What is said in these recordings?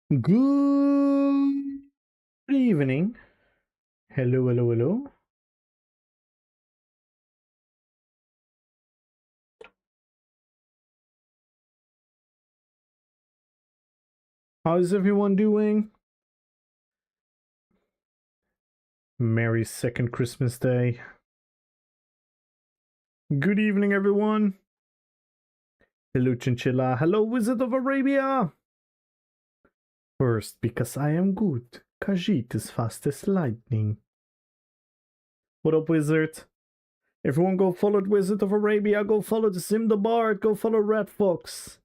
Good evening. Hello, hello, hello. How's everyone doing? Merry second Christmas Day. Good evening, everyone. Hello, Chinchilla. Hello, Wizard of Arabia. First, because I am good. Khajiit is fast as lightning. What up, Wizard? Everyone go follow Wizard of Arabia. Go follow the Sim the Bard. Go follow Red Fox.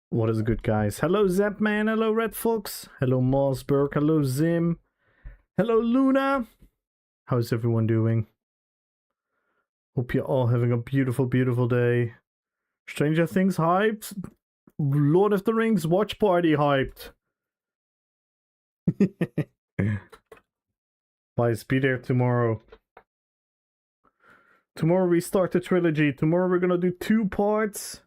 What is good, guys? Hello, Zapman. Hello, Red Fox. Hello, Mossberg. Hello, Zim. Hello, Luna. How's everyone doing? Hope you're all having a beautiful, beautiful day. Stranger Things hyped. Lord of the Rings Watchparty hyped. Guys, be there tomorrow. Tomorrow we start the trilogy. Tomorrow we're gonna do 2 parts.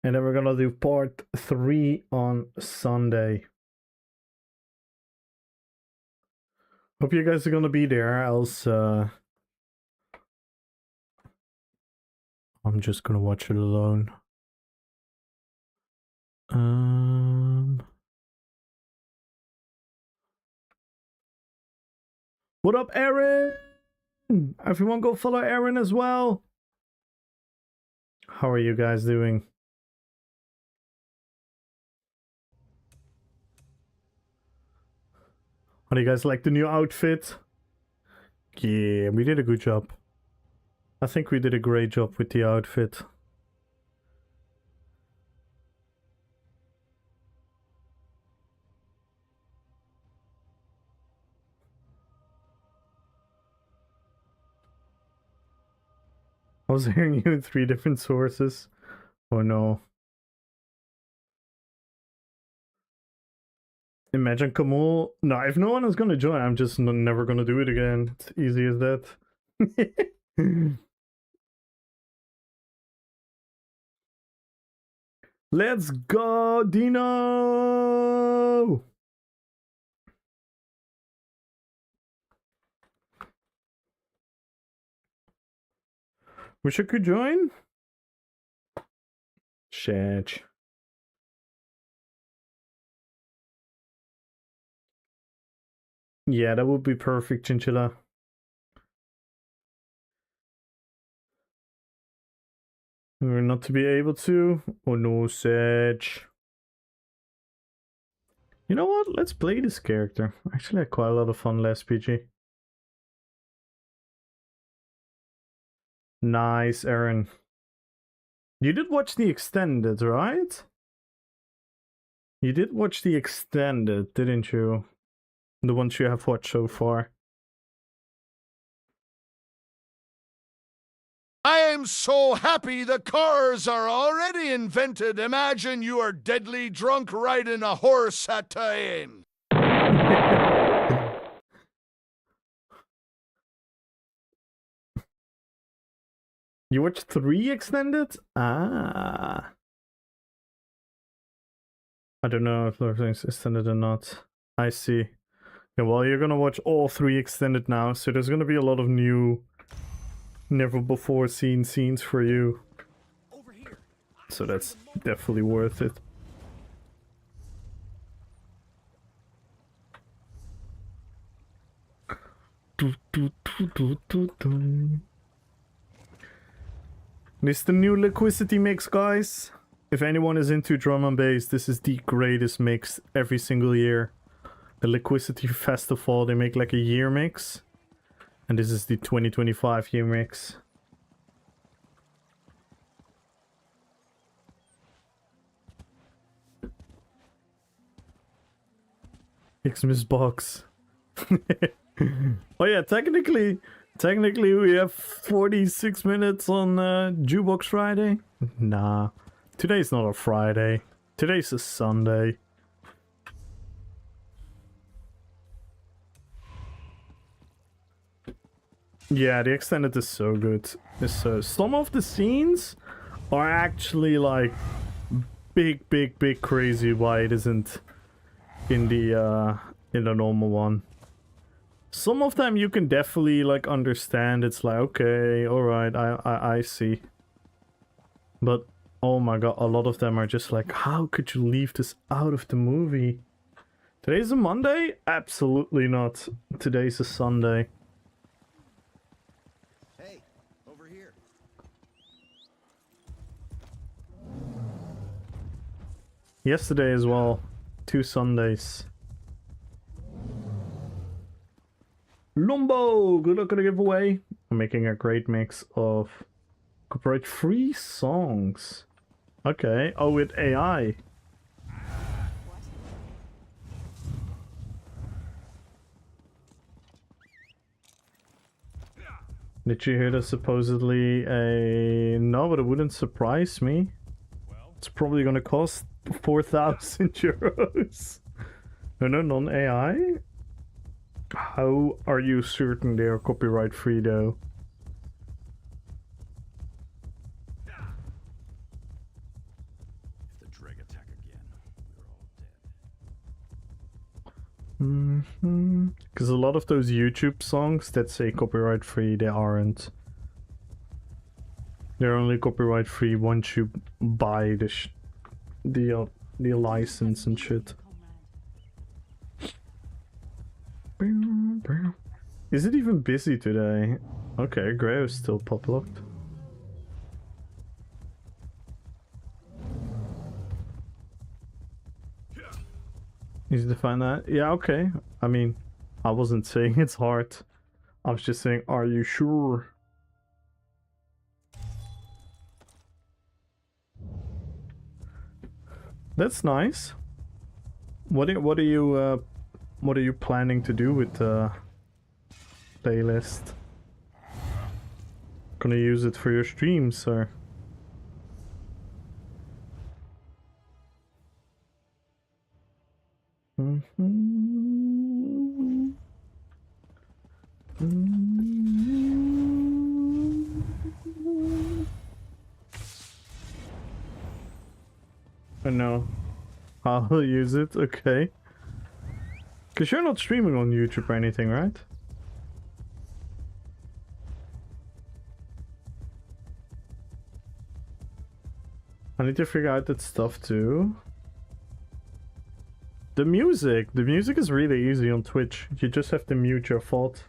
And then we're gonna do part 3 on Sunday. Hope you guys are gonna be there, else I'm just gonna watch it alone. What up, Aaron? Everyone go follow Aaron as well. How are you guys doing? How do you guys like the new outfit? Yeah, we did a good job. I think we did a great job with the outfit. I was hearing you in 3 different sources. Oh no. Imagine Kamal. No, if no one is gonna join, I'm just never gonna do it again. It's easy as that. Let's go, Dino! Wish I could join? Shit. Yeah, that would be perfect, Chinchilla. We're not to be able to. Oh no, Sedge. You know what? Let's play this character. Actually, I had quite a lot of fun last PG. Nice, Aaron. You did watch the extended, right? You did watch the extended, didn't you? The ones you have watched so far. I am so happy the cars are already invented. Imagine you are deadly drunk riding a horse at time. You watched 3 extended? Ah. I don't know if Lord is extended or not. I see. Yeah, well, you're gonna watch all 3 extended now, so there's gonna be a lot of new, never before seen scenes for you. So that's definitely worth it. This is the new Liquidity mix, guys. If anyone is into drum and bass, this is the greatest mix every single year. The Liquidity Festival, they make like a year mix. And this is the 2025 year mix. Xmas box. Oh yeah, technically we have 46 minutes on Jukebox Friday. Nah, today's not a Friday. Today's a Sunday. Yeah, the extended is so good. Some of the scenes are actually like big crazy why it isn't in the normal one. Some of them you can definitely like understand. It's like, okay, all right, I see. But oh my god, a lot of them are just like, how could you leave this out of the movie? Today's a Monday? Absolutely not. Today's a Sunday. Hey, over here. Yesterday as well. 2 Sundays. Lumbo! Good luck on the giveaway. I'm making a great mix of copyright-free songs. Okay. Oh, with AI. Did you hear there's supposedly a... No, but it wouldn't surprise me. It's probably gonna cost 4,000 euros. No, non-AI? How are you certain they are copyright free though? If the dreg attack again, we're all dead. Because a lot of those YouTube songs that say copyright free, they aren't. They're only copyright free once you buy the license and shit. Is it even busy today? Okay, Grey is still pop locked. Easy to find that? Yeah, okay. I mean, I wasn't saying it's hard. I was just saying, are you sure? That's nice. What are you planning to do with the playlist? Gonna use it for your streams or? I know. I'll use it, okay. Because you're not streaming on YouTube or anything, right? I need to figure out that stuff too. The music is really easy on Twitch. You just have to mute your fault.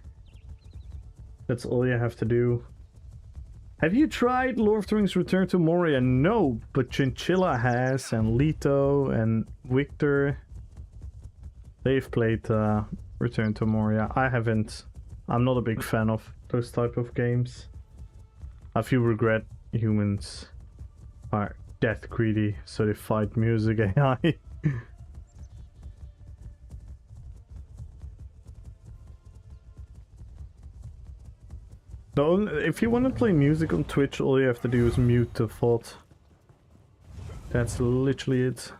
That's all you have to do. Have you tried Lord of the Rings Return to Moria? No, but Chinchilla has, and Lito, and Victor. They've played Return to Moria. I haven't. I'm not a big fan of those type of games. I feel regret humans are death greedy, so they fight music AI. If you want to play music on Twitch, all you have to do is mute the VOD. That's literally it.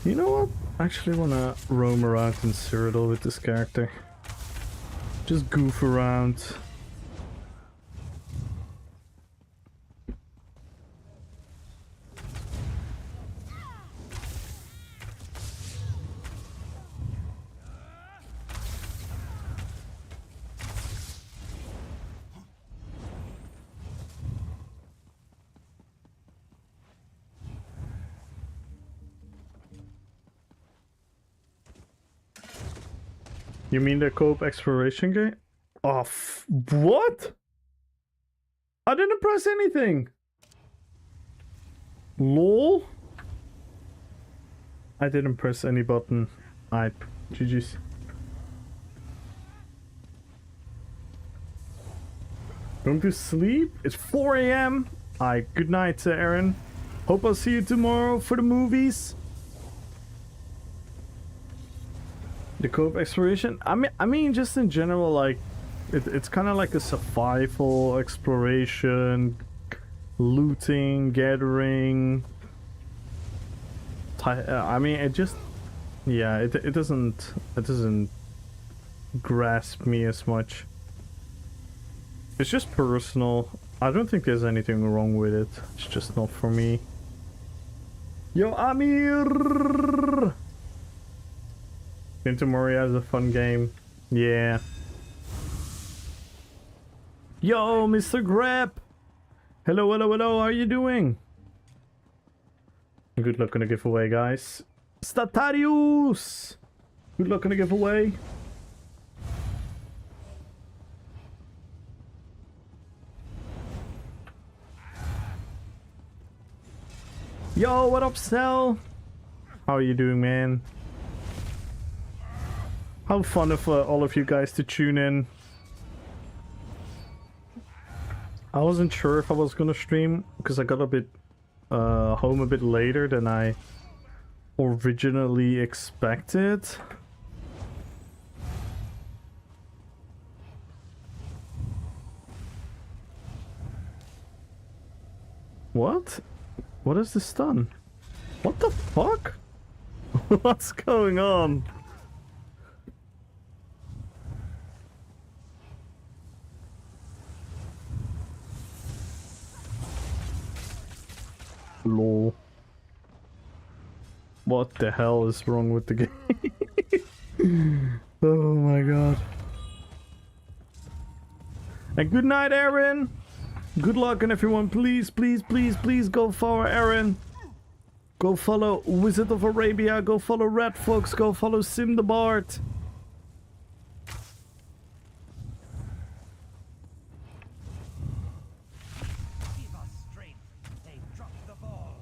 You know what? I actually want to roam around in Cyrodiil with this character. Just goof around. You mean the co-op exploration game? Oh, what? I didn't press anything. LOL? I didn't press any button. Alright, GG's. Going to sleep? It's 4 AM. Alright, good night, Aaron. Hope I'll see you tomorrow for the movies. The co-op exploration? I mean, just in general, like, it's kind of like a survival, exploration, looting, gathering. I mean, it just, yeah, it doesn't grasp me as much. It's just personal. I don't think there's anything wrong with it. It's just not for me. Yo, Amir! Into Moria is a fun game. Yeah. Yo, Mr. Grab! Hello, hello, hello, how are you doing? Good luck on the giveaway, guys. Statarius! Good luck on the giveaway. Yo, what up, Cell? How are you doing, man? How fun of all of you guys to tune in. I wasn't sure if I was gonna stream because I got a bit home a bit later than I originally expected. What? What is this done? What the fuck? What's going on? Lol. What the hell is wrong with the game? Oh my god. And good night, Aaron! Good luck, and everyone, please, please, please, please go follow Aaron. Go follow Wizard of Arabia, go follow Red Fox, go follow Sim the Bard. Give us strength. They dropped the ball.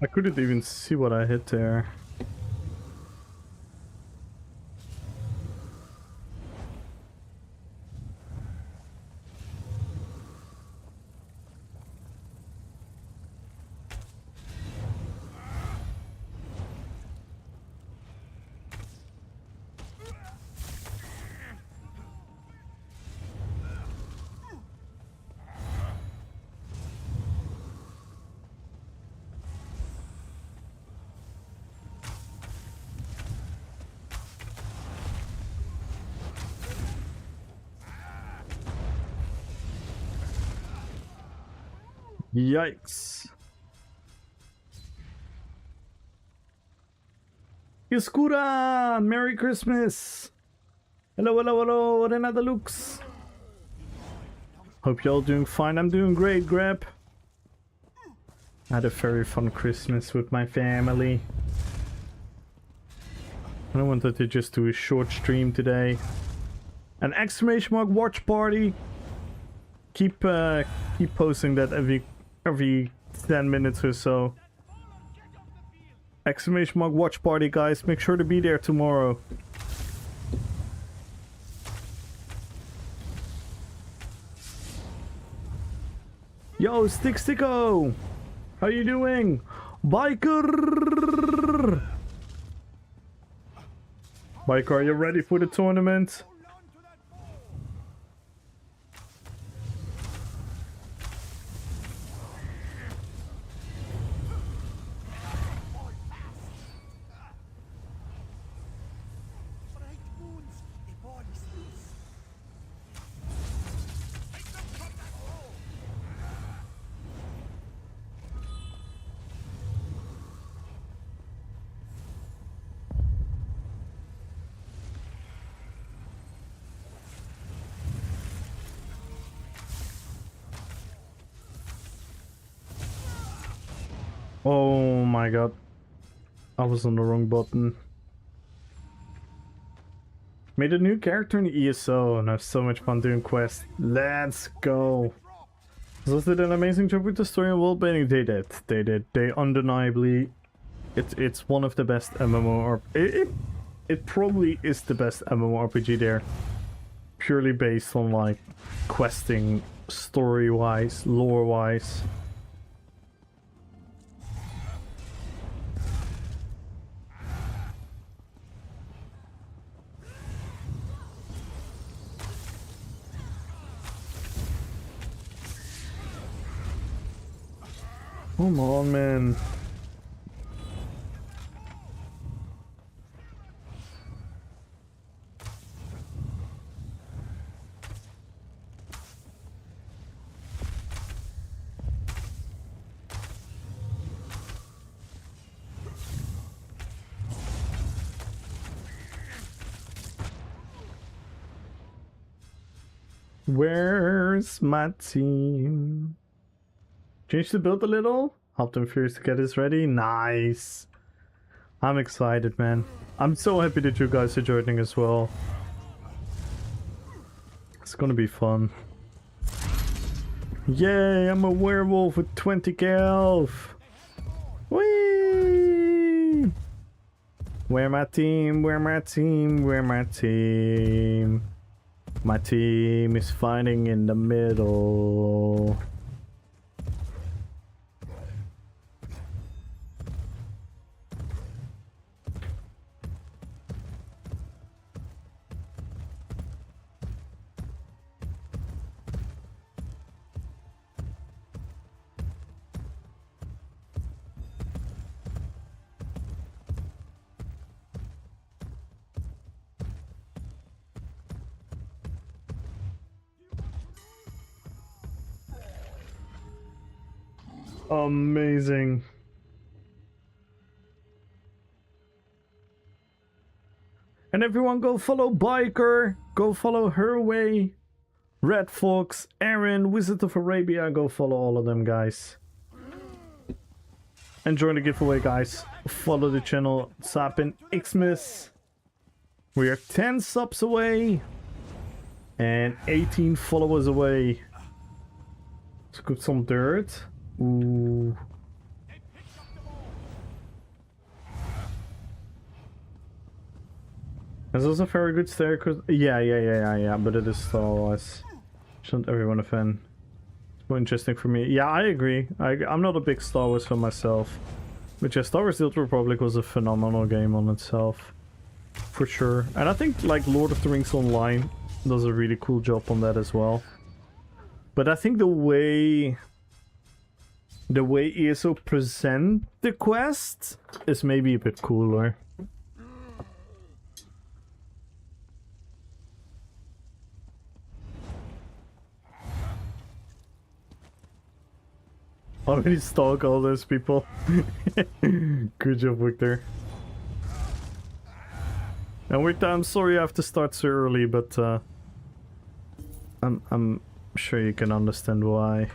I couldn't even see what I hit there. Yikes. Yaskura! Merry Christmas! Hello, hello, hello, Renata Lux! Hope y'all doing fine. I'm doing great, Grab. I had a very fun Christmas with my family. I wanted to just do a short stream today. An exclamation mark watch party. Keep posting that every 10 minutes or so. Exclamation mark watch party, guys. Make sure to be there tomorrow. Yo, Sticko! How you doing? Biker! Biker, are you ready for the tournament? Oh my god. I was on the wrong button. Made a new character in the ESO and I have so much fun doing quests. Let's go. Those did an amazing job with the story and world building. They did. They did. They undeniably... It's one of the best MMORPG. It probably is the best MMORPG there. Purely based on like questing, story-wise, lore-wise. Come on, man. Where's my team? Change the build a little. Help them furious to get this ready. Nice. I'm excited, man. I'm so happy that you guys are joining as well. It's gonna be fun. Yay, I'm a werewolf with 20k health. Whee! Where my team? Where my team? Where my team? My team is fighting in the middle. Amazing. And everyone go follow Biker, go follow Her Way, Red Fox, Aaron, Wizard of Arabia, go follow all of them, guys. And join the giveaway, guys. Follow the channel, Sapin Xmas. We are 10 subs away and 18 followers away. Let's get some dirt. Ooh. This is a very good staircase. Yeah, but it is Star Wars. Isn't everyone a fan? It's more interesting for me. Yeah, I agree. I'm not a big Star Wars fan myself. But yeah, Star Wars The Old Republic was a phenomenal game on itself. For sure. And I think like Lord of the Rings Online does a really cool job on that as well. But I think the way ESO present the quest is maybe a bit cooler. Already stalk all those people. Good job, Victor. And with that, I'm sorry I have to start so early, but I'm sure you can understand why.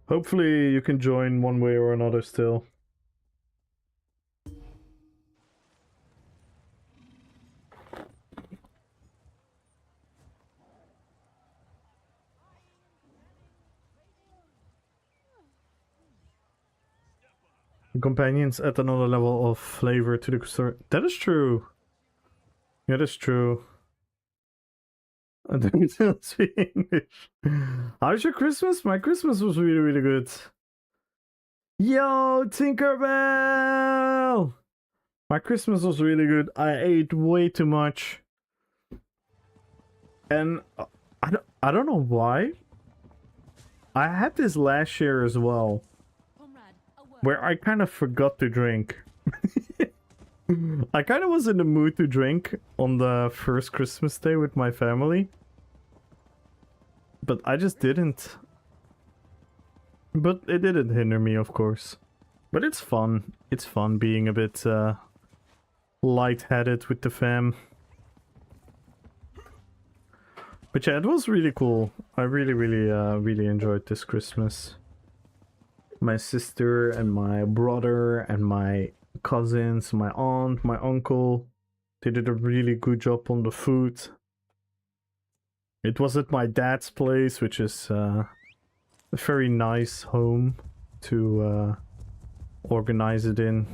Hopefully you can join one way or another still. Companions add another level of flavor to the story. That is true. Yeah, that's true. I don't speak English. How's your Christmas? My Christmas was really, really good. Yo, Tinkerbell! My Christmas was really good. I ate way too much. And I don't know why. I had this last year as well. Where I kind of forgot to drink. I kind of was in the mood to drink on the first Christmas day with my family. But I just didn't. But it didn't hinder me, of course. But it's fun. It's fun being a bit lightheaded with the fam. But yeah, it was really cool. I really enjoyed this Christmas. My sister and my brother and my cousins, my aunt, my uncle, they did a really good job on the food. It was at my dad's place, which is a very nice home to organize it in.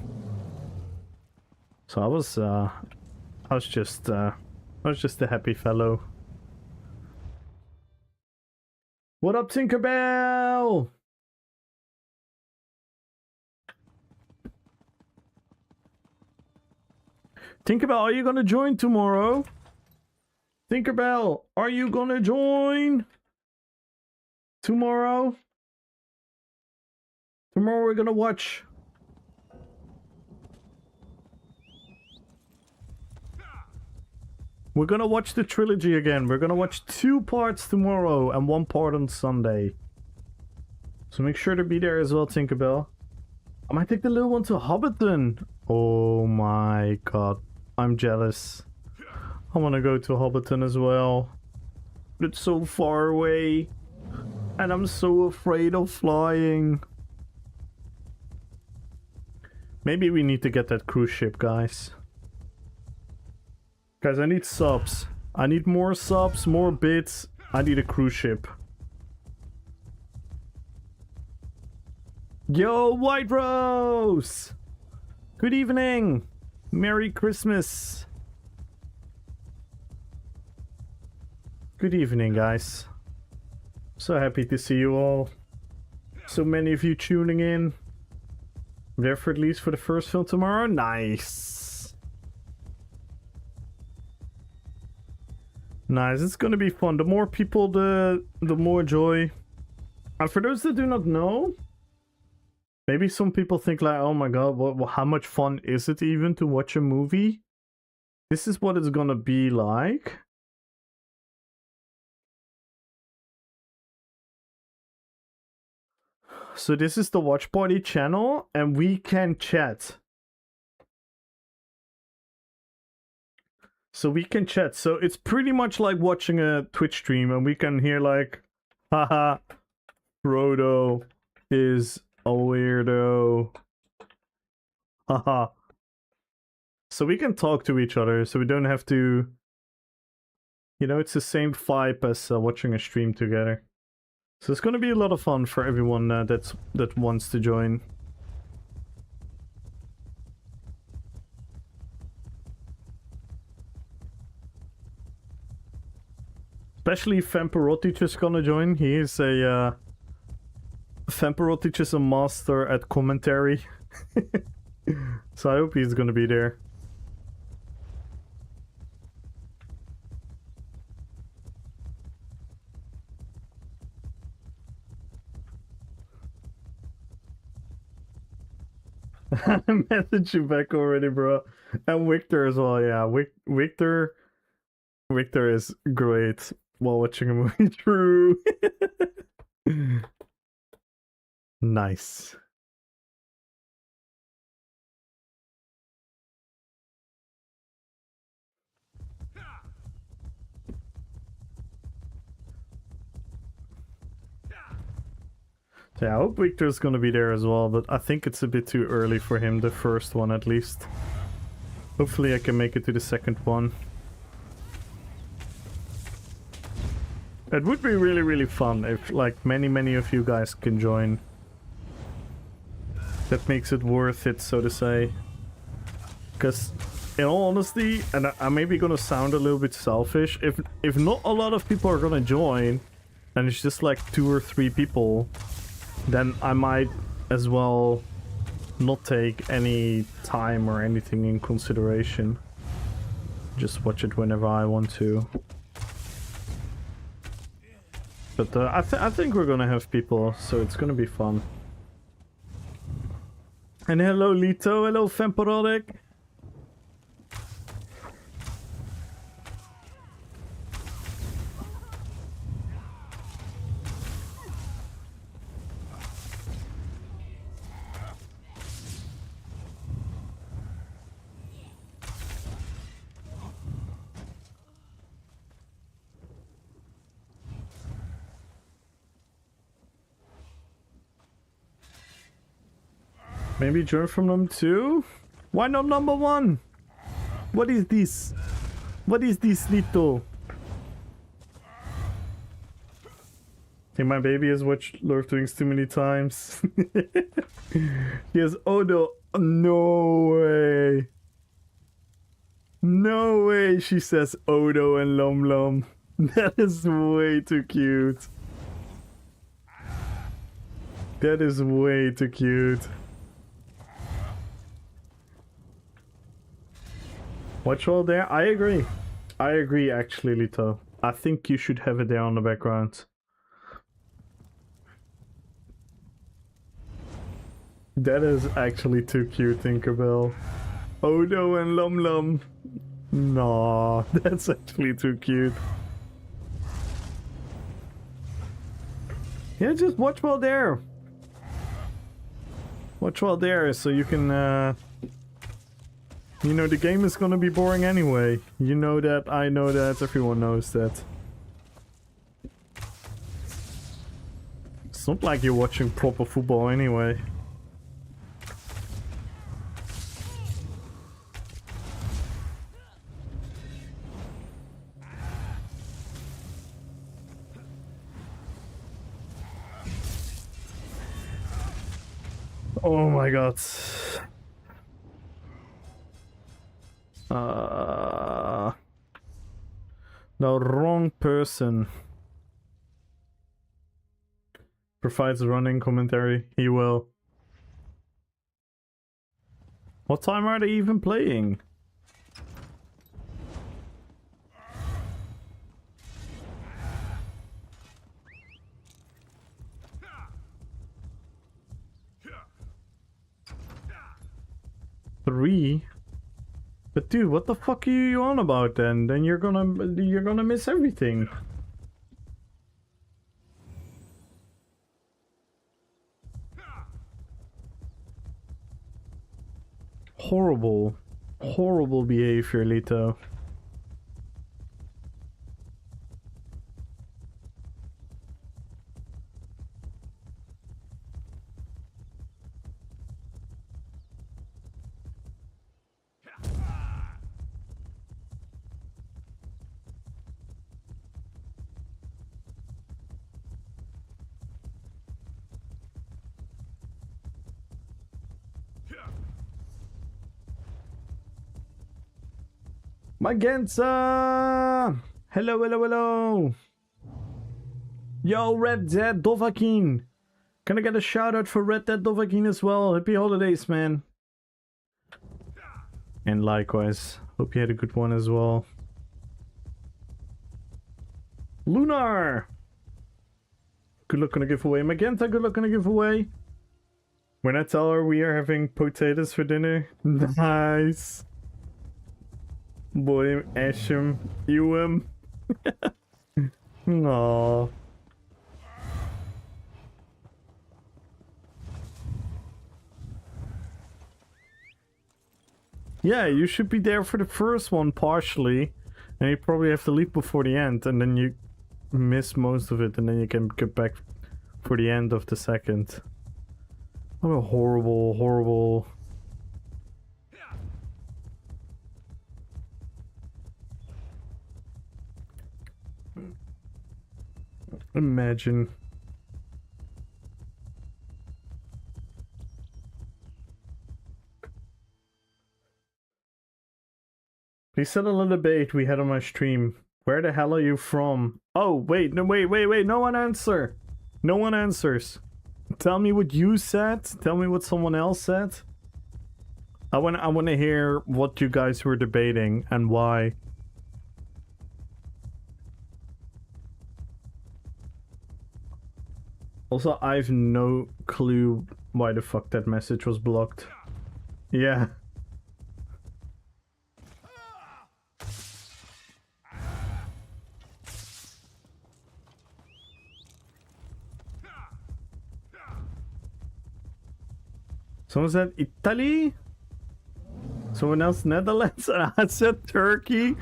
So I was just a happy fellow. What up, Tinkerbell? Tinkerbell, are you gonna join tomorrow? Tinkerbell, are you gonna join tomorrow? Tomorrow we're gonna watch. We're gonna watch the trilogy again. We're gonna watch 2 parts tomorrow and 1 part on Sunday. So make sure to be there as well, Tinkerbell. I might take the little one to Hobbiton. Oh my god. I'm jealous. I want to go to Hobbiton as well. But it's so far away. And I'm so afraid of flying. Maybe we need to get that cruise ship, guys. Guys, I need subs. I need more subs, more bits. I need a cruise ship. Yo, White Rose! Good evening! Merry Christmas! Good evening, guys. So happy to see you all. So many of you tuning in. There for at least for the first film tomorrow. Nice! Nice, it's gonna be fun. The more people, the more joy. And for those that do not know, maybe some people think like, oh my god, how much fun is it even to watch a movie? This is what it's gonna be like. So this is the Watchparty channel, and we can chat. So we can chat. So it's pretty much like watching a Twitch stream, and we can hear like, haha, Frodo is a weirdo. Haha. So we can talk to each other, so we don't have to... You know, it's the same vibe as watching a stream together. So it's gonna be a lot of fun for everyone that wants to join. Especially Vampirotic is gonna join. He is a Vampirotic is a master at commentary. So I hope he's gonna be there. I messaged you back already, bro. And Victor as well, yeah. Victor is great while watching a movie. True. Nice. So yeah, I hope Victor's gonna be there as well, but I think it's a bit too early for him, the first one at least. Hopefully I can make it to the second one. It would be really, really fun if like many of you guys can join. That makes it worth it, so to say. Because in all honesty, and I'm maybe gonna sound a little bit selfish, if not a lot of people are gonna join, and it's just like 2 or 3 people, then I might as well not take any time or anything in consideration. Just watch it whenever I want to. But I think we're gonna have people, so it's gonna be fun. And hello Lito, hello Vampirotic. Maybe join from them too? Why not number 1? What is this? What is this, Lito? I think my baby has watched Lord of the Rings too many times. Yes, Odo. No way. No way, she says Odo and Lom Lom. That is way too cute. That is way too cute. Watch all there? I agree. I agree, actually, Lito. I think you should have it there on the background. That is actually too cute, Tinkerbell. Odo and Lum Lum. Nah, that's actually too cute. Yeah, just watch while there. Watch while there, so you can, you know, the game is gonna be boring anyway. You know that, I know that, everyone knows that. It's not like you're watching proper football anyway. Oh my god. The wrong person provides running commentary. He will. What time are they even playing? Three? But dude, what the fuck are you on about then? Then you're gonna miss everything. Horrible. Horrible behavior, Lito. Magenta! Hello, hello, hello! Yo, Red Dead Dovahkiin! Can I get a shout out for Red Dead Dovahkiin as well? Happy holidays, man! And likewise, hope you had a good one as well. Lunar! Good luck on the giveaway. Magenta, good luck on the giveaway. When I tell her we are having potatoes for dinner. Nice! Boy, Asham, Ewim. Aww. Yeah, you should be there for the first one partially, and you probably have to leave before the end, and then you miss most of it, and then you can get back for the end of the second. What a horrible, horrible... Imagine. Please settle a debate we had on my stream. Where the hell are you from? Oh, wait, no, wait, no one answer. No one answers. Tell me what you said. Tell me what someone else said. I want to hear what you guys were debating and why. Also, I have no clue why the fuck that message was blocked. Yeah. Someone said Italy? Someone else Netherlands? And I said Turkey?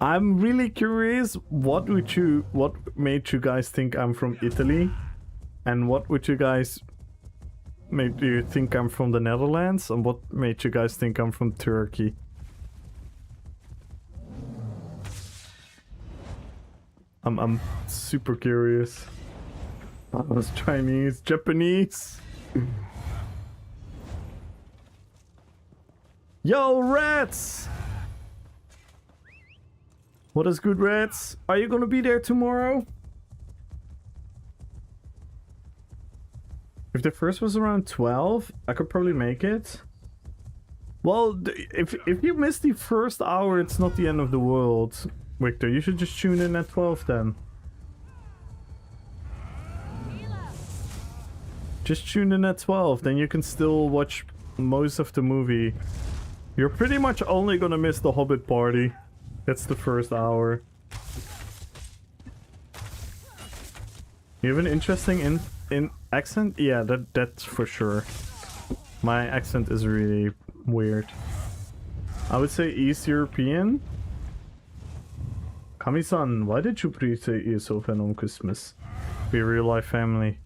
I'm really curious, what made you guys think I'm from Italy? And what would you guys made you think I'm from the Netherlands? And what made you guys think I'm from Turkey? I'm super curious. I was Chinese, Japanese. Yo, rats! What is good, rats? Are you gonna be there tomorrow? If the first was around 12, I could probably make it. Well, if you miss the first hour, it's not the end of the world. Victor, you should just tune in at 12 then. Just tune in at 12, then you can still watch most of the movie. You're pretty much only gonna miss the Hobbit party. That's the first hour. You have an interesting in accent? Yeah, that's for sure. My accent is really weird. I would say East European. Kami-san, why did you appreciate yourself on Christmas? Be a real life family.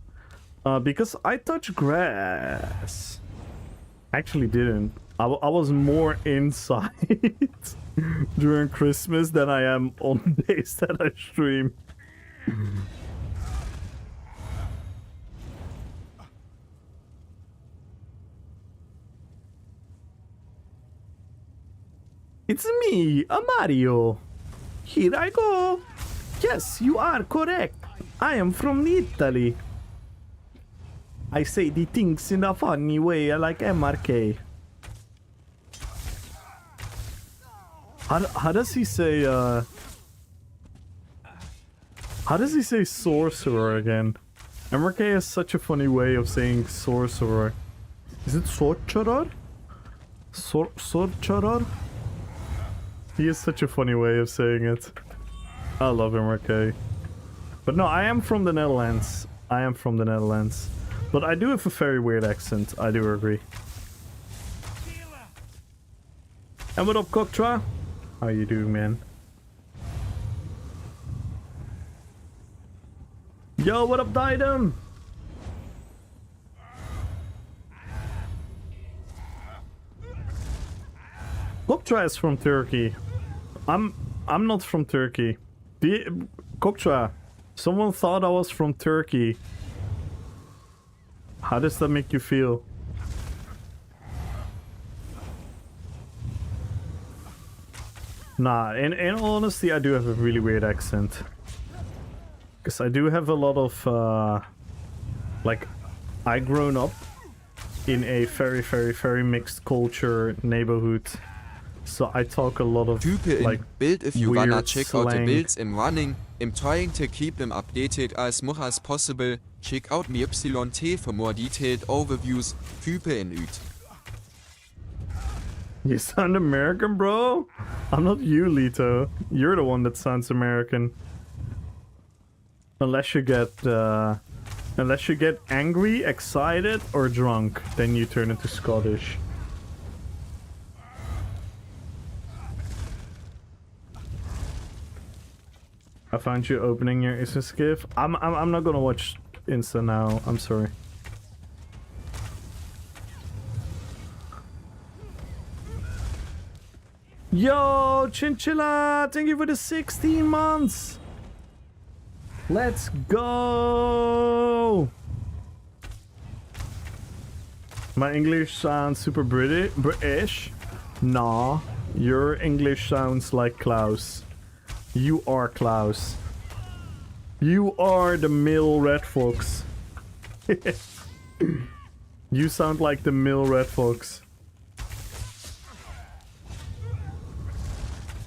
Because I touch grass. Actually didn't. I was more inside during Christmas than I am on days that I stream. It's me, a Mario. Here I go. Yes, you are correct. I am from Italy. I say the things in a funny way like MRK. How does he say, how does he say sorcerer again? MRK has such a funny way of saying sorcerer. Is it sorcerer? Sorcerer? He has such a funny way of saying it. I love MRK. But no, I am from the Netherlands. I am from the Netherlands. But I do have a very weird accent, I do agree. And what up, Cocktra? How you doing, man? Yo, what up, Didem? Cocktra is from Turkey. I'm not from Turkey. Cocktra, someone thought I was from Turkey. How does that make you feel? Nah, in all honesty, I do have a really weird accent. Because I do have a lot of, like, I grown up in a very, very, very mixed culture neighborhood. So I talk a lot of, Type like, in build if you weird wanna check out the slang. builds I'm running. I'm trying to keep them updated as much as possible. Check out my YT for more detailed overviews. Type in ut. You sound American, bro? I'm not you, Lito. You're the one that sounds American. Unless you get angry, excited, or drunk, then you turn into Scottish. I found you opening your Insta gift. I'm not gonna watch Insta now. I'm sorry. Yo, Chinchilla! Thank you for the 16 months! Let's go! My English sounds super British. Nah, your English sounds like Klaus. You are Klaus. You are the male red fox. You sound like the male red fox.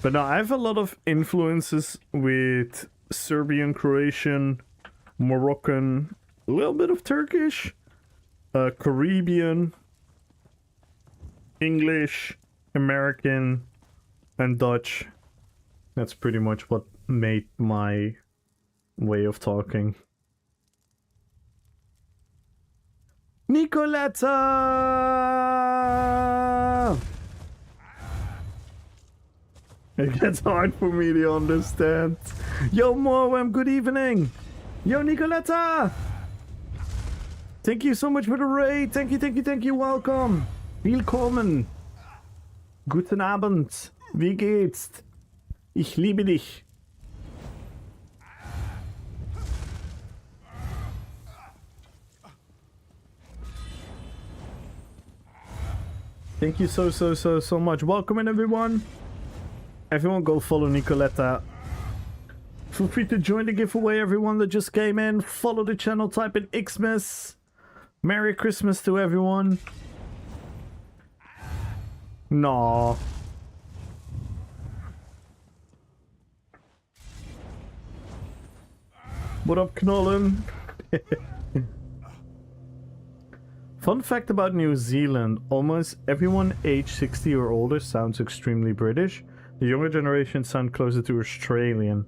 But now I have a lot of influences with Serbian, Croatian, Moroccan, a little bit of Turkish, Caribbean, English, American, and Dutch. That's pretty much what made my way of talking. Nicoletta! It gets hard for me to understand. Yo, Moem, good evening! Yo, Nicoletta! Thank you so much for the raid. Thank you. Welcome. Willkommen. Guten Abend. Wie geht's? Ich liebe dich. Thank you so much. Welcome in, everyone. Everyone go follow Nicoletta. Feel free to join the giveaway, everyone that just came in. Follow the channel, type in Xmas. Merry Christmas to everyone. No. What up, Knollen? Fun fact about New Zealand, almost everyone aged 60 or older sounds extremely British. The younger generation sound closer to Australian,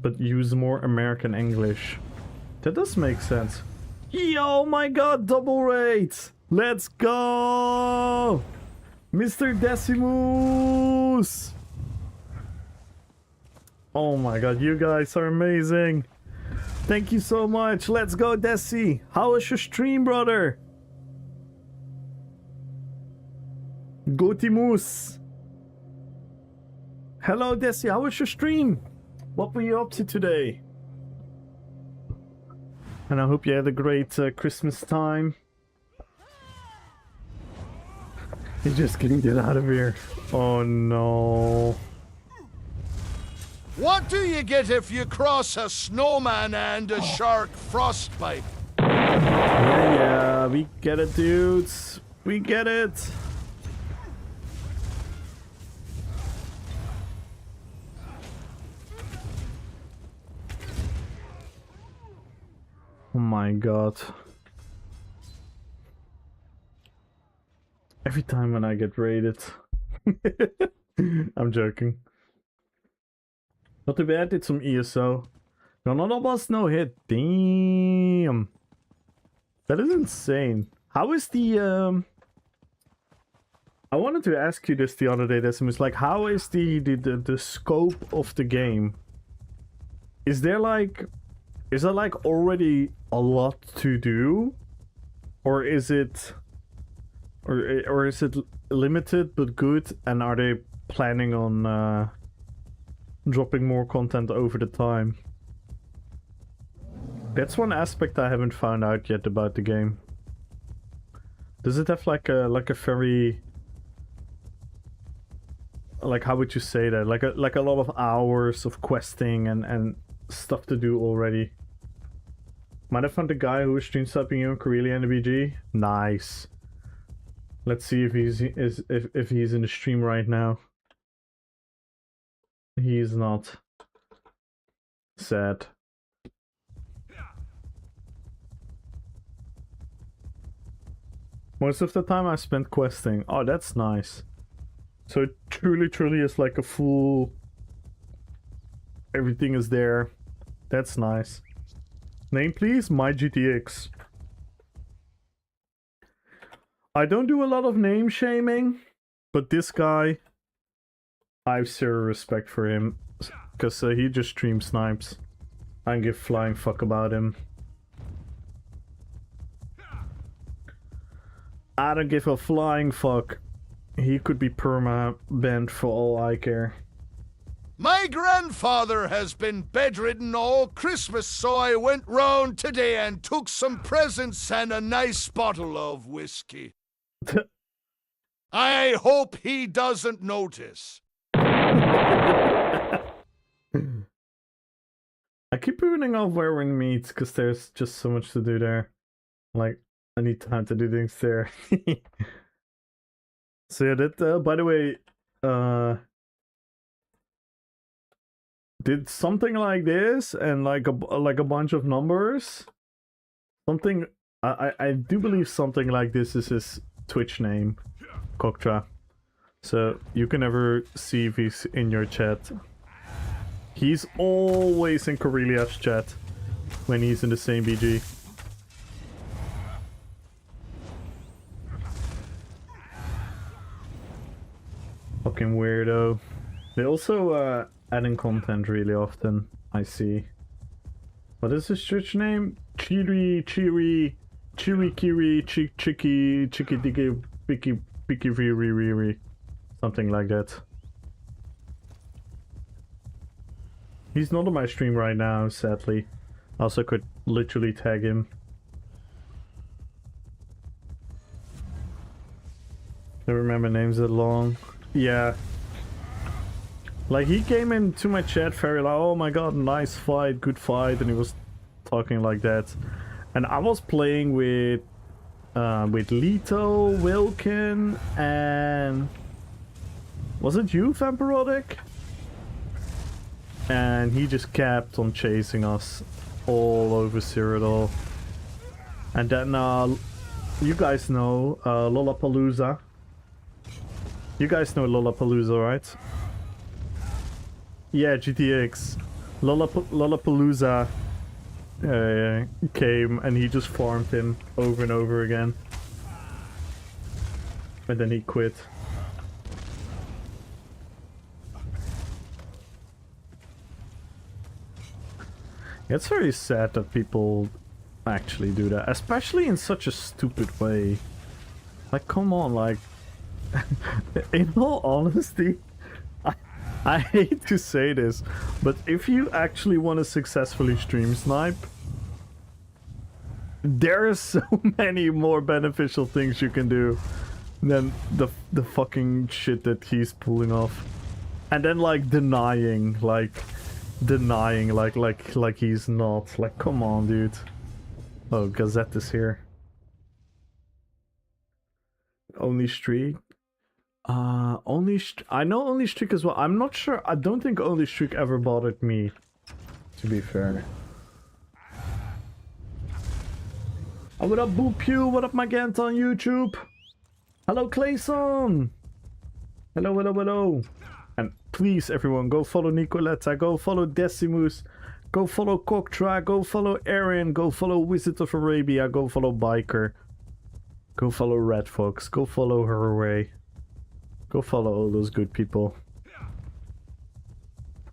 but use more American English. That does make sense. Yo, my god, double rate! Let's go! Mr. Decimus! Oh my god, you guys are amazing! Thank you so much. Let's go, Desi. How was your stream, brother? Gotimus. Hello, Desi. How was your stream? What were you up to today? And I hope you had a great Christmas time. He just couldn't get out of here. Oh no. What do you get if you cross a snowman and a shark frostbite? Yeah, we get it, dudes. We get it. Oh my god. Every time when I get raided. I'm joking. Not too bad, did some ESO. None of us no hit. Damn. That is insane. How is the I wanted to ask you this the other day, Decimus. Like, how is the scope of the game? Is there like already a lot to do? Or is it or is it limited but good, and are they planning on dropping more content over the time? That's one aspect I haven't found out yet about the game. Does it have like a very, like, how would you say that? Like a lot of hours of questing and stuff to do already. Might have found the guy who was stream subbing you in Karelia and the BG. Nice. Let's see if he's if he's in the stream right now. He is not. Sad. Most of the time I spent questing. Oh, that's nice. So it truly is like a full... Everything is there. That's nice. Name please? My GTX. I don't do a lot of name shaming, but this guy, I have zero respect for him, because he just stream snipes. I don't give flying fuck about him. I don't give a flying fuck. He could be perma banned for all I care. My grandfather has been bedridden all Christmas, so I went round today and took some presents and a nice bottle of whiskey. I hope he doesn't notice. I keep putting off where we meet because there's just so much to do there. Like, I need time to do things there. So yeah, that by the way, did something like this and like a bunch of numbers. Something I do believe something like this is his Twitch name, Koktra. So you can never see if he's in your chat. He's always in Corelia's chat when he's in the same BG. Fucking weirdo. They also add in content really often, I see. What is his Twitch name? Chiri Chirikiri, Chiki, Diki, Biki, Riri, something like that. He's not on my stream right now, sadly. I also could literally tag him. I remember names that long. Yeah. Like, he came into my chat very like, oh my god, nice fight, good fight, and he was talking like that. And I was playing with Leto, Wilkin, and... was it you, Vampirotic? And he just kept on chasing us all over Cyrodiil. And then, you guys know Lollapalooza. You guys know Lollapalooza, right? Yeah, GTX. Lollapalooza came and he just farmed him over and over again. And then he quit. It's very sad that people actually do that, especially in such a stupid way. Like, come on, like... in all honesty, I hate to say this, but if you actually want to successfully stream snipe, there are so many more beneficial things you can do than the fucking shit that he's pulling off. And then like denying like he's not. Like, come on, dude. Oh, Gazette is here. Only Streak. I know Only Streak as well. I'm not sure. I don't think Only Streak ever bothered me, to be fair. Oh, what up, Boo Pew? What up, my Gant on YouTube? Hello, Clayson. Hello, hello, hello. And please, everyone, go follow Nicoletta, go follow Decimus, go follow Cocktra, go follow Aaron, go follow Wizard of Arabia, go follow Biker, go follow Red Fox, go follow Her Away. Go follow all those good people.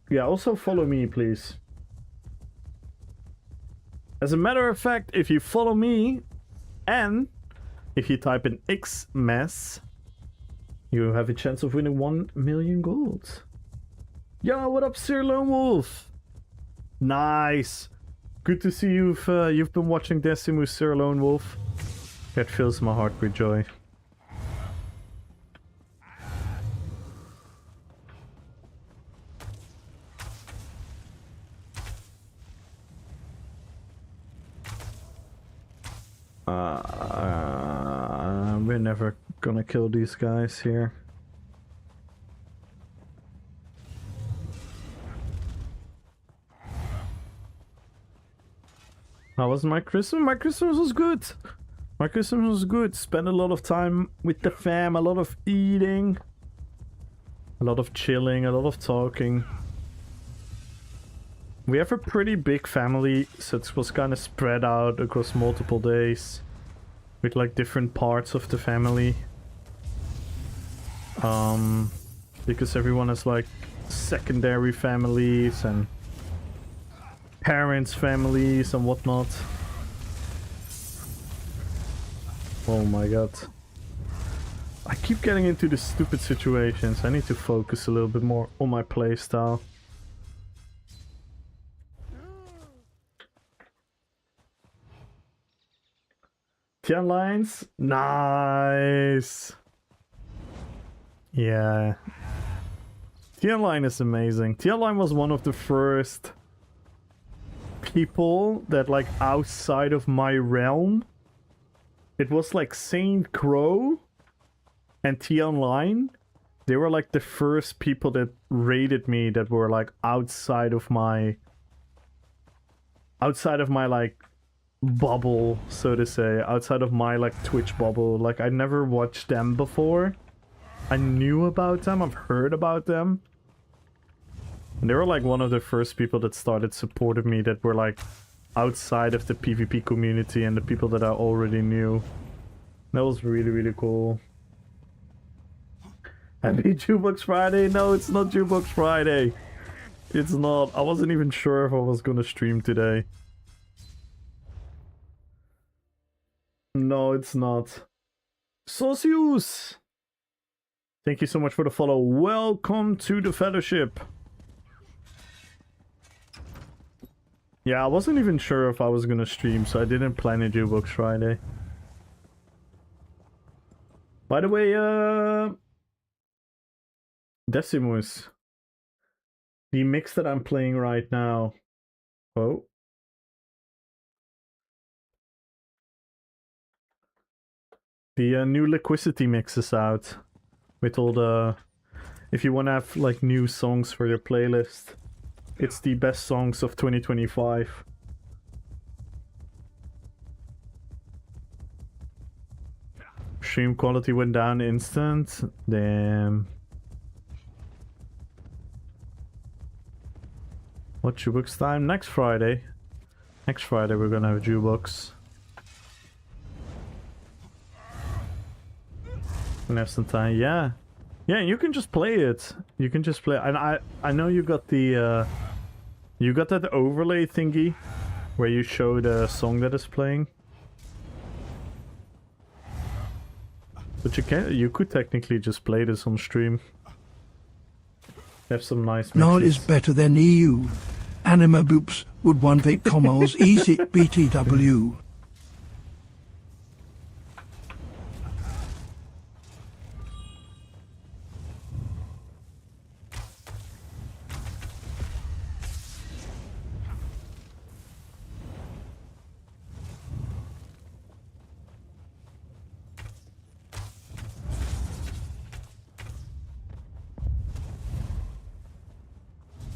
Yeah, also follow me, please. As a matter of fact, if you follow me, and if you type in Xmas, you have a chance of winning 1 million gold. Yo, what up, Sir Lone Wolf? Nice. Good to see you've been watching Decimus, Sir Lone Wolf. That fills my heart with joy. We're never gonna kill these guys here. How was my Christmas? My Christmas was good. My Christmas was good. Spent a lot of time with the fam, a lot of eating, a lot of chilling, a lot of talking. We have a pretty big family, so it was kind of spread out across multiple days, with like different parts of the family. Because everyone has like secondary families and parents' families and whatnot. Oh my god. I keep getting into these stupid situations. I need to focus a little bit more on my playstyle. Tian lines? Nice! Yeah. Tian line is amazing. Tian line was one of the first people that, like, outside of my realm, it was like Saint Crow and Tian line. They were like the first people that raided me that were like outside of my like bubble, so to say, outside of my like Twitch bubble. Like, I never watched them before. I knew about them, I've heard about them. And they were like one of the first people that started supporting me that were like outside of the PvP community and the people that I already knew. That was really, really cool. Happy Jukebox Friday? No, it's not Jukebox Friday. It's not. I wasn't even sure if I was gonna stream today. No, it's not. Socius! Thank you so much for the follow. Welcome to the fellowship. Yeah, I wasn't even sure if I was gonna stream, so I didn't plan a Jukebox Friday. By the way, Decimus. The mix that I'm playing right now. Oh. The new Liquidity mix is out. With all the... If you want to have like new songs for your playlist. It's the best songs of 2025. Stream quality went down instant. Damn. What jukebox time? Next Friday. Next Friday we're gonna have a jukebox. Gonna have some time. Yeah. Yeah, you can just play it. You can just play. And I know you got the you got that overlay thingy where you show the song that is playing. But you could technically just play this on stream. Have some nice mixes. Nod is better than EU. Anima Boops would 1 Commos easy BTW.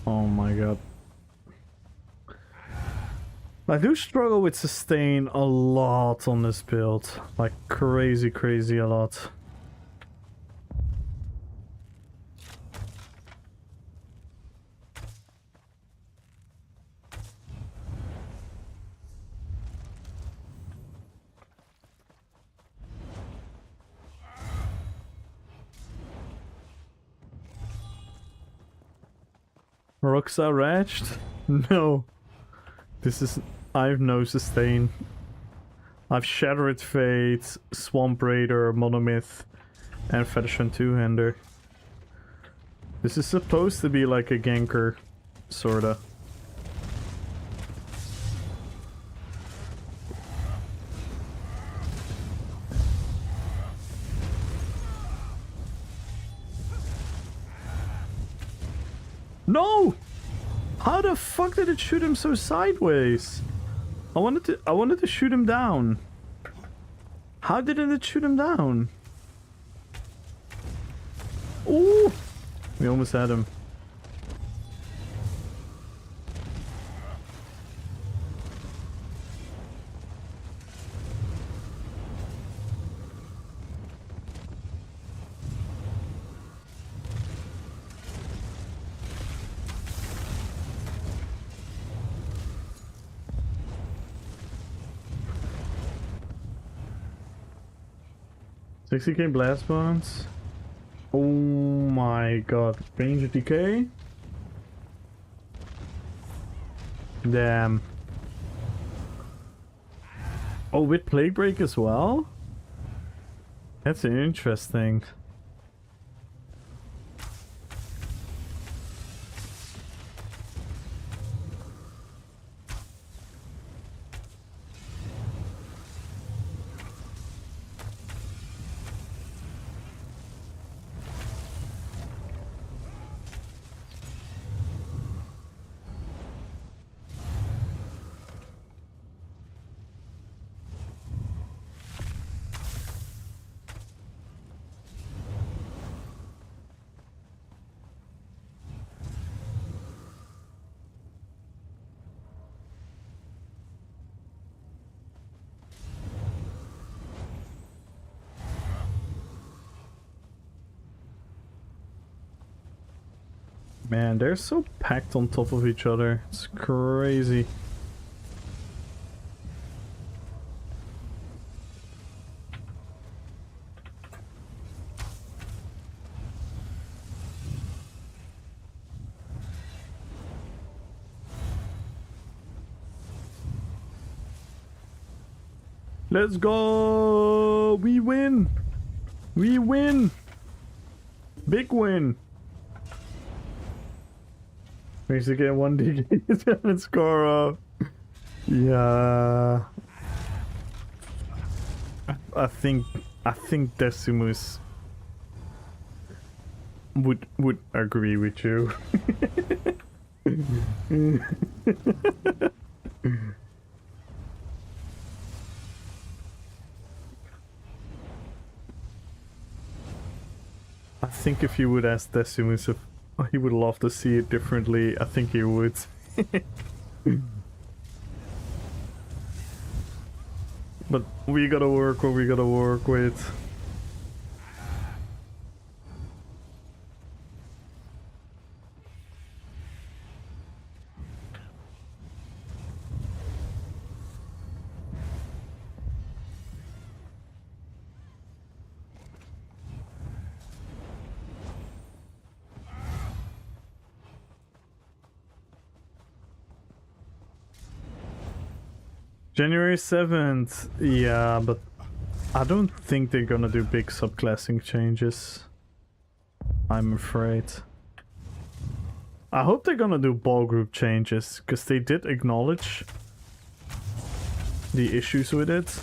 Oh my god. I do struggle with sustain a lot on this build. Like crazy a lot. Roxa wretched? No. This is... I've no sustain. I've Shattered Fate, Swamp Raider, Monomyth, and Federation two-hander. This is supposed to be like a ganker, sorta. No! How the fuck did it shoot him so sideways? I wanted to shoot him down. How did it shoot him down? Ooh! We almost had him. $60k blast bonds. Oh my god. Range of decay. Damn. Oh, with Plague Break as well? That's interesting. Man, they're so packed on top of each other. It's crazy. Let's go! We win! We win! Big win! Makes you get 1 DK and score. Yeah. I think Decimus would agree with you. I think if you would ask Decimus if he would love to see it differently, I think he would. But we gotta work what we gotta work with. January 7th, yeah, but I don't think they're gonna do big subclassing changes. I'm afraid. I hope they're gonna do ball group changes, because they did acknowledge the issues with it.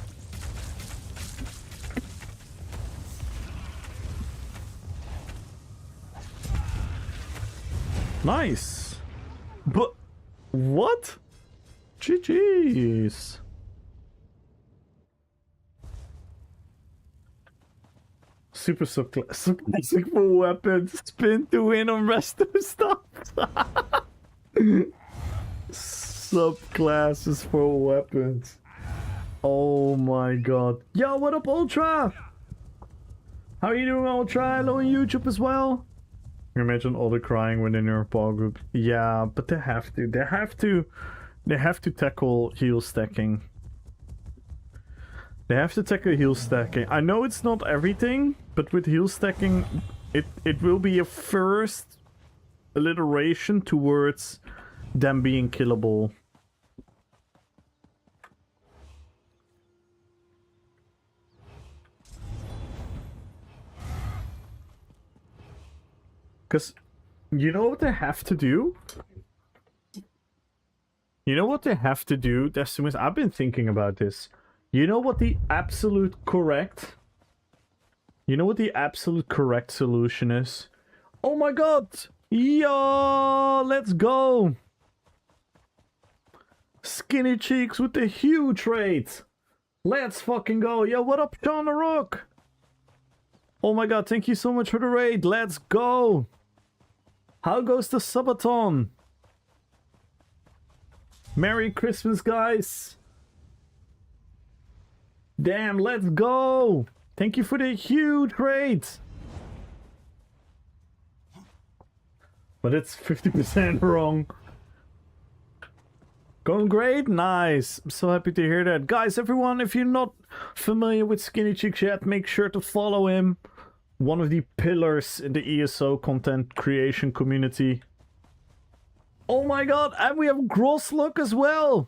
Nice! But what? GG's. Super subclassic for weapons. Spin to win on rest of stuff. Subclasses for weapons. Oh my god. Yo, what up, Ultra? How are you doing, Ultra? Hello on YouTube as well. Imagine all the crying within your ball group. Yeah, but they have to. They have to tackle heal stacking. They have to tackle heal stacking. I know it's not everything, but with heal stacking, it will be a first alliteration towards them being killable. Because you know what they have to do? You know what they have to do, Decimus? I've been thinking about this. You know what the absolute correct... You know what the absolute correct solution is? Oh my god! Yo! Let's go! Skinny Cheeks with the huge rate! Let's fucking go! Yo, what up, Sean the Rock? Oh my god, thank you so much for the raid! Let's go! How goes the subathon? Merry Christmas, guys! Damn, let's go! Thank you for the huge raid! But it's 50% wrong. Going great? Nice. I'm so happy to hear that. Guys, everyone, if you're not familiar with Skinny Cheeks yet, make sure to follow him. One of the pillars in the ESO content creation community. Oh my god, and we have Grosslook as well!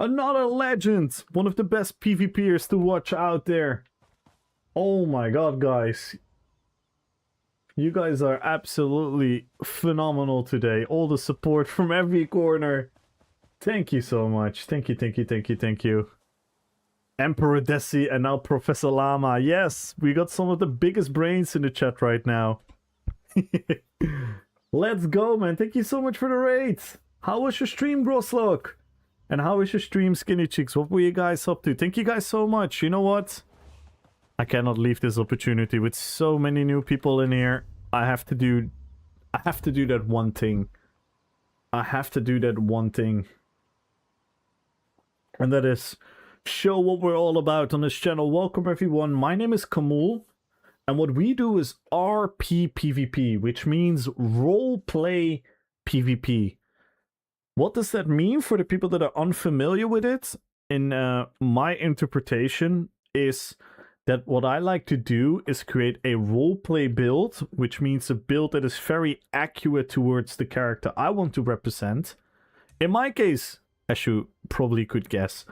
Another legend! One of the best PvPers to watch out there. Oh my god, guys. You guys are absolutely phenomenal today. All the support from every corner. Thank you so much. Thank you, thank you, thank you, thank you. Emperor Desi and now Professor Llama. Yes, we got some of the biggest brains in the chat right now. Let's go, man. Thank you so much for the raid. How was your stream, Grosslock? And how was your stream, Skinny Cheeks? What were you guys up to? Thank you guys so much. You know what? I cannot leave this opportunity with so many new people in here. I have to do that one thing. I have to do that one thing. And that is show what we're all about on this channel. Welcome everyone. My name is Kamul. And what we do is RP PvP, which means role play PvP. What does that mean for the people that are unfamiliar with it? In my interpretation is that what I like to do is create a roleplay build, which means a build that is very accurate towards the character I want to represent. In my case, as you probably could guess,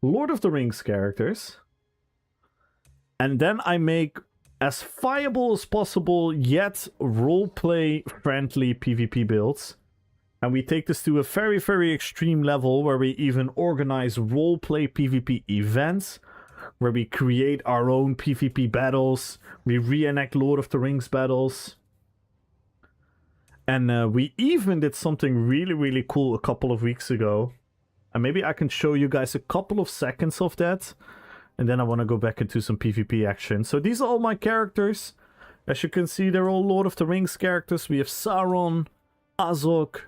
Lord of the Rings characters. And then I make as viable as possible, yet roleplay friendly PvP builds. And we take this to a very, very extreme level where we even organize roleplay PvP events, where we create our own PvP battles, we reenact Lord of the Rings battles. And we even did something really, really cool a couple of weeks ago. And maybe I can show you guys a couple of seconds of that. And then I want to go back into some PvP action. So these are all my characters. As you can see, they're all Lord of the Rings characters. We have Sauron, Azog,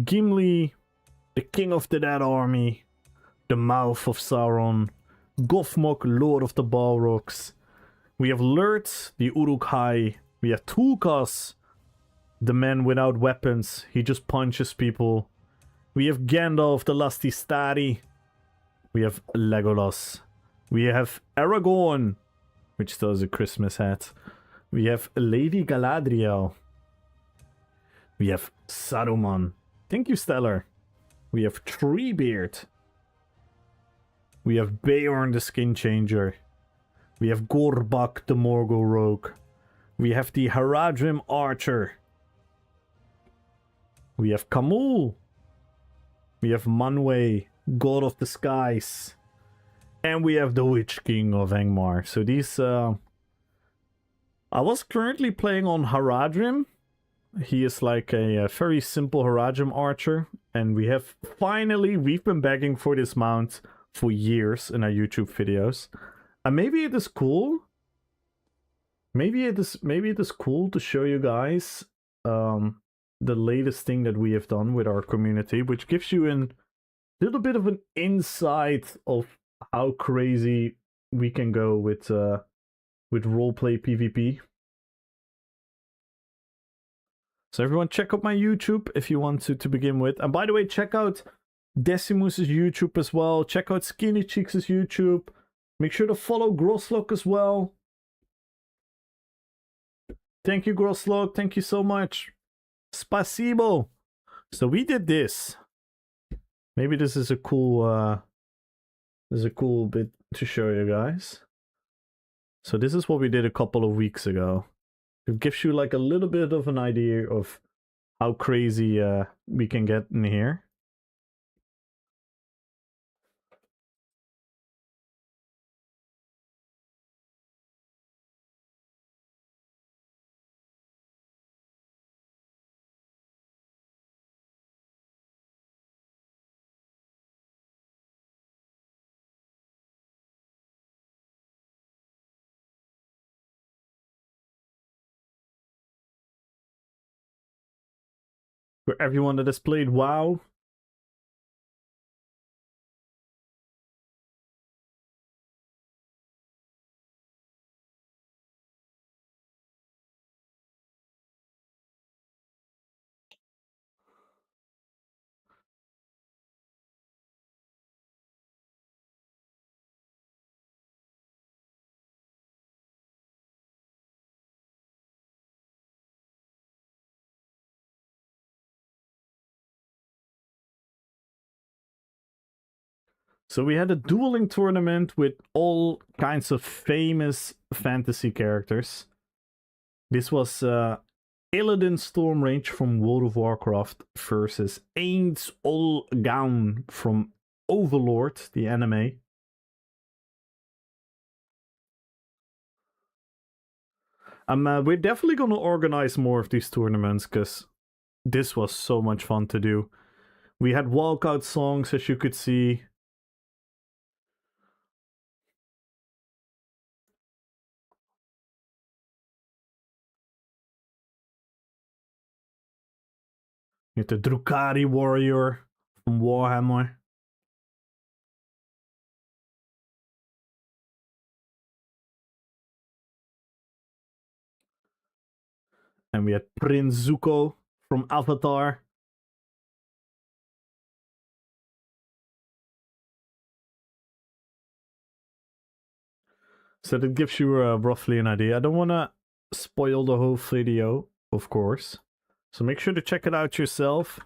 Gimli, the King of the Dead Army, the Mouth of Sauron, Gothmog, Lord of the Balrogs. We have Lurtz, the Uruk-hai. We have Tulkas, the man without weapons. He just punches people. We have Gandalf, the Lusty Stari. We have Legolas. We have Aragorn, which still has a Christmas hat. We have Lady Galadriel. We have Saruman. Thank you, Stellar. We have Treebeard. We have Beorn, the Skin Changer. We have Gorbak, the Morgul Rogue. We have the Haradrim Archer. We have Kamul. We have Manwë, God of the Skies. And we have the Witch King of Angmar. So these... I was currently playing on Haradrim. He is like a very simple Haradrim archer. And we have finally... We've been begging for this mount for years in our YouTube videos. And maybe it is cool. Maybe it is cool to show you guys the latest thing that we have done with our community, which gives you a little bit of an insight of how crazy we can go with roleplay PvP. So everyone, check out my YouTube if you want to begin with. And by the way, check out Decimus's YouTube as well. Check out Skinny Cheeks' YouTube. Make sure to follow Groslock as well. Thank you, Groslock. Thank you so much. Spasibo. So we did this. Maybe this is a cool bit to show you guys. So this is what we did a couple of weeks ago. It gives you like a little bit of an idea of how crazy we can get in here. For everyone that has played WoW, so we had a dueling tournament with all kinds of famous fantasy characters. This was Illidan Stormrage from World of Warcraft versus Ainz Ol Gaun from Overlord, the anime. We're definitely going to organize more of these tournaments because this was so much fun to do. We had walkout songs, as you could see. You have the Drukhari warrior from Warhammer. And we had Prince Zuko from Avatar. So that gives you roughly an idea. I don't want to spoil the whole video, of course. So make sure to check it out yourself.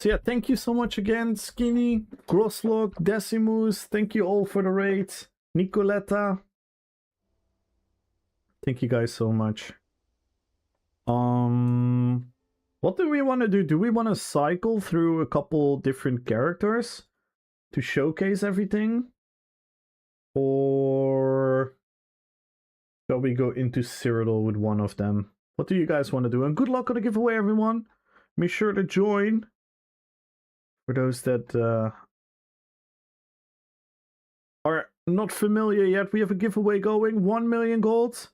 So yeah, thank you so much again, Skinny, Groslock, Decimus. Thank you all for the raids. Nicoletta. Thank you guys so much. What do we want to do? Do we want to cycle through a couple different characters to showcase everything? Or shall we go into Cyrodiil with one of them? What do you guys want to do? And good luck on the giveaway, everyone. Make sure to join. For those that are not familiar yet, we have a giveaway going. 1 million gold.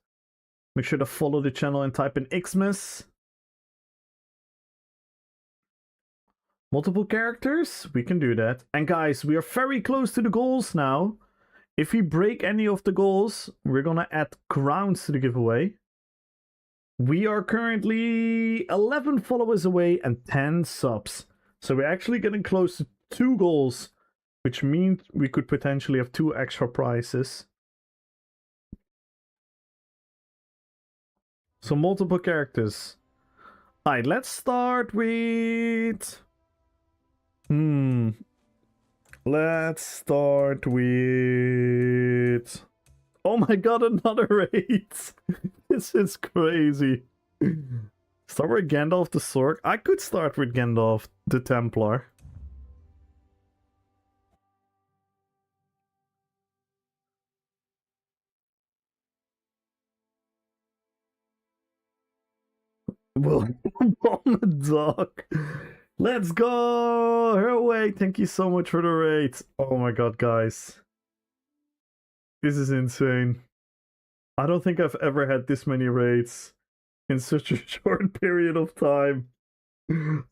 Make sure to follow the channel and type in Xmas. Multiple characters? We can do that. And guys, we are very close to the goals now. If we break any of the goals, we're gonna add crowns to the giveaway. We are currently 11 followers away and 10 subs. So we're actually getting close to 2 goals, which means we could potentially have 2 extra prizes. So multiple characters. Alright, let's start with... Let's start with... Oh my god, another raid! This is crazy. Start with Gandalf the Sork. I could start with Gandalf the Templar. Well, bomb a dog. Let's go! Her way! Thank you so much for the raid. Oh my god, guys. This is insane. I don't think I've ever had this many raids in such a short period of time.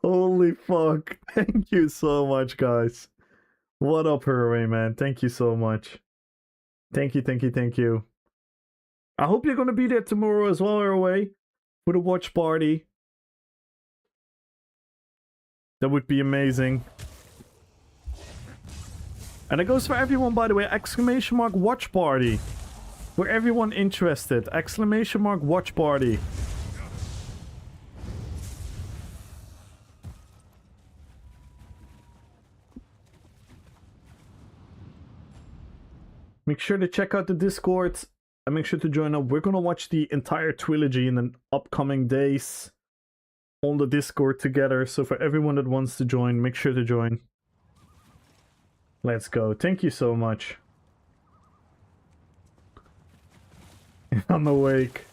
Holy fuck. Thank you so much, guys. What up, Herway, man? Thank you so much. Thank you, thank you, thank you. I hope you're gonna be there tomorrow as well, Herway, for the watch party. That would be amazing. And it goes for everyone, by the way. Exclamation mark watch party. For everyone interested. Exclamation mark watch party. Make sure to check out the Discord and make sure to join up. We're gonna watch the entire trilogy in the upcoming days on the Discord together. So for everyone that wants to join, make sure to join. Let's go. Thank you so much. I'm awake.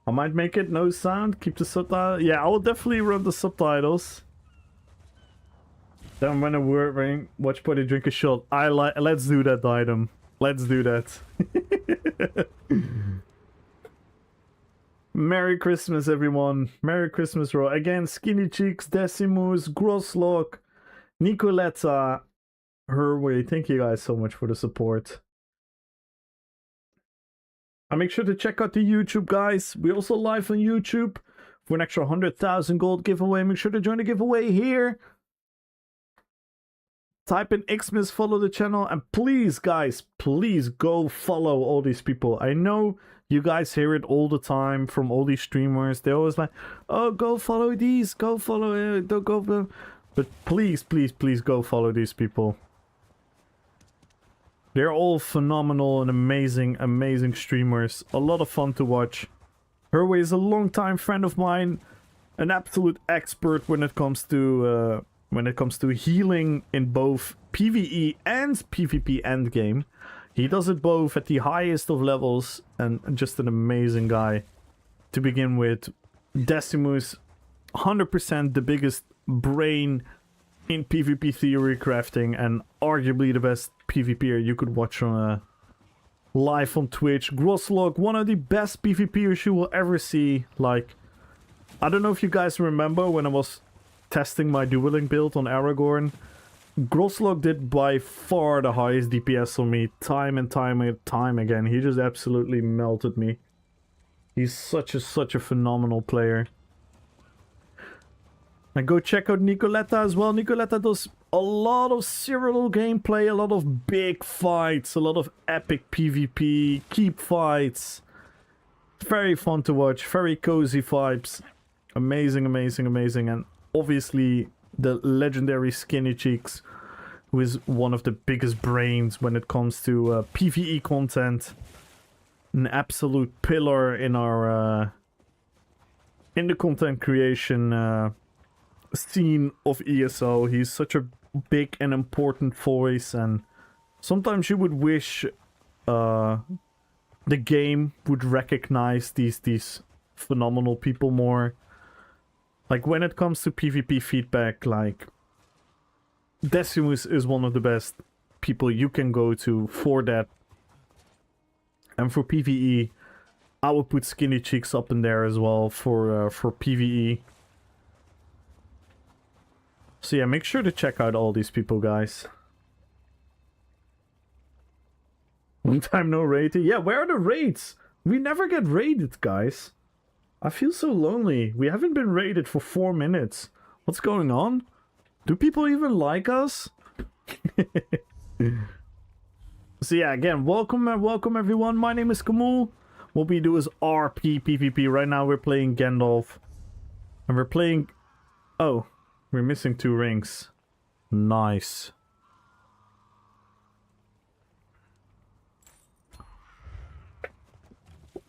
I might make it no sound. Keep the subtitles. Yeah, I will definitely run the subtitles. Then when a word ring, watch party, drink a shot. Let's do that, item. Let's do that. Merry Christmas, everyone. Merry Christmas, Ro. Again, Skinny Cheeks, Decimus, Grosslock, Nicoletta, Herway. Thank you guys so much for the support. And make sure to check out the YouTube, guys. We're also live on YouTube for an extra 100,000 gold giveaway. Make sure to join the giveaway here. Type in Xmas, follow the channel, and please, guys, please go follow all these people. I know you guys hear it all the time from all these streamers. They're always like, oh, go follow these, go follow, don't go. But please, please, please go follow these people. They're all phenomenal and amazing, amazing streamers. A lot of fun to watch. Herway is a longtime friend of mine, an absolute expert when it comes to healing in both PvE and PvP endgame. He does it both at the highest of levels, and just an amazing guy to begin with. Decimus, 100% the biggest brain in PvP theory crafting, and arguably the best PvPer you could watch on live on Twitch. Grosslock, one of the best PvPers you will ever see. Like, I don't know if you guys remember when I was testing my dueling build on Aragorn. Grosslock did by far the highest DPS on me, time and time again. He just absolutely melted me. He's such a phenomenal player. And go check out Nicoletta as well. Nicoletta does a lot of Cyrodiil gameplay, a lot of big fights, a lot of epic PvP, keep fights. Very fun to watch, very cozy vibes. Amazing, amazing, amazing. And obviously the legendary Skinny Cheeks, who is one of the biggest brains when it comes to PvE content. An absolute pillar in our in the content creation scene of ESO. He's such a big and important voice, and sometimes you would wish the game would recognize these phenomenal people more. Like when it comes to PvP feedback, like Decimus is one of the best people you can go to for that. And for PvE, I would put Skinny Cheeks up in there as well for PvE. So yeah, make sure to check out all these people, guys. One time no rating. Yeah, where are the raids? We never get raided, guys. I feel so lonely. We haven't been raided for 4 minutes. What's going on? Do people even like us? So yeah, again, welcome everyone. My name is Kamul. What we do is RP PvP. Right now we're playing Gandalf. And we're playing... Oh, we're missing 2 rings. Nice.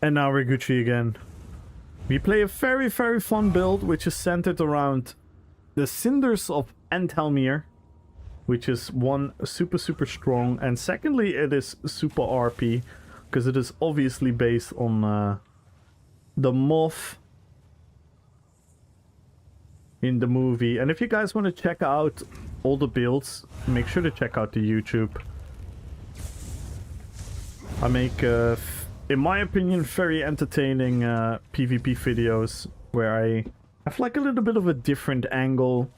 And now we're Gucci again. We play a very, very fun build, which is centered around the Cinders of Enthelmir, which is one, super, super strong, and secondly, it is super RP, because it is obviously based on the moth in the movie. And if you guys want to check out all the builds, make sure to check out the YouTube. I make, in my opinion, very entertaining PvP videos where I have like a little bit of a different angle.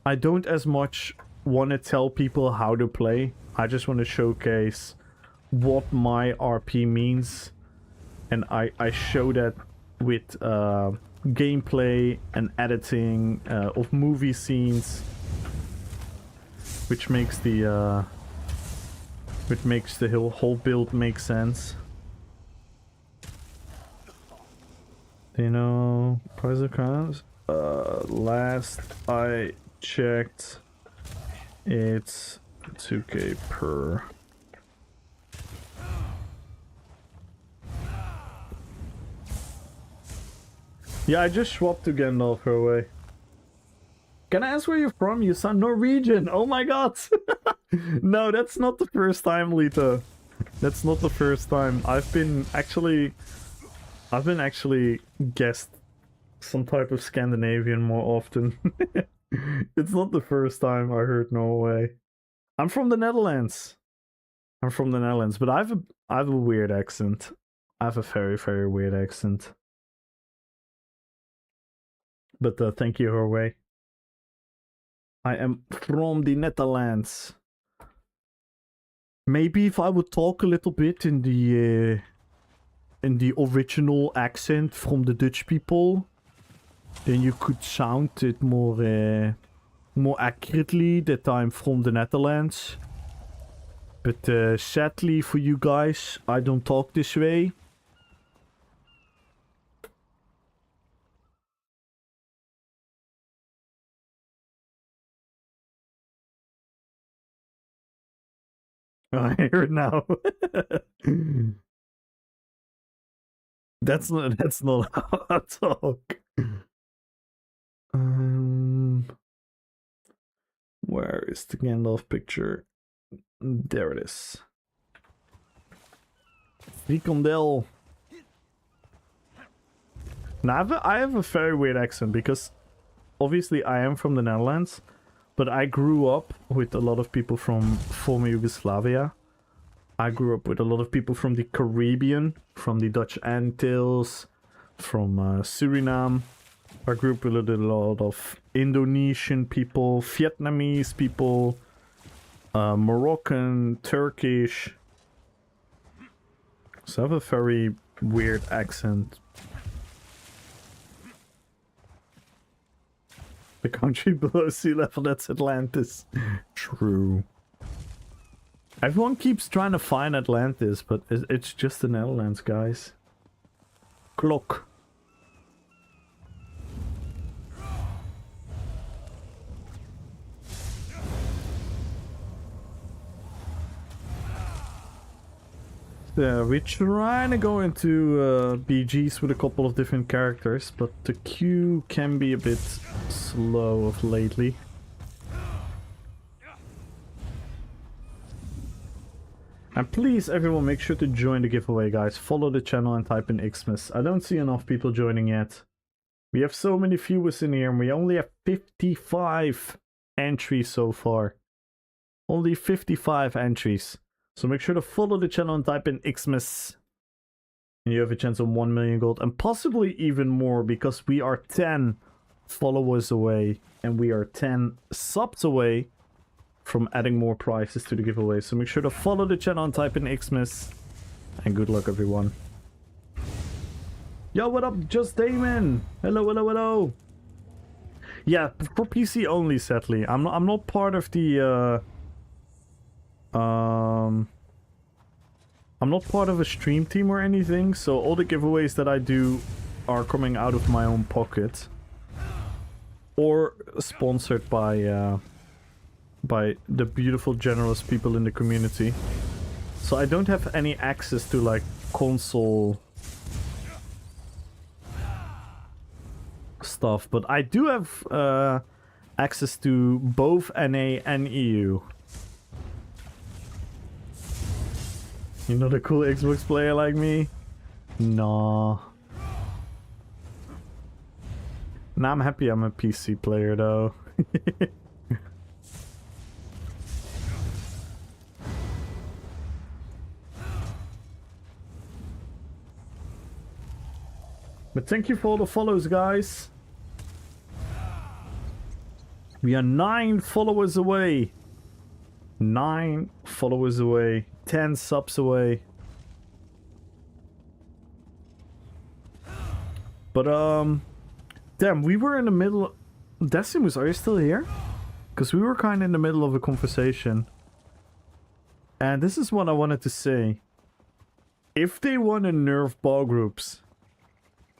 I don't as much want to tell people how to play. I just want to showcase what my RP means. And I show that with gameplay and editing of movie scenes, which makes the whole build make sense. Do you know price of crowns? Last I checked, it's 2k per. Yeah, I just swapped to Gandalf her way. Can I ask where you're from? You sound Norwegian. Oh my god. No, that's not the first time, Lita. That's not the first time. I've been actually guessed some type of Scandinavian more often. It's not the first time I heard Norway. I'm from the Netherlands. I'm from the Netherlands, but I have a weird accent. I have a very, very weird accent. But thank you, Norway. I am from the Netherlands. Maybe if I would talk a little bit in the original accent from the Dutch people, then you could sound it more accurately that I'm from the Netherlands. But sadly for you guys, I don't talk this way. I hear it now. That's not how I talk. Where is the Gandalf picture? There it is. Frikandel. Now I have a very weird accent because obviously I am from the Netherlands, but I grew up with a lot of people from former Yugoslavia. I grew up with a lot of people from the Caribbean, from the Dutch Antilles, from Suriname. I grew up with a lot of Indonesian people, Vietnamese people, Moroccan, Turkish. So I have a very weird accent. The country below sea level, that's Atlantis. True. Everyone keeps trying to find Atlantis, but it's just the Netherlands, guys. Clock. We're trying to go into BGs with a couple of different characters, but the queue can be a bit slow of lately. And please, everyone, make sure to join the giveaway, guys. Follow the channel and type in Xmas. I don't see enough people joining yet. We have so many viewers in here, and we only have 55 entries so far. Only 55 entries. So make sure to follow the channel and type in Xmas. And you have a chance of 1 million gold. And possibly even more, because we are 10 followers away. And we are 10 subs away from adding more prizes to the giveaway. So make sure to follow the channel and type in Xmas. And good luck, everyone. Yo, what up, Just Damon? Hello, hello, hello. Yeah, for PC only, sadly. I'm not part of the I'm not part of a stream team or anything, so all the giveaways that I do are coming out of my own pocket. Or sponsored by the beautiful, generous people in the community. So I don't have any access to, like, console stuff, but I do have access to both NA and EU. You're not a cool Xbox player like me? Nah. Nah, I'm happy I'm a PC player though. But thank you for all the follows, guys. We are 9 followers away. 9 followers away. 10 subs away. But damn, we were in the middle. Decimus, are you still here? Because we were kind of in the middle of a conversation. And this is what I wanted to say. If they want to nerf ball groups,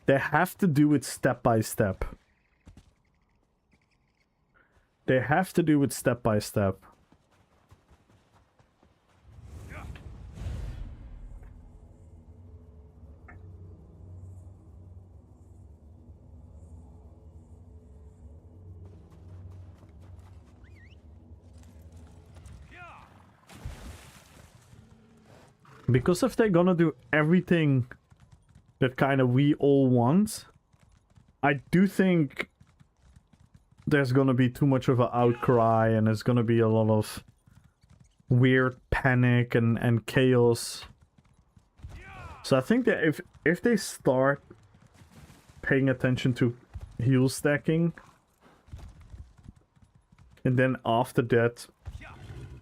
they have to do it step by step. They have to do it step by step. Because if they're gonna do everything that kind of we all want, I do think there's gonna be too much of an outcry, and there's gonna be a lot of weird panic and chaos. So I think that if they start paying attention to heal stacking, and then after that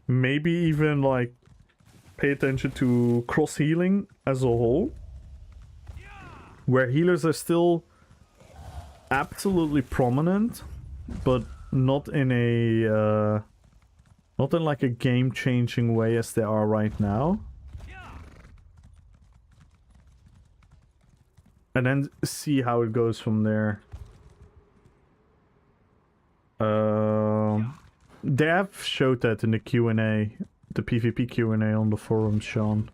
maybe even like pay attention to cross healing as a whole, where healers are still absolutely prominent, but not in a not in like a game-changing way as they are right now. And then see how it goes from there. They have showed that in the Q&A, the PvP Q&A on the forum, Sean.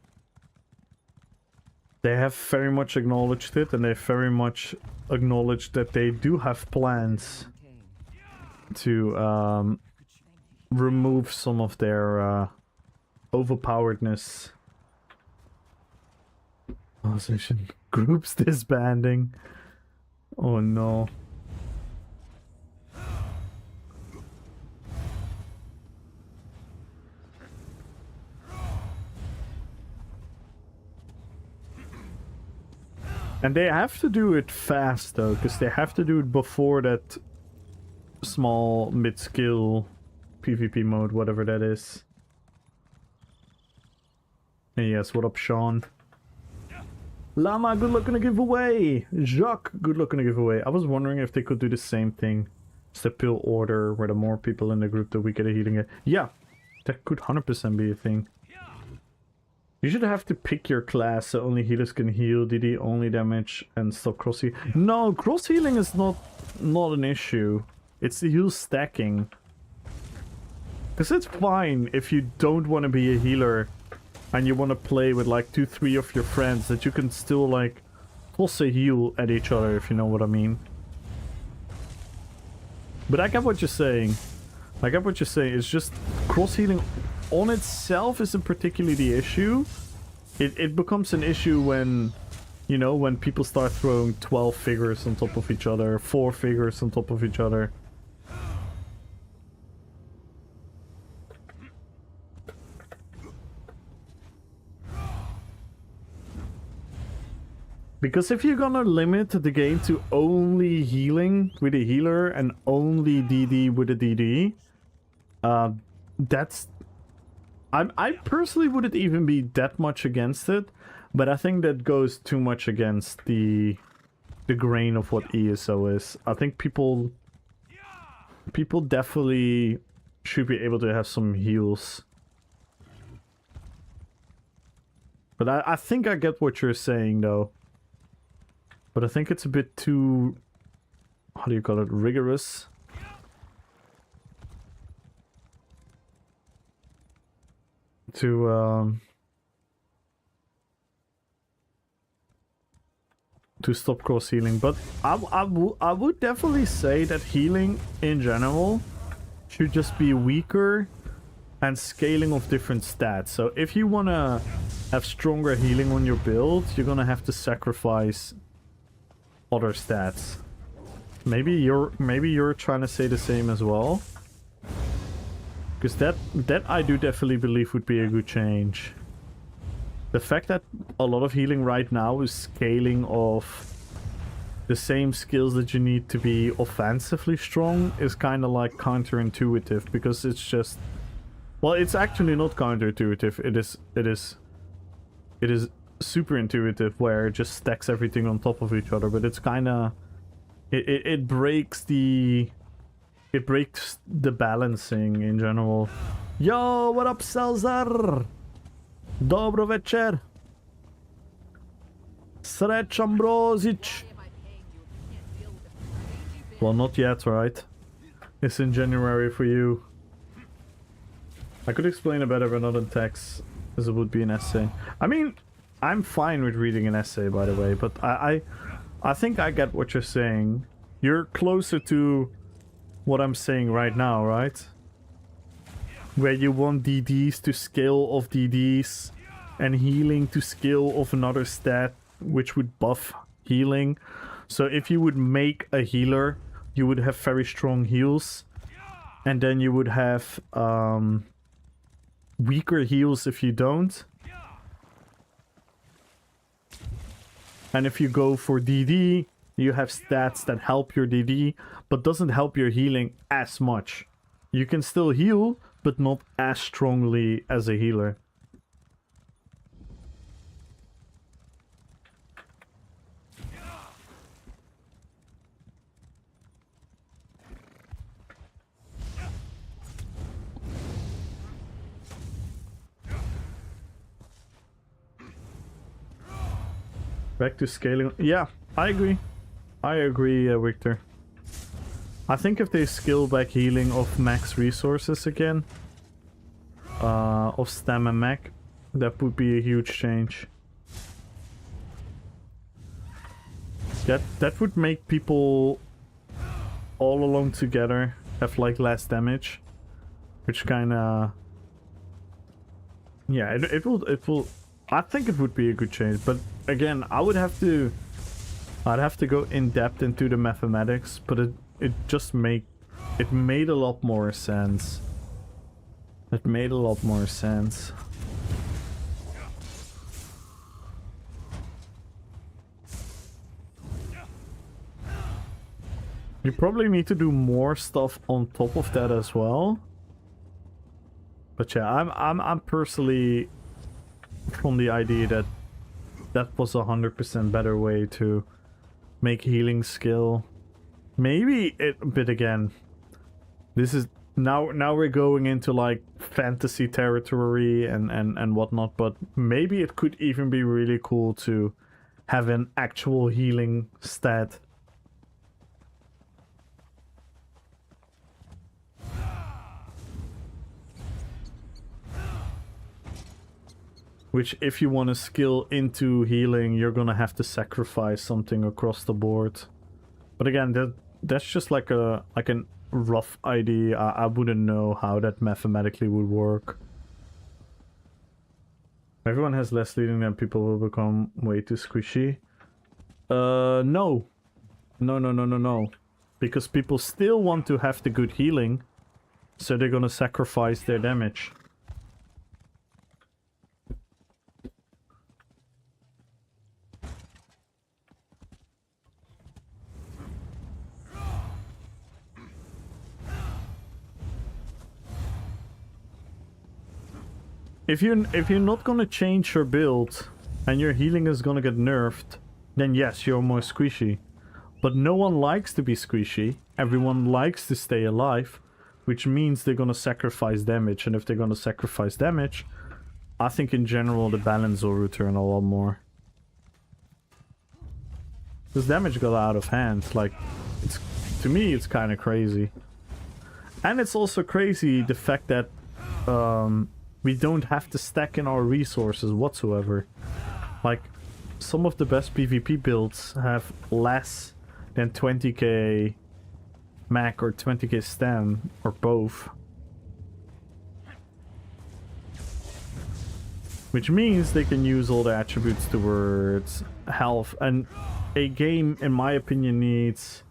They have very much acknowledged it, and they very much acknowledged that they do have plans to remove some of their overpoweredness. Opposition groups disbanding. Oh no. And they have to do it fast though, because they have to do it before that small mid-skill PvP mode, whatever that is. And yes, what up, Sean? Lama, good luck on the giveaway! Jacques, good luck on the giveaway. I was wondering if they could do the same thing as the pill order, where the more people in the group, the weaker the healing is. Yeah, that could 100% be a thing. You should have to pick your class so only healers can heal, DD only damage, and stop cross healing. No, cross healing is not an issue. It's the heal stacking. Because it's fine if you don't want to be a healer and you want to play with like 2-3 of your friends, that you can still like toss a heal at each other, if you know what I mean. But I get what you're saying. I get what you're saying. It's just cross healing on itself isn't particularly the issue. It becomes an issue when, you know, when people start throwing 12 figures on top of each other, 4 figures on top of each other. Because if you're gonna limit the game to only healing with a healer and only DD with a DD, that's... I personally wouldn't even be that much against it, but I think that goes too much against the grain of what ESO is. I think people definitely should be able to have some heals. But I think I get what you're saying though. But I think it's a bit too, how do you call it, rigorous. To stop cross healing. But I would definitely say that healing in general should just be weaker and scaling of different stats. So if you want to have stronger healing on your build, you're gonna have to sacrifice other stats. Maybe you're trying to say the same as well, because that I do definitely believe would be a good change. The fact that a lot of healing right now is scaling of the same skills that you need to be offensively strong is kind of like counterintuitive, because it's just, well, it's actually not counterintuitive. It is super intuitive, where it just stacks everything on top of each other, but it's kind of it breaks the balancing in general. Yo, what up, Salzar? Dobro večer. Sreć Ambrozic. Well, not yet, right? It's in January for you. I could explain it better, but not in text, as it would be an essay. I mean, I'm fine with reading an essay, by the way, but I think I get what you're saying. You're closer to what I'm saying right now, right? Where you want DDs to scale of DDs and healing to scale of another stat, which would buff healing. So if you would make a healer, you would have very strong heals, and then you would have weaker heals if you don't. And if you go for DD, you have stats that help your DD, but doesn't help your healing as much. You can still heal, but not as strongly as a healer. Back to scaling. Yeah, I agree. I agree, Victor. I think if they scale back healing of max resources again, of stam and mech, that would be a huge change. That would make people all along together have like less damage, which kind of, yeah, it will. I think it would be a good change, but again, I'd have to go in depth into the mathematics, but it made a lot more sense. It made a lot more sense. You probably need to do more stuff on top of that as well. But yeah, I'm personally from the idea that that was 100% better way to make healing skill. Maybe it, but again, this is now we're going into like fantasy territory and whatnot, but maybe it could even be really cool to have an actual healing stat. Which, if you want to skill into healing, you're gonna have to sacrifice something across the board. But again, that's just like a rough idea. I wouldn't know how that mathematically would work. Everyone has less leading, then people will become way too squishy. No. No. Because people still want to have the good healing, so they're gonna sacrifice their damage. If you're not gonna change your build and your healing is gonna get nerfed, then yes, you're more squishy. But no one likes to be squishy. Everyone likes to stay alive, which means they're gonna sacrifice damage. And if they're gonna sacrifice damage, I think in general the balance will return a lot more. This damage got out of hand. Like, to me, it's kind of crazy. And it's also crazy the fact that we don't have to stack in our resources whatsoever. Like, some of the best PvP builds have less than 20k Mac or 20k Stam, or both. Which means they can use all the attributes towards health. And a game, in my opinion, needs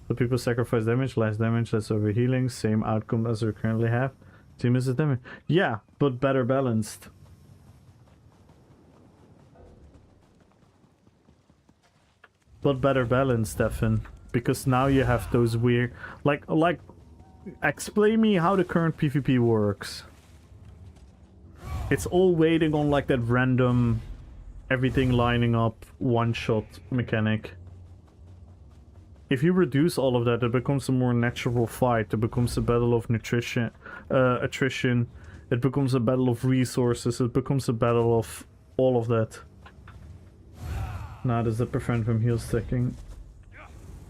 the people sacrifice damage, less overhealing, same outcome as we currently have. Team is damage. Yeah, but better balanced. But better balanced, Stefan. Because now you have those weird... Like, explain me how the current PvP works. It's all waiting on like that random... everything lining up, one-shot mechanic. If you reduce all of that, it becomes a more natural fight. It becomes a battle of attrition. It becomes a battle of resources. It becomes a battle of all of that. Now, does that prevent from heal stacking?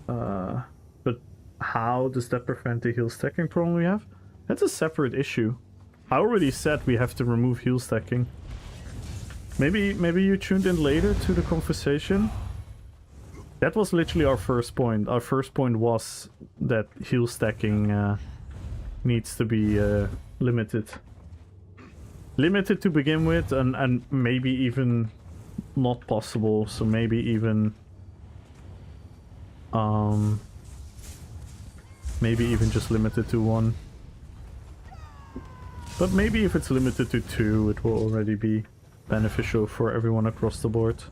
But how does that prevent the heal stacking problem we have? That's a separate issue. I already said we have to remove heal stacking. Maybe you tuned in later to the conversation. That was literally our first point. Our first point was that heal stacking needs to be limited. Limited to begin with, and maybe even not possible. So maybe even just limited to 1. But maybe if it's limited to 2, it will already be beneficial for everyone across the board.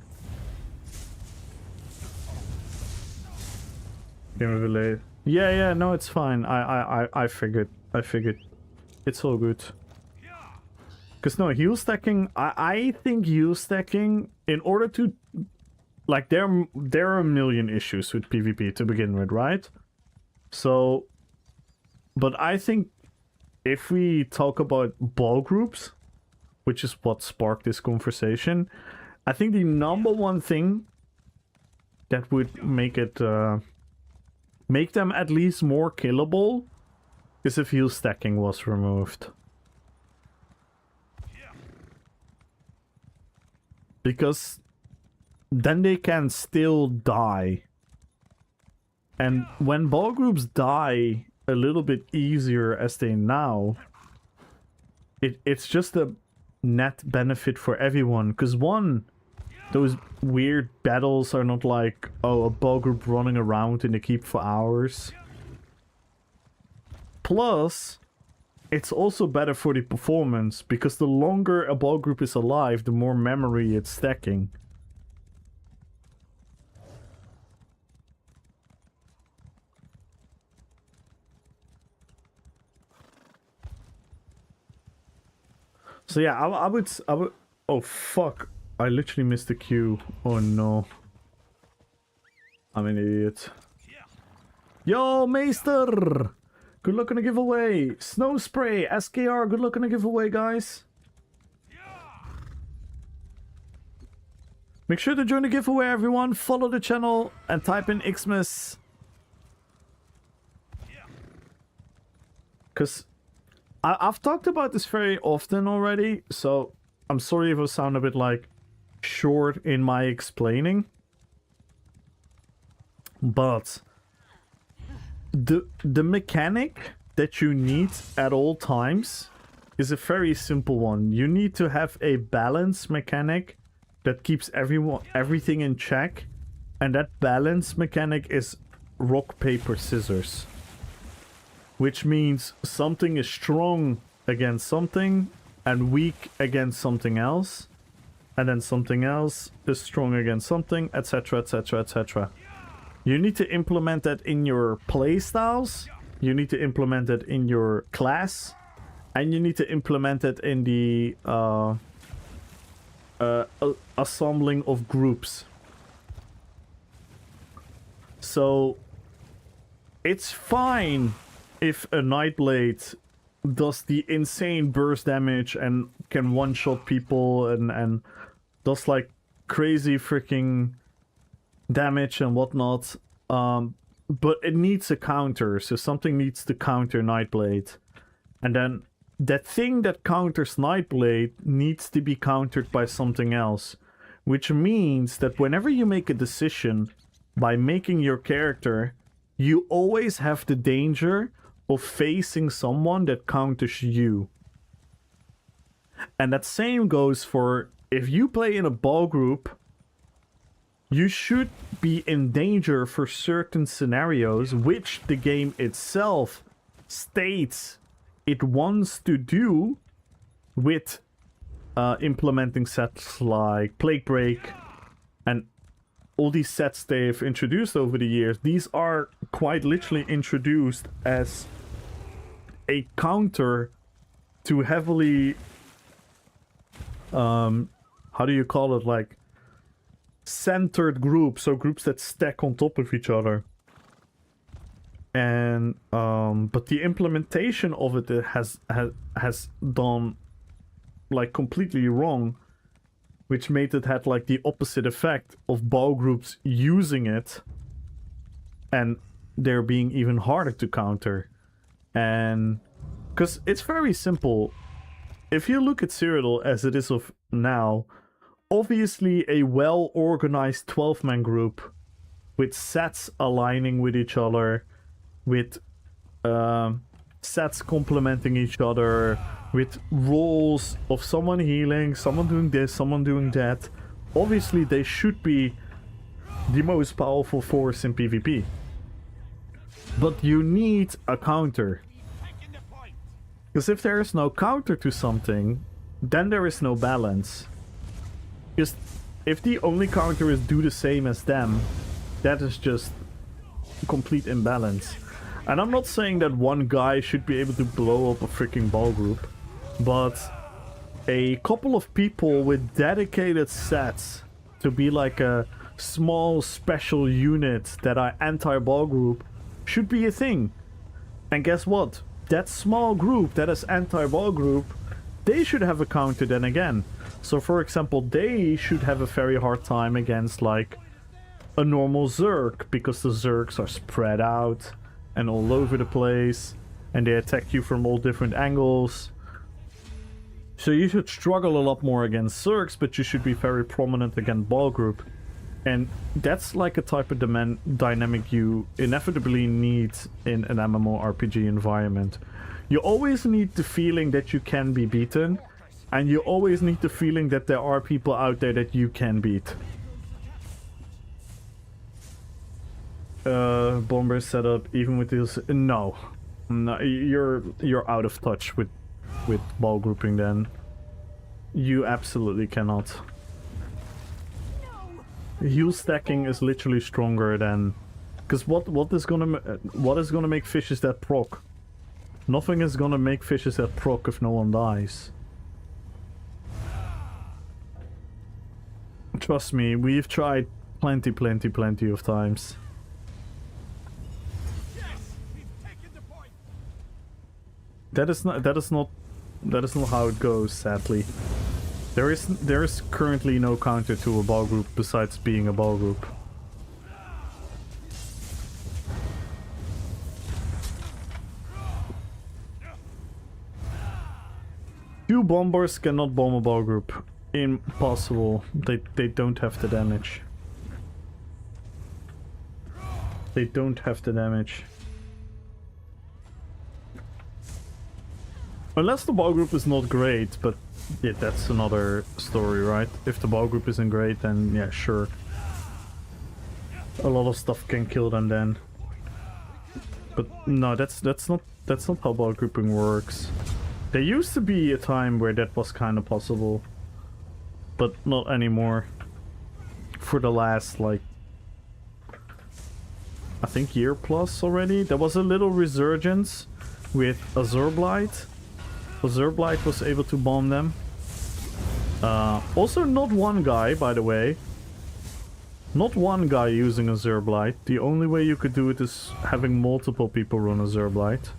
Game of late. Yeah, no, it's fine. I figured. It's all good. Because no, heal stacking, I think heal stacking, in order to... Like, there are a million issues with PvP to begin with, right? So... But I think if we talk about ball groups, which is what sparked this conversation, I think the number one thing that would make it... make them at least more killable is if heal stacking was removed. Because then they can still die. And when ball groups die a little bit easier as they now, it's just a net benefit for everyone. Because one, those weird battles are not like, oh, a ball group running around in the keep for hours. Plus, it's also better for the performance, because the longer a ball group is alive, the more memory it's stacking. So yeah, I would... Oh, fuck. I literally missed the queue. Oh no. I'm an idiot. Yo, Meester! Good luck on the giveaway. Snow Spray, SKR, good luck on the giveaway, guys. Make sure to join the giveaway, everyone. Follow the channel and type in Xmas. Because I've talked about this very often already, so I'm sorry if I sound a bit like short in my explaining, but the mechanic that you need at all times is a very simple one. You need to have a balance mechanic that keeps everything in check, and that balance mechanic is rock, paper, scissors. Which means something is strong against something and weak against something else, and then something else is strong against something, etc, etc, etc. You need to implement that in your playstyles, you need to implement it in your class, and you need to implement it in the assembling of groups. So it's fine if a Nightblade does the insane burst damage and can one-shot people and does like crazy freaking damage and whatnot, but it needs a counter, so something needs to counter Nightblade, and then that thing that counters Nightblade needs to be countered by something else, which means that whenever you make a decision by making your character, you always have the danger of facing someone that counters you. And that same goes for if you play in a ball group, you should be in danger for certain scenarios, which the game itself states it wants to do with implementing sets like Plague Break and all these sets they've introduced over the years. These are quite literally introduced as a counter to heavily how do you call it, like centered groups, so groups that stack on top of each other. And but the implementation of it has done like completely wrong, which made it had like the opposite effect of ball groups using it, and they're being even harder to counter. And because it's very simple, if you look at Cyrodiil as it is of now, obviously a well-organized 12-man group with sets aligning with each other, with sets complementing each other, with roles of someone healing, someone doing this, someone doing that. Obviously they should be the most powerful force in PvP. But you need a counter. Because if there is no counter to something, then there is no balance. Because if the only counter is do the same as them, that is just complete imbalance. And I'm not saying that one guy should be able to blow up a freaking ball group, but a couple of people with dedicated sets to be like a small special unit that are anti-ball group should be a thing. And guess what? That small group that is anti-ball group, they should have a counter then again. So for example, they should have a very hard time against like a normal Zerg, because the Zergs are spread out and all over the place, and they attack you from all different angles. So you should struggle a lot more against Zergs, but you should be very prominent against ball group. And that's like a type of dynamic you inevitably need in an MMORPG environment. You always need the feeling that you can be beaten, and you always need the feeling that there are people out there that you can beat. Bomber setup, even with this, no, you're out of touch with ball grouping. Then you absolutely cannot. Heal stacking is literally stronger than, because what is gonna make fishes that proc? Nothing is gonna make fishes that proc if no one dies. Trust me, we've tried plenty of times. That is not how it goes, sadly. There is currently no counter to a ball group besides being a ball group. Two bombers cannot bomb a ball group. Impossible. They don't have the damage. They don't have the damage. Unless the ball group is not great, but yeah, that's another story, right? If the ball group isn't great, then yeah, sure. A lot of stuff can kill them then. But no, that's not how ball grouping works. There used to be a time where that was kind of possible, but not anymore. For the last, like, I think year plus already. There was a little resurgence with Azure Blight. Azure Blight was able to bomb them. Also not one guy, by the way. Not one guy using Azure Blight. The only way you could do it is having multiple people run Azure Blight.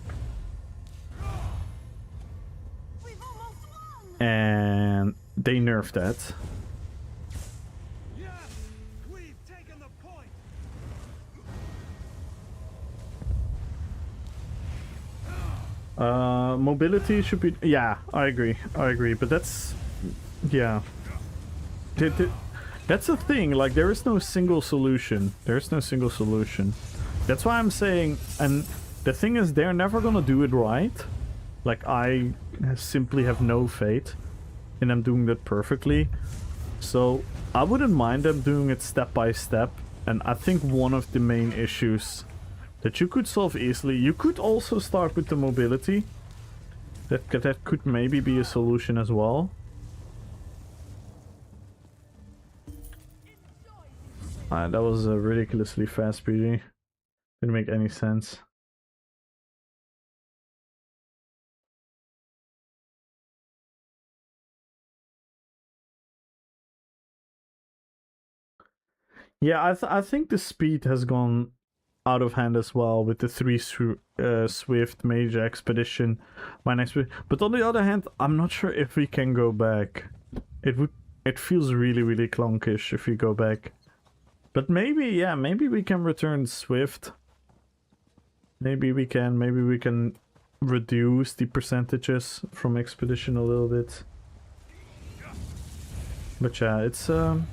And they nerfed that. Yes, we've taken the point. Mobility should be... Yeah, I agree. But that's... Yeah. That's a thing. Like, there is no single solution. That's why I'm saying... And the thing is, they're never gonna do it right. Like, I simply have no faith in them doing that perfectly. So, I wouldn't mind them doing it step by step. And I think one of the main issues that you could solve easily... You could also start with the mobility. That could maybe be a solution as well. That was ridiculously fast, PG. Didn't make any sense. Yeah, I think the speed has gone out of hand as well with the 3 Swift Major Expedition. But on the other hand, I'm not sure if we can go back. It feels really clunkish if we go back. But maybe, yeah, maybe we can return Swift. Maybe we can reduce the percentages from Expedition a little bit. But yeah, it's the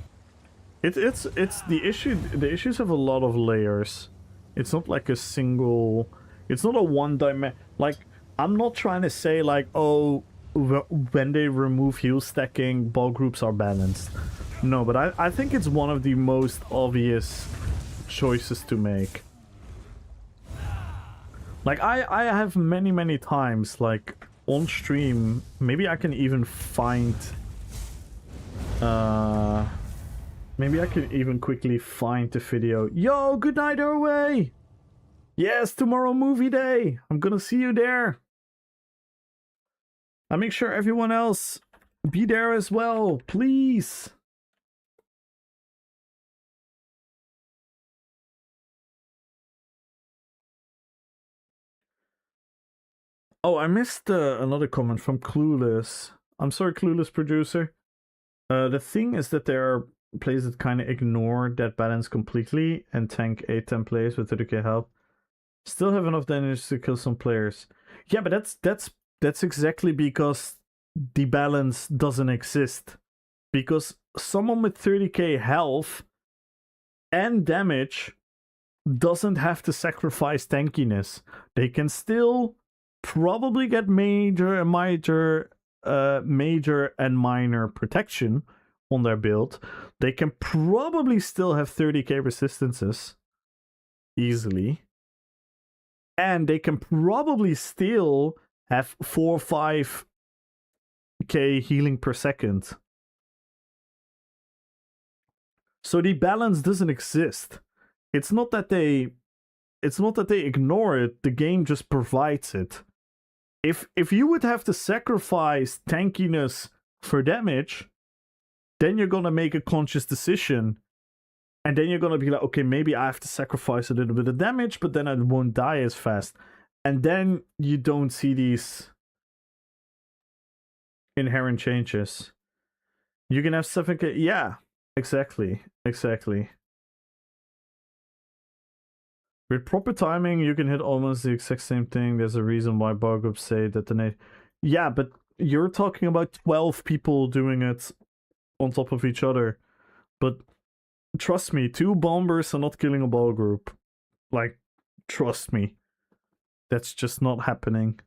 issue. The issues have a lot of layers. It's not like a single. It's not a one dimension. Like, I'm not trying to say like, oh, when they remove heal stacking, ball groups are balanced. No, but I think it's one of the most obvious choices to make. Like, I have many times, like, on stream, maybe I can even find... maybe I can even quickly find the video. Yo, good night, Norway! Yes, tomorrow movie day! I'm gonna see you there! I make sure everyone else be there as well, please! Oh, I missed another comment from Clueless. I'm sorry, Clueless producer. The thing is that there are plays that kind of ignore that balance completely and tank 8-10 plays with 30k help. Still have enough damage to kill some players. Yeah, but that's exactly because the balance doesn't exist. Because someone with 30k health and damage doesn't have to sacrifice tankiness. They can still probably get major and minor protection on their build. They can probably still have 30k resistances easily. And they can probably still have 4 or 5k healing per second. So the balance doesn't exist. It's not that they ignore it, the game just provides it. If you would have to sacrifice tankiness for damage, then you're gonna make a conscious decision. And then you're gonna be like, okay, maybe I have to sacrifice a little bit of damage, but then I won't die as fast. And then you don't see these inherent changes. You can have 7k. Yeah, exactly. With proper timing, you can hit almost the exact same thing. There's a reason why bar groups say detonate. Yeah, but you're talking about 12 people doing it on top of each other. But trust me, 2 bombers are not killing a ball group. Like, trust me. That's just not happening.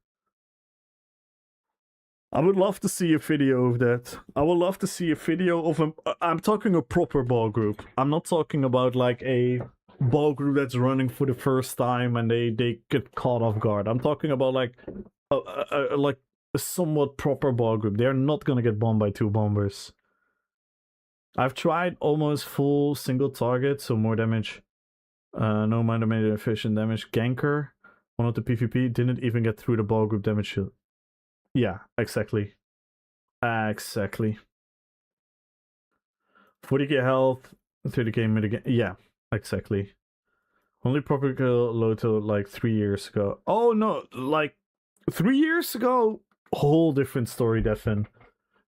I would love to see a video of that. I would love to see a video of I'm talking a proper ball group. I'm not talking about like a ball group that's running for the first time and they get caught off guard. I'm talking about like a somewhat proper ball group. They're not gonna get bombed by 2 bombers. I've tried almost full single target, so more damage. No minor major efficient damage. Ganker, one of the PvP, didn't even get through the ball group damage shield. Yeah, exactly. Exactly. 40k health, 30k mitigate. Yeah, exactly. Only proper kill Lotr like 3 years ago. Oh no, like 3 years ago, whole different story, Devin.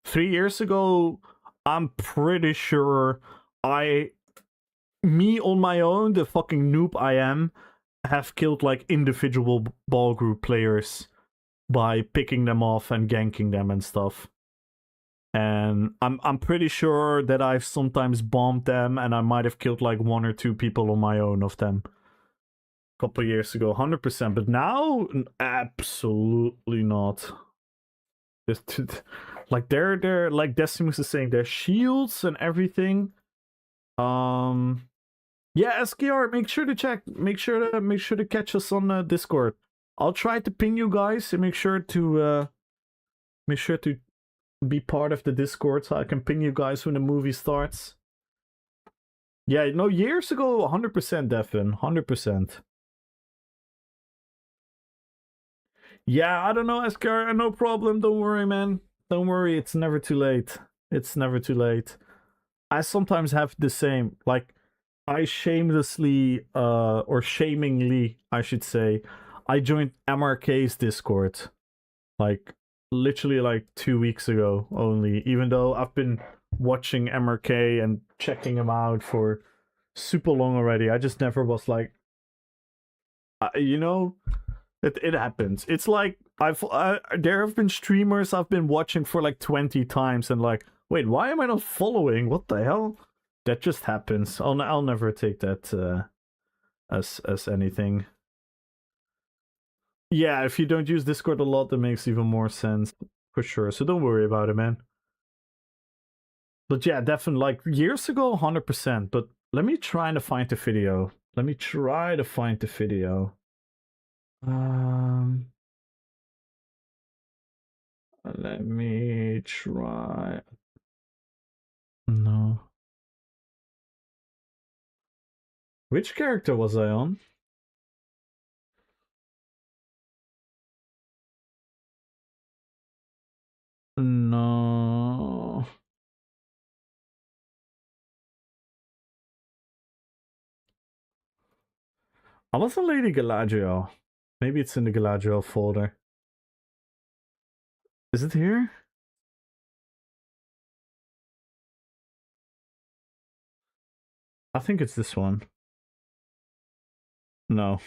3 years ago, I'm pretty sure me on my own, the fucking noob I am, have killed like individual ball group players by picking them off and ganking them and stuff. And I'm pretty sure that I've sometimes bombed them and I might have killed like 1 or 2 people on my own of them. A couple years ago, 100%. But now, absolutely not. Like they're like Decimus is saying, their shields and everything. Yeah, SKR, make sure to check. Make sure to catch us on Discord. I'll try to ping you guys and make sure to be part of the Discord so I can ping you guys when the movie starts. Yeah, no, years ago, 100% Devin, 100%. Yeah, I don't know, SKR, no problem, don't worry, man. Don't worry, it's never too late. It's never too late. I sometimes have the same, like, I shamelessly, or shamingly, I should say, I joined MRK's Discord, like, literally like 2 weeks ago only, even though I've been watching MRK and checking him out for super long already. I just never was like, you know, it happens. It's like, there have been streamers I've been watching for like 20 times and like, wait, why am I not following? What the hell? That just happens. I'll never take that as anything. Yeah, if you don't use Discord a lot, that makes even more sense. For sure. So don't worry about it, man. But yeah, definitely, like, years ago, 100%. But let me try to find the video. Let me try to find the video. Let me try. No. Which character was I on? No. I was on Lady Galadriel. Maybe it's in the Galadriel folder. Is it here? I think it's this one. No.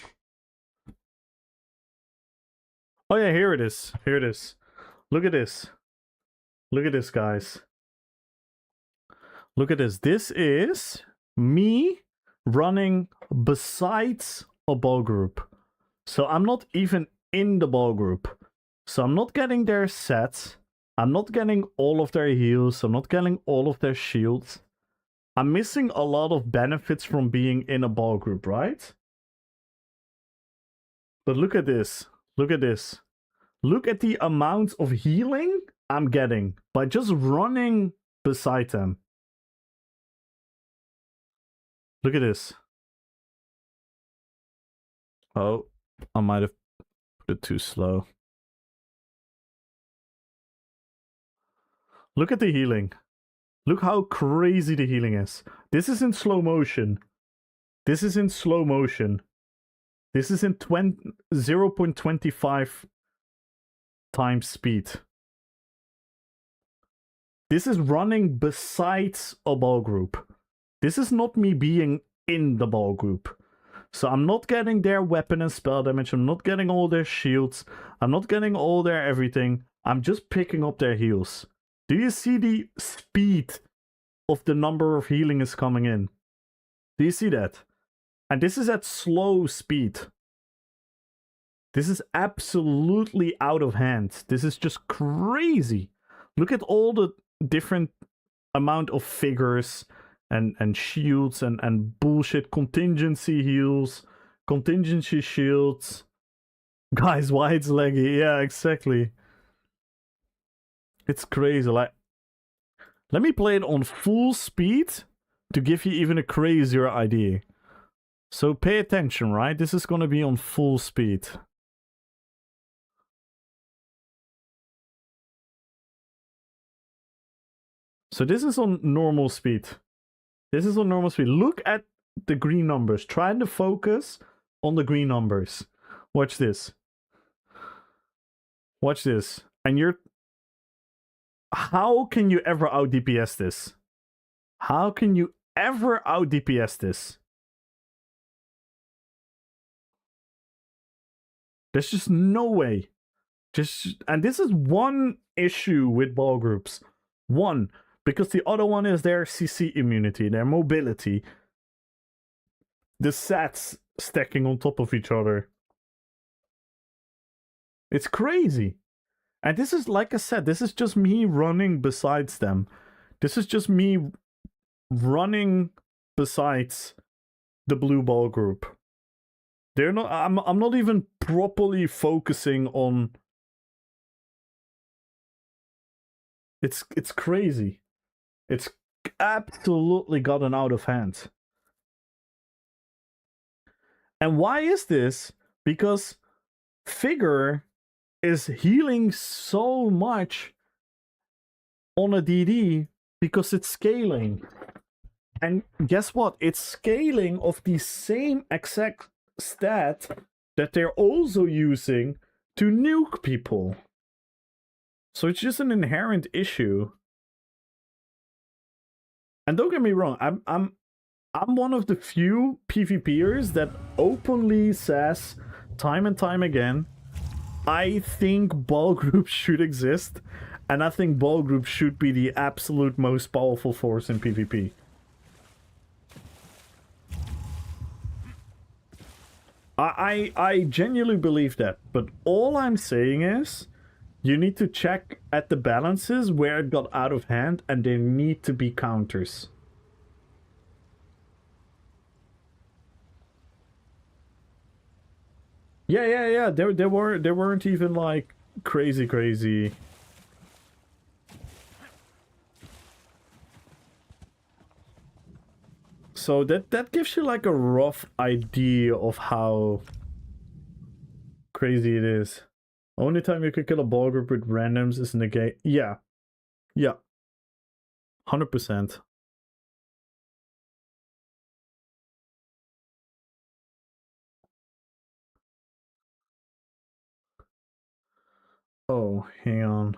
Oh yeah, here it is. Here it is. Look at this. Look at this, guys. Look at this. This is me running besides a ball group. So I'm not even in the ball group. So I'm not getting their sets. I'm not getting all of their heals. I'm not getting all of their shields. I'm missing a lot of benefits from being in a ball group, right? But look at this. Look at this. Look at the amount of healing I'm getting by just running beside them. Look at this. Oh, I might have put it too slow. Look at the healing. Look how crazy the healing is. This is in slow motion. This is in slow motion. This is in 0.25 times speed. This is running besides a ball group. This is not me being in the ball group. So I'm not getting their weapon and spell damage. I'm not getting all their shields. I'm not getting all their everything. I'm just picking up their heals. Do you see the speed of the number of healing is coming in? Do you see that? And this is at slow speed. This is absolutely out of hand. This is just crazy. Look at all the different amount of figures and shields and bullshit contingency heals, contingency shields. Guys, why it's laggy? Yeah, exactly. It's crazy. Like, let me play it on full speed to give you even a crazier idea. So pay attention, right? This is gonna be on full speed. So this is on normal speed. This is on normal speed. Look at the green numbers. Try to focus on the green numbers. Watch this. Watch this. And you're... How can you ever out DPS this? How can you ever out DPS this? There's just no way. And this is one issue with ball groups. One. Because the other one is their CC immunity, their mobility. The sats stacking on top of each other. It's crazy. And this is, like I said, this is just me running besides them. This is just me running besides the blue ball group. They're not. I'm not even properly focusing on. It's crazy. It's absolutely gotten out of hand. And why is this? Because Figure is healing so much on a DD because it's scaling. And guess what? It's scaling of the same exact stat that they're also using to nuke people. So it's just an inherent issue. And don't get me wrong, I'm one of the few PvPers that openly says time and time again, I think ball groups should exist, and I think ball groups should be the absolute most powerful force in PvP. I genuinely believe that, but all I'm saying is, you need to check at the balances where it got out of hand, and there need to be counters. Yeah. There weren't even like crazy. So that gives you like a rough idea of how crazy it is. Only time you can kill a ball group with randoms is in the game. Yeah. 100%. Oh, hang on.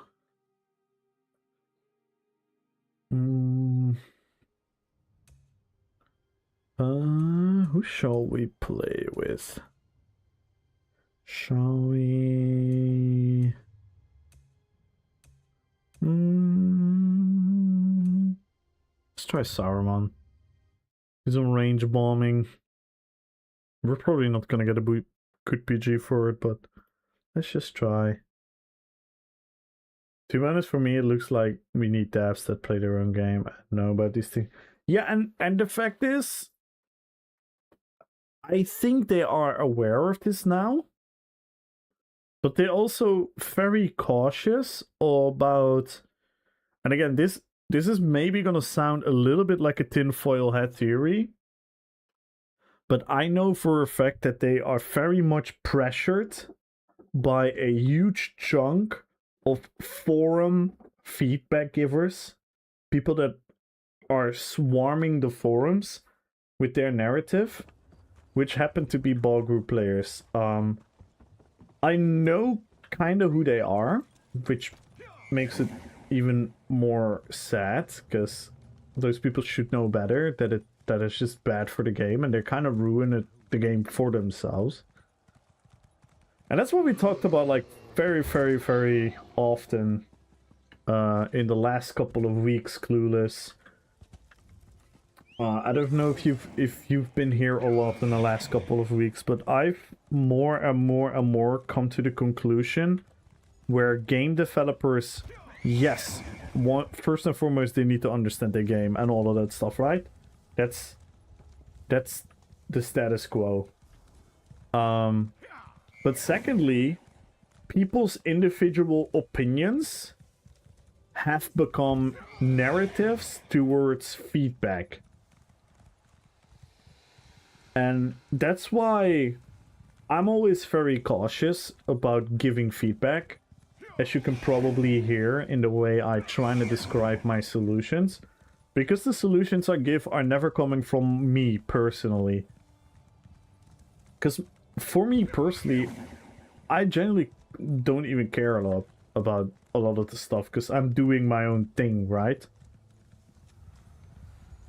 Who shall we play with? Shall we? Let's try Saruman. He's on range bombing. We're probably not gonna get a good PG for it, but let's just try. To be honest, for me, it looks like we need devs that play their own game and know about these things. Yeah, and the fact is, I think they are aware of this now. But they're also very cautious about... And again, this is maybe going to sound a little bit like a tinfoil hat theory. But I know for a fact that they are very much pressured by a huge chunk of forum feedback givers. People that are swarming the forums with their narrative, which happen to be ball group players. I know kind of who they are, which makes it even more sad, because those people should know better, that it's just bad for the game, and they're kind of ruining the game for themselves. And that's what we talked about like very, very, very often in the last couple of weeks, Clueless. I don't know if you've been here a lot in the last couple of weeks, but I've more and more come to the conclusion where game developers, yes, first and foremost they need to understand their game and all of that stuff, right? That's the status quo. But secondly, people's individual opinions have become narratives towards feedback. And that's why I'm always very cautious about giving feedback, as you can probably hear in the way I try to describe my solutions. Because the solutions I give are never coming from me personally. Because for me personally, I generally don't even care a lot about a lot of the stuff, because I'm doing my own thing, right?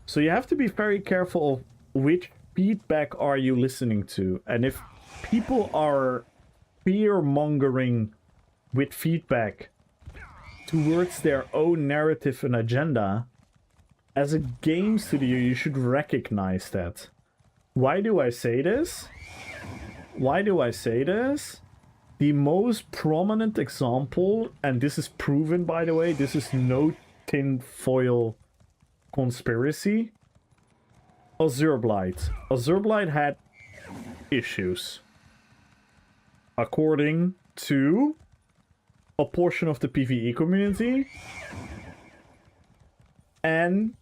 So you have to be very careful of which feedback are you listening to. And if people are fear-mongering with feedback towards their own narrative and agenda, as a game studio, you should recognize that. Why do I say this? Why do I say this? The most prominent example, and this is proven by the way, this is no tinfoil conspiracy. Azurblight. Azurblight had issues. According to a portion of the PvE community and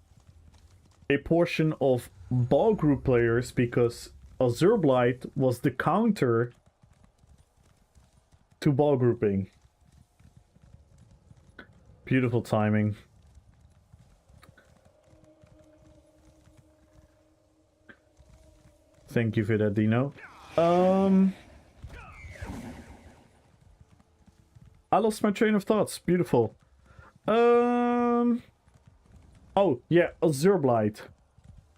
a portion of ball group players, because Azurblight was the counter to ball grouping. Beautiful timing. Thank you for that, Dino. I lost my train of thoughts. Beautiful. Oh, yeah, Azurblight.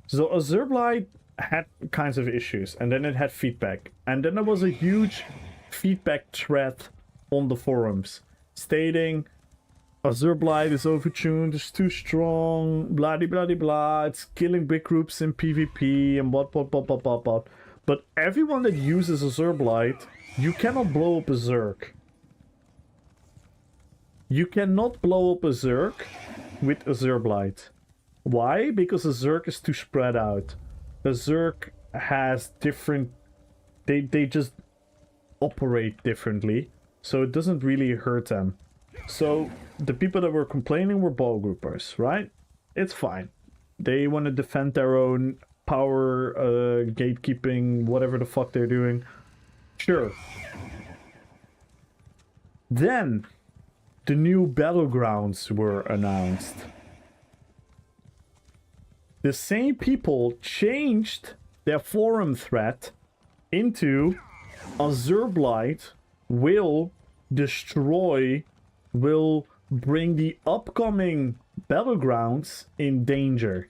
So Azurblight had kinds of issues, and then it had feedback. And then there was a huge feedback thread on the forums, stating Azurblight is overtuned, it's too strong, blah blah blah blah, it's killing big groups in PvP, and what. But everyone that uses Azurblight, you cannot blow up a Zerg. You cannot blow up a Zerg with Azurblight. Why? Because a Zerg is too spread out. A Zerg has different... They just operate differently, so it doesn't really hurt them. So the people that were complaining were ball groupers, right? It's fine. They want to defend their own power, gatekeeping, whatever the fuck they're doing. Sure. Then the new battlegrounds were announced. The same people changed their forum thread into Azurblight will destroy, will bring the upcoming battlegrounds in danger.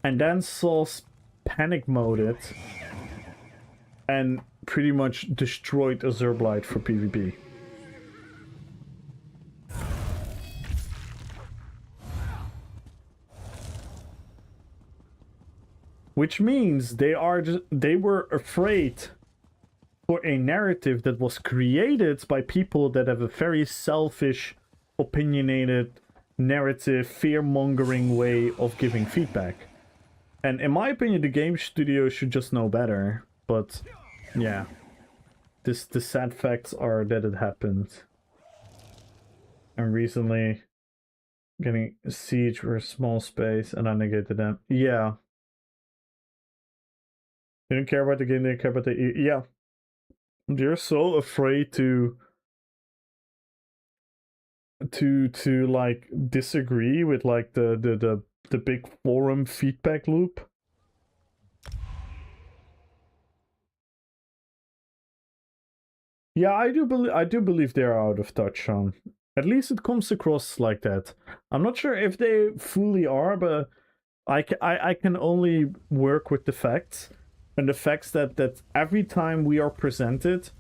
And then Sauce panic moded and pretty much destroyed Azurblight for PvP. Which means they were afraid for a narrative that was created by people that have a very selfish, opinionated, narrative, fear-mongering way of giving feedback. And in my opinion, the game studio should just know better. But yeah, the sad facts are that it happened. And recently, getting a siege for a small space and I negated them. Yeah. They don't care about the game, they care about the... Yeah. They're so afraid to like disagree with like the big forum feedback loop. Yeah, I do believe they're out of touch, Sean. At least it comes across like that. I'm not sure if they fully are, but I can only work with the facts. And the facts that every time we are presented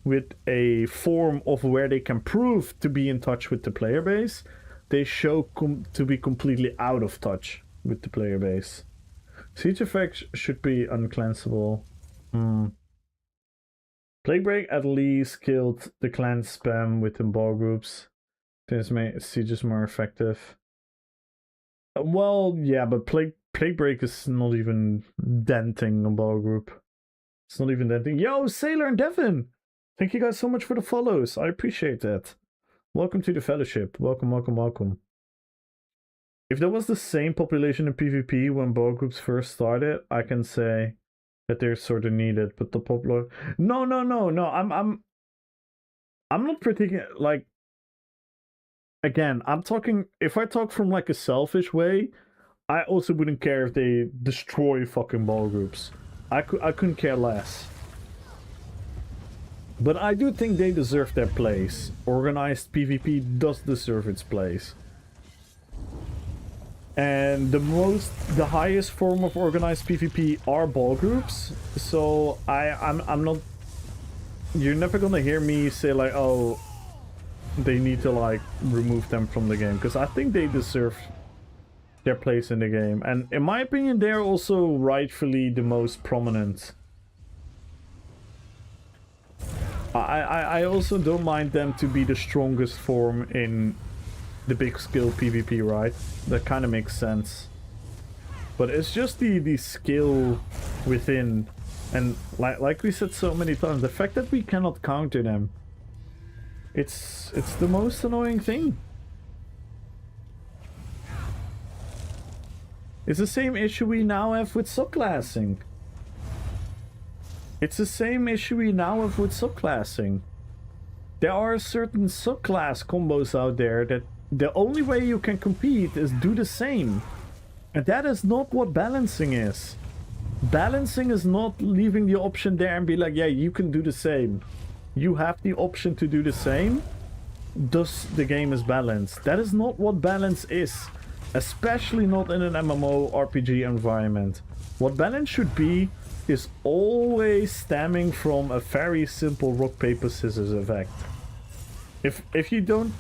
with a form of where they can prove to be in touch with the player base, they show to be completely out of touch with the player base. Siege effects should be uncleansable. Plague Break at least killed the clan spam within ball groups. This made sieges more effective. Well, yeah, but Plague Break is not even denting a ball group. It's not even denting. Yo, Sailor and Devin! Thank you guys so much for the follows. I appreciate that. Welcome to the fellowship. Welcome, welcome, welcome. If there was the same population in PvP when ball groups first started, I can say that they're sort of needed. But the popular... No. I'm not particular... Like... Again, I'm talking... If I talk from like a selfish way, I also wouldn't care if they destroy fucking ball groups. I couldn't care less. But I do think they deserve their place. Organized PvP does deserve its place. And the highest form of organized PvP are ball groups. So I'm not... You're never gonna hear me say like, oh, they need to like remove them from the game. Because I think they deserve their place in the game. And in my opinion, they're also rightfully the most prominent. I also don't mind them to be the strongest form in the big skill PvP, right? That kind of makes sense. But it's just the skill within. And like we said so many times, the fact that we cannot counter them, it's the most annoying thing. It's the same issue we now have with subclassing. It's the same issue we now have with subclassing. There are certain subclass combos out there that the only way you can compete is do the same. And that is not what balancing is. Balancing is not leaving the option there and be like, yeah, you can do the same. You have the option to do the same. Thus the game is balanced. That is not what balance is. Especially not in an MMO RPG environment. What balance should be is always stemming from a very simple rock paper scissors effect. If you don't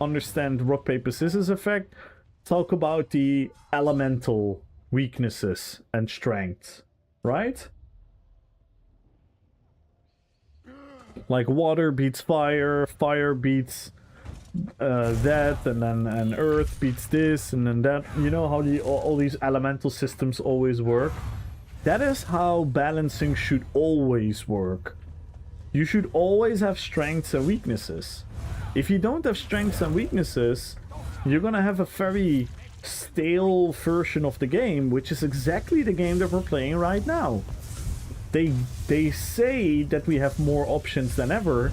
understand rock paper scissors effect, talk about the elemental weaknesses and strengths, right? Like water beats fire, fire beats that, and then earth beats this, and then that. You know how all these elemental systems always work? That is how balancing should always work. You should always have strengths and weaknesses. If you don't have strengths and weaknesses, you're gonna have a very stale version of the game, which is exactly the game that we're playing right now. They say that we have more options than ever,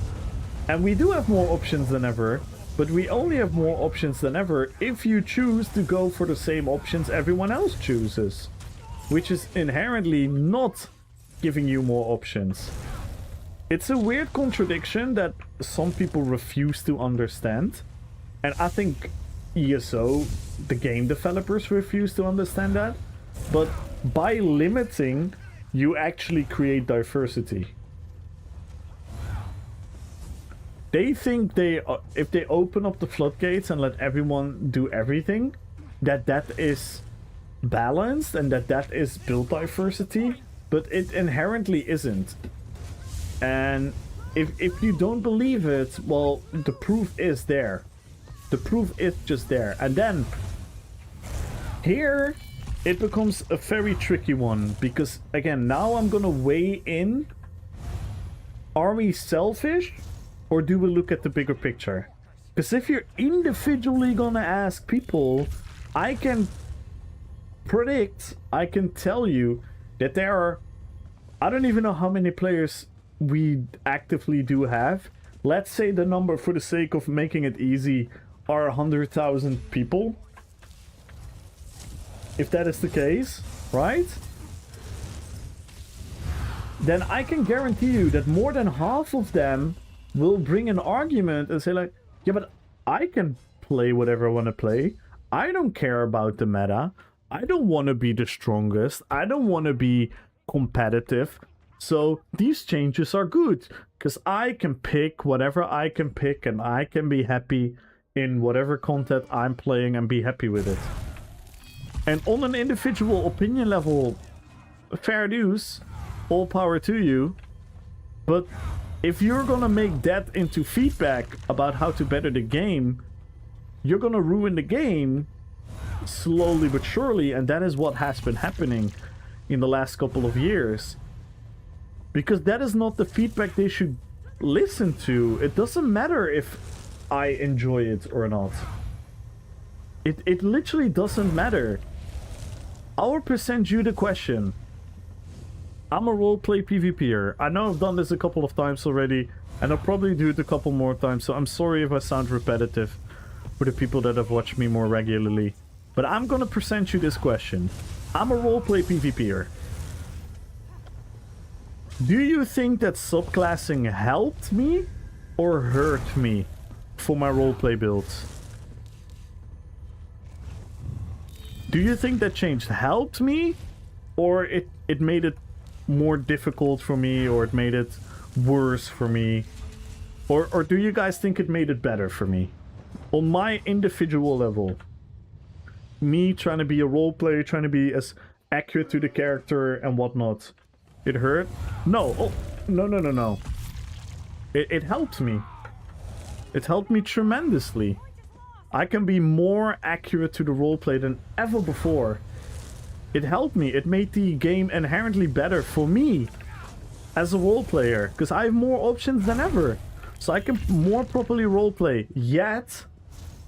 and we do have more options than ever, but we only have more options than ever if you choose to go for the same options everyone else chooses, which is inherently not giving you more options. It's a weird contradiction that some people refuse to understand, and I think ESO, the game developers, refuse to understand that, but by limiting, you actually create diversity. They think if they open up the floodgates and let everyone do everything, that is balanced and that is build diversity, but it inherently isn't. And if you don't believe it, well, the proof is there. The proof is just there. And then here it becomes a very tricky one, because again, now I'm gonna weigh in. Are we selfish, or do we look at the bigger picture? Because if you're individually gonna ask people, I can predict, I can tell you that there are, I don't even know how many players we actively do have. Let's say the number, for the sake of making it easy, are 100,000 people. If that is the case, right? Then I can guarantee you that more than half of them will bring an argument and say like, yeah, but I can play whatever I want to play. I don't care about the meta. I don't want to be the strongest. I don't want to be competitive. So these changes are good because I can pick whatever I can pick and I can be happy in whatever content I'm playing and be happy with it. And on an individual opinion level, fair dues, all power to you. But if you're gonna make that into feedback about how to better the game, you're gonna ruin the game slowly but surely, and that is what has been happening in the last couple of years. Because that is not the feedback they should listen to. It doesn't matter if I enjoy it or not. It literally doesn't matter. I'll present you the question. I'm a roleplay PvPer. I know I've done this a couple of times already, and I'll probably do it a couple more times, so I'm sorry if I sound repetitive for the people that have watched me more regularly. But I'm gonna present you this question. I'm a roleplay PvPer. Do you think that subclassing helped me or hurt me for my roleplay builds? Do you think that change helped me or it made it more difficult for me, or it made it worse for me? Or do you guys think it made it better for me? On my individual level. Me trying to be a roleplayer, trying to be as accurate to the character and whatnot. It hurt? No. Oh, no. It helped me. It helped me tremendously. I can be more accurate to the roleplay than ever before. It helped me. It made the game inherently better for me as a roleplayer, because I have more options than ever. So I can more properly roleplay. Yet,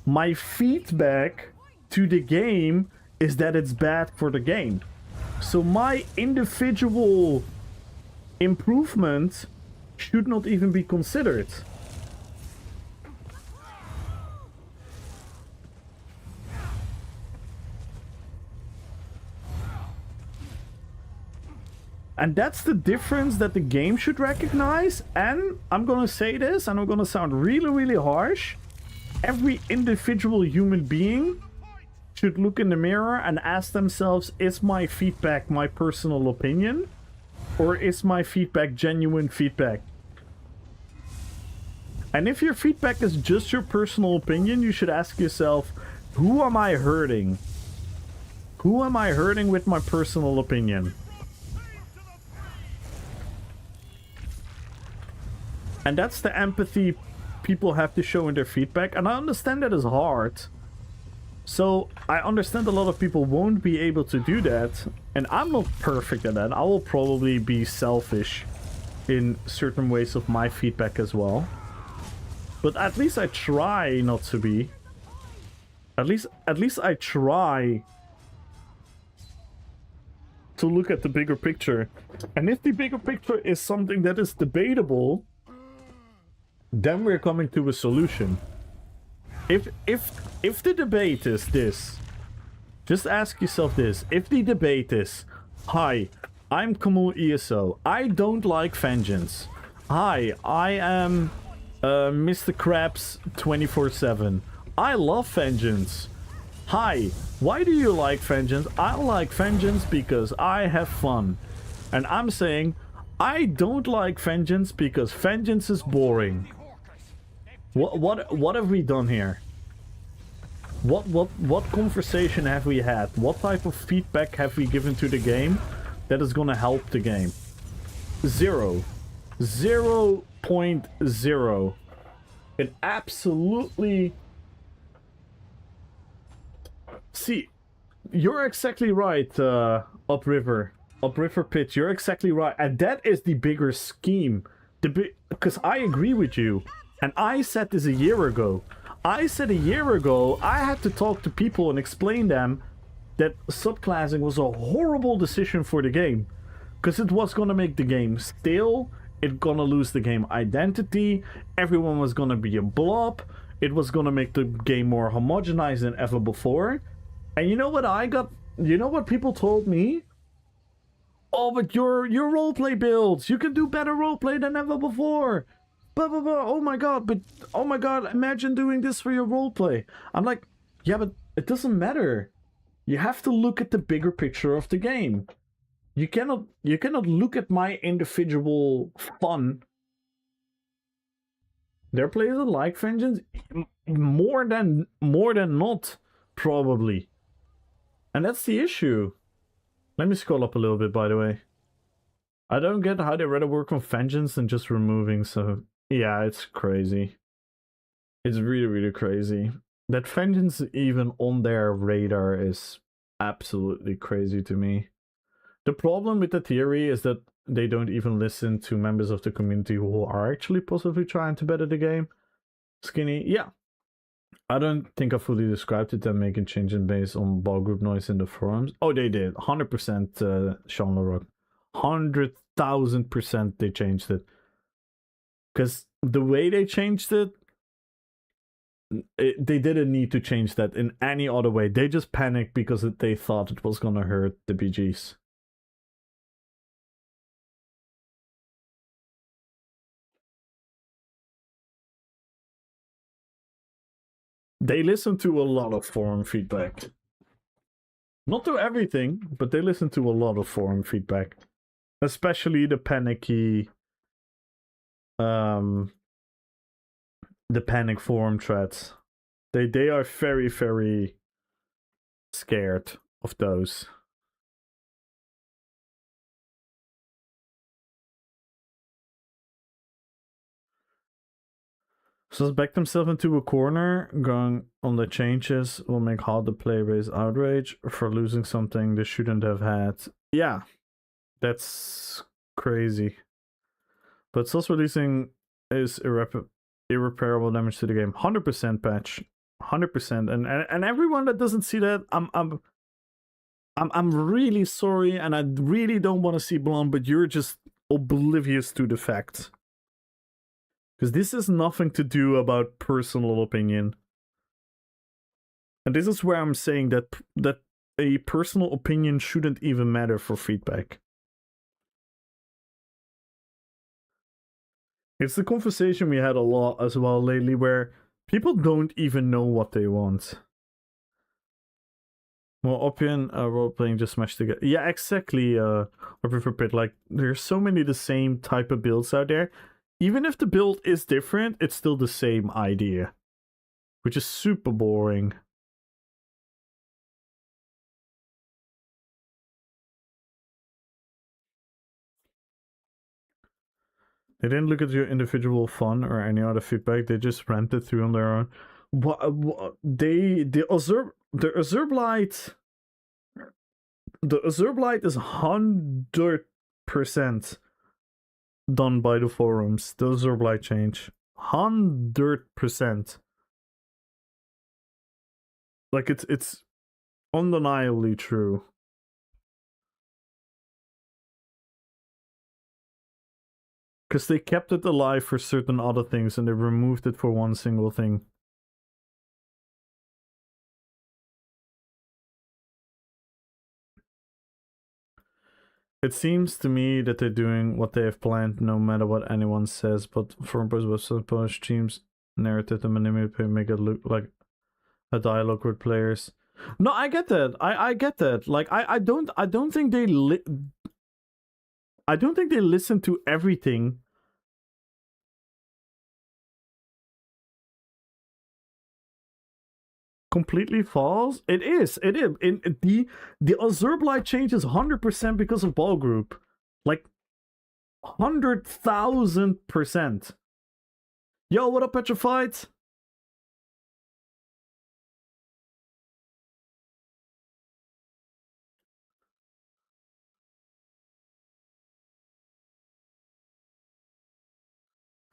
my feedback to the game is that it's bad for the game. So my individual improvement should not even be considered. And that's the difference that the game should recognize. And I'm gonna say this, and I'm gonna sound really, really harsh. Every individual human being should look in the mirror and ask themselves, is my feedback my personal opinion? Or is my feedback genuine feedback? And if your feedback is just your personal opinion, you should ask yourself, who am I hurting? Who am I hurting with my personal opinion? And that's the empathy people have to show in their feedback. And I understand that is hard. So I understand a lot of people won't be able to do that. And I'm not perfect at that. I will probably be selfish in certain ways of my feedback as well. But at least I try not to be. At least I try to look at the bigger picture. And if the bigger picture is something that is debatable, then we're coming to a solution. If the debate is this, just ask yourself this. If the debate is, hi, I'm Kamul ESO. I don't like vengeance. Hi, I am Mr. Krabs 24/7. I love vengeance. Hi, why do you like vengeance? I like vengeance because I have fun. And I'm saying, I don't like vengeance because vengeance is boring. What have we done here? What conversation have we had? What type of feedback have we given to the game that is gonna help the game? 0. 0.0. It absolutely... See, you're exactly right, Upriver Pitch. You're exactly right, and that is the bigger scheme. Because I agree with you. And I said this a year ago. I said a year ago, I had to talk to people and explain them that subclassing was a horrible decision for the game. Because it was going to make the game stale. It's going to lose the game identity. Everyone was going to be a blob. It was going to make the game more homogenized than ever before. And you know what I got? You know what people told me? Oh, but your roleplay builds. You can do better roleplay than ever before. Blah, blah, blah. Oh my god, but oh my god, imagine doing this for your roleplay. I'm like, yeah, but it doesn't matter. You have to look at the bigger picture of the game. You cannot look at my individual fun. There are players that like Vengeance more than not, probably. And that's the issue. Let me scroll up a little bit, by the way. I don't get how they rather work on Vengeance than just removing, so yeah, it's crazy. It's really, really crazy. That Vengeance even on their radar is absolutely crazy to me. The problem with the theory is that they don't even listen to members of the community who are actually possibly trying to better the game. Skinny, yeah. I don't think I fully described it, them making changes based on ball group noise in the forums. Oh, they did. 100% Sean LaRock. 100,000% they changed it. Because the way they changed it, they didn't need to change that in any other way. They just panicked because they thought it was gonna hurt the BGs. They listen to a lot of forum feedback. Not to everything, but they listen to a lot of forum feedback. Especially the panicky... the panic forum threads. They are very, very scared of those. So back themselves into a corner, going on the changes will make half the player base outrage for losing something they shouldn't have had. Yeah, that's crazy. But Sus releasing is irreparable damage to the game. 100% patch, 100%. And everyone that doesn't see that, I'm really sorry, and I really don't want to see Blonde, but you're just oblivious to the fact. Because this is nothing to do about personal opinion. And this is where I'm saying that a personal opinion shouldn't even matter for feedback. It's the conversation we had a lot as well lately, where people don't even know what they want. Well, Opian role-playing just smashed together. Yeah, exactly, Pit. Like, there's so many the same type of builds out there. Even if the build is different, it's still the same idea. Which is super boring. They didn't look at your individual fun or any other feedback. They just ranted through on their own. The Azurblight is 100% done by the forums. The Azurblight change. 100%. Like it's undeniably true. Because they kept it alive for certain other things and they removed it for one single thing. It seems to me that they're doing what they have planned no matter what anyone says, but for supposed teams narrative to manipulate, make it look like a dialogue with players. No, I get that. I get that. Like I don't think they I don't think they listen to everything. Completely false. It is. In the Azurblight change is 100% because of ball group. Like 100,000%. Yo, what up, Petrified?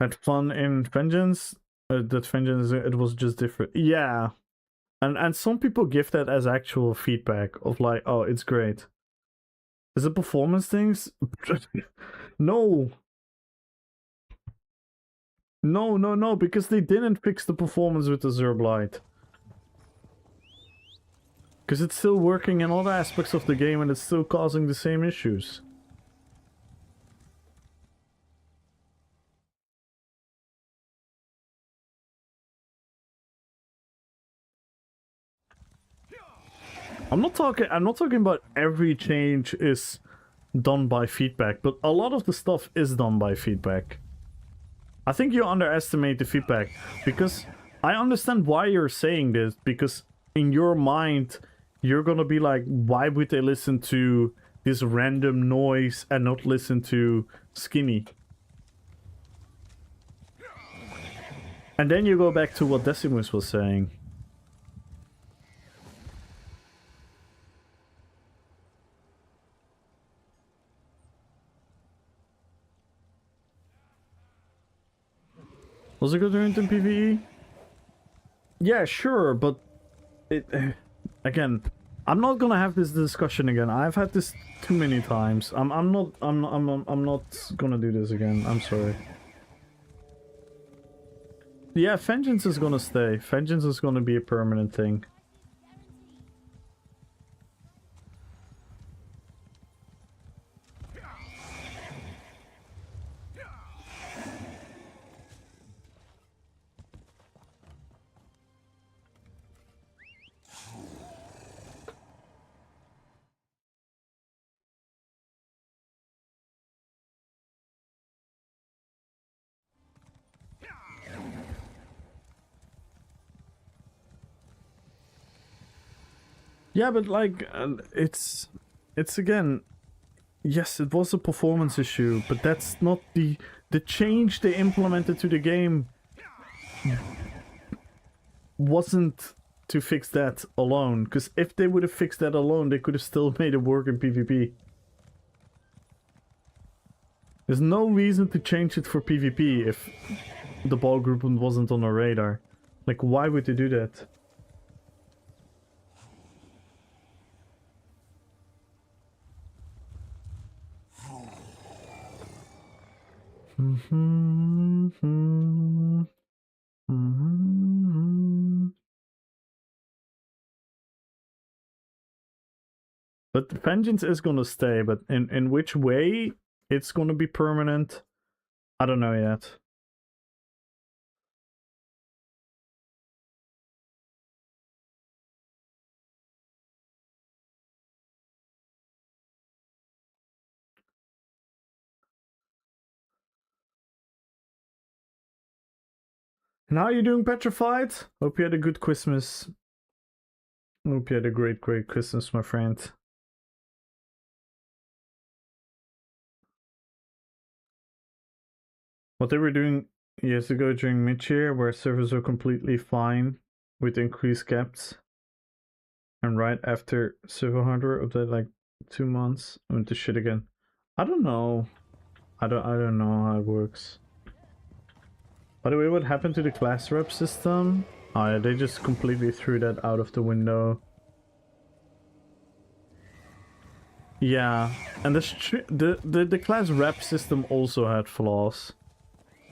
Had fun in Vengeance. That Vengeance, it was just different. Yeah. And some people give that as actual feedback of like, oh, it's great. Is it performance things? No. No, because they didn't fix the performance with the Azurblight. Because it's still working in all the aspects of the game and it's still causing the same issues. I'm not talking about every change is done by feedback, but a lot of the stuff is done by feedback. I think you underestimate the feedback, because I understand why you're saying this, because in your mind, you're gonna be like, why would they listen to this random noise and not listen to Skinny? And then you go back to what Decimus was saying. Was it good in PvE? Yeah, sure, but it again, I'm not gonna have this discussion again. I've had this too many times. I'm not gonna do this again. I'm sorry. Yeah, Vengeance is gonna stay. Vengeance is gonna be a permanent thing. Yeah, but like, it's again, yes, it was a performance issue, but that's not the change they implemented to the game wasn't to fix that alone, because if they would have fixed that alone, they could have still made it work in PvP. There's no reason to change it for PvP if the ball group wasn't on our radar. Like, why would they do that? But Vengeance is gonna stay, but in which way it's gonna be permanent, I don't know yet. And how are you doing, Petrified? Hope you had a good Christmas. Hope you had a great Christmas, my friend. What they were doing years ago during mid-year, where servers were completely fine with increased caps, and right after server hardware update, like 2 months, went to shit again. I don't know. I don't know how it works. By the way, what happened to the class rep system? Oh yeah, they just completely threw that out of the window. Yeah, and the class rep system also had flaws,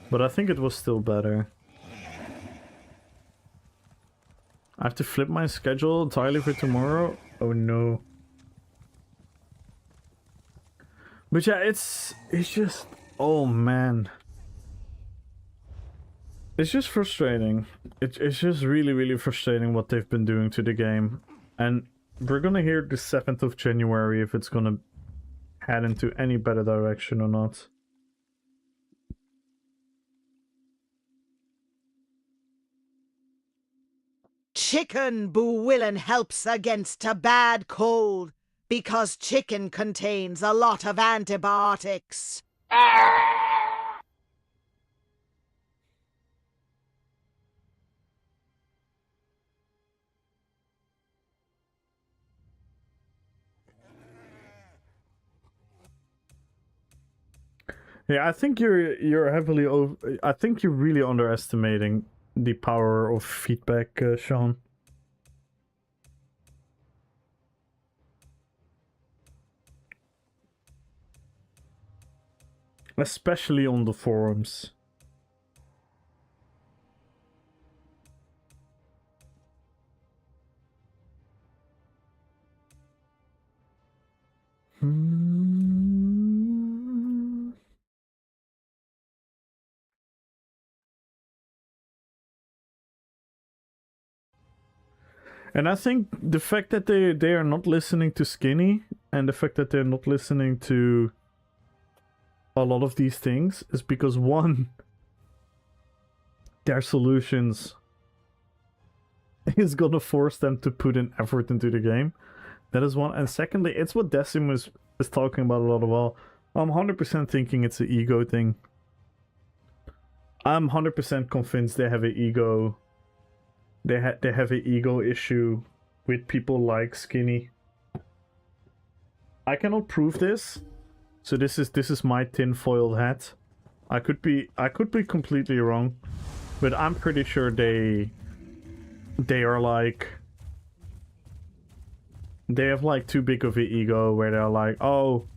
but I think it was still better. I have to flip my schedule entirely for tomorrow? Oh no. But yeah, it's just, oh man. It's just frustrating. It's just really frustrating what they've been doing to the game. And we're gonna hear the 7th of January if it's gonna head into any better direction or not. Chicken Buwillen helps against a bad cold because chicken contains a lot of antibiotics. Yeah, I think you're heavily over. I think you're really underestimating the power of feedback, Sean. Especially on the forums. And I think the fact that they are not listening to Skinny and the fact that they're not listening to a lot of these things is because, one, their solutions is gonna force them to put in effort into the game. That is one. And secondly, it's what Decimus is talking about a lot of all. I'm 100% thinking it's an ego thing. I'm 100% convinced they have an ego. They have an ego issue with people like Skinny. I cannot prove this, so this is my tinfoil hat. I could be completely wrong, but I'm pretty sure they are like, they have like too big of an ego where they're like, oh,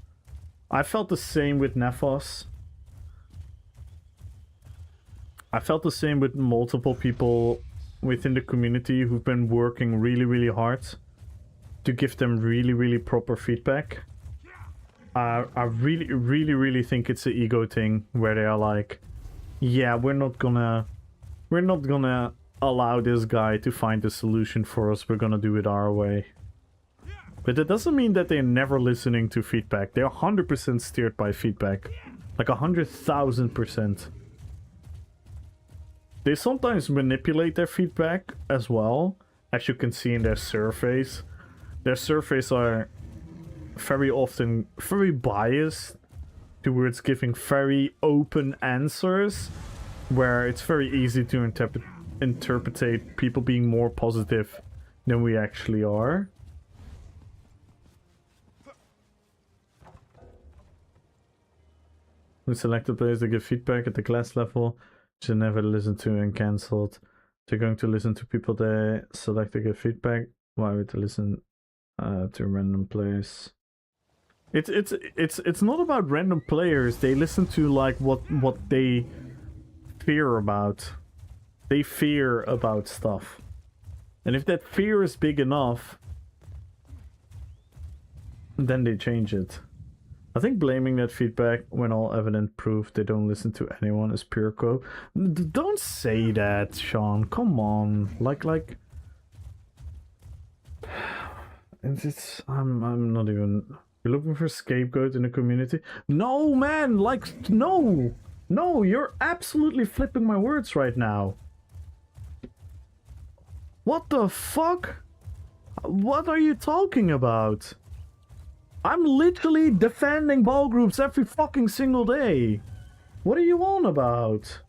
I felt the same with Nephos. I felt the same with multiple people within the community who've been working really, really hard to give them really, really proper feedback. I really, really, really think it's an ego thing where they are like, yeah, we're not gonna allow this guy to find a solution for us. We're gonna do it our way. But that doesn't mean that they're never listening to feedback. They're 100% steered by feedback. Like 100,000%. They sometimes manipulate their feedback as well, as you can see in their surveys. Their surveys are very often very biased towards giving very open answers, where it's very easy to interpret people being more positive than we actually are. We selected players to give feedback at the class level, which they never listened to and cancelled. They're going to listen to people they select to give feedback. Why would they listen to random players? It's not about random players. They listen to like what they fear about. They fear about stuff. And if that fear is big enough, then they change it. I think blaming that feedback when all evident proof they don't listen to anyone is pure cope. Don't say that, Sean. Come on. Like it's I'm not even. You're looking for a scapegoat in the community? No, man. Like no, you're absolutely flipping my words right now. What the fuck? What are you talking about? I'm literally defending ball groups every fucking single day. What are you on about?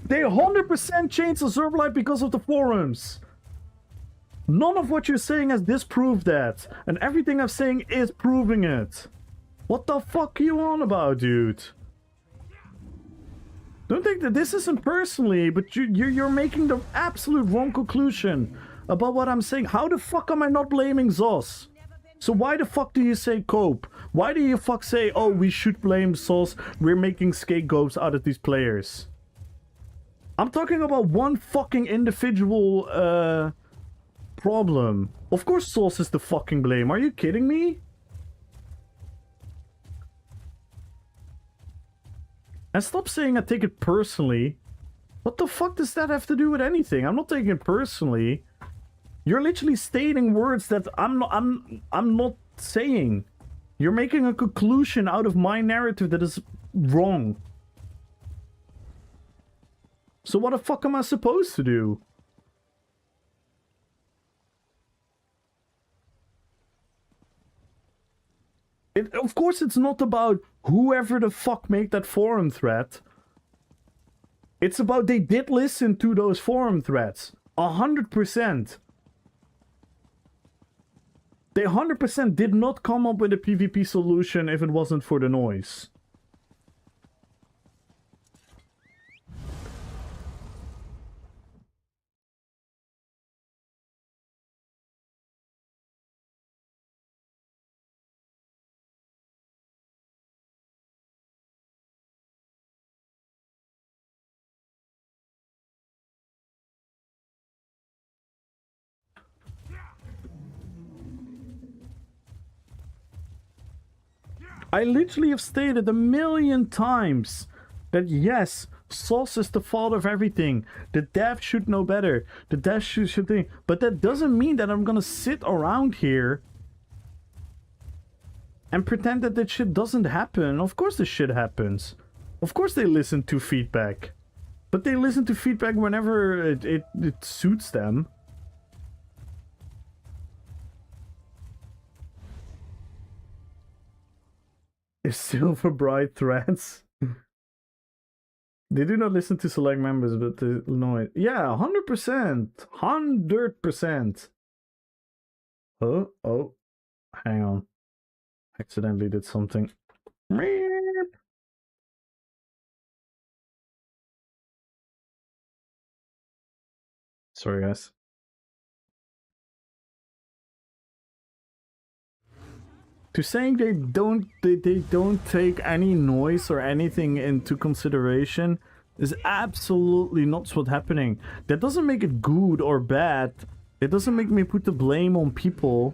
They 100% changed the server life because of the forums. None of what you're saying has disproved that. And everything I'm saying is proving it. What the fuck are you on about, dude? Don't think that this isn't personally, but you're making the absolute wrong conclusion about what I'm saying. How the fuck am I not blaming Zos? So why the fuck do you say cope? Why do you fuck say, oh, we should blame Zos, we're making scapegoats out of these players? I'm talking about one fucking individual problem. Of course Zos is the fucking blame. Are you kidding me? And stop saying I take it personally. What the fuck does that have to do with anything? I'm not taking it personally. You're literally stating words that I'm not saying. You're making a conclusion out of my narrative that is wrong. So what the fuck am I supposed to do? Of course it's not about whoever the fuck made that forum thread. It's about they did listen to those forum threads. 100%. They 100% did not come up with a PvP solution if it wasn't for the noise. I literally have stated a million times that yes, Source is the fault of everything. The dev should know better. The dev should think. But that doesn't mean that I'm gonna sit around here and pretend that shit doesn't happen. Of course this shit happens. Of course they listen to feedback. But they listen to feedback whenever it suits them. Is Silver Bright threats? They do not listen to select members, but they know it. Yeah, 100%. 100%. Oh. Hang on. Accidentally did something. Sorry, guys. To saying they don't take any noise or anything into consideration is absolutely not what's happening. That doesn't make it good or bad. It doesn't make me put the blame on people.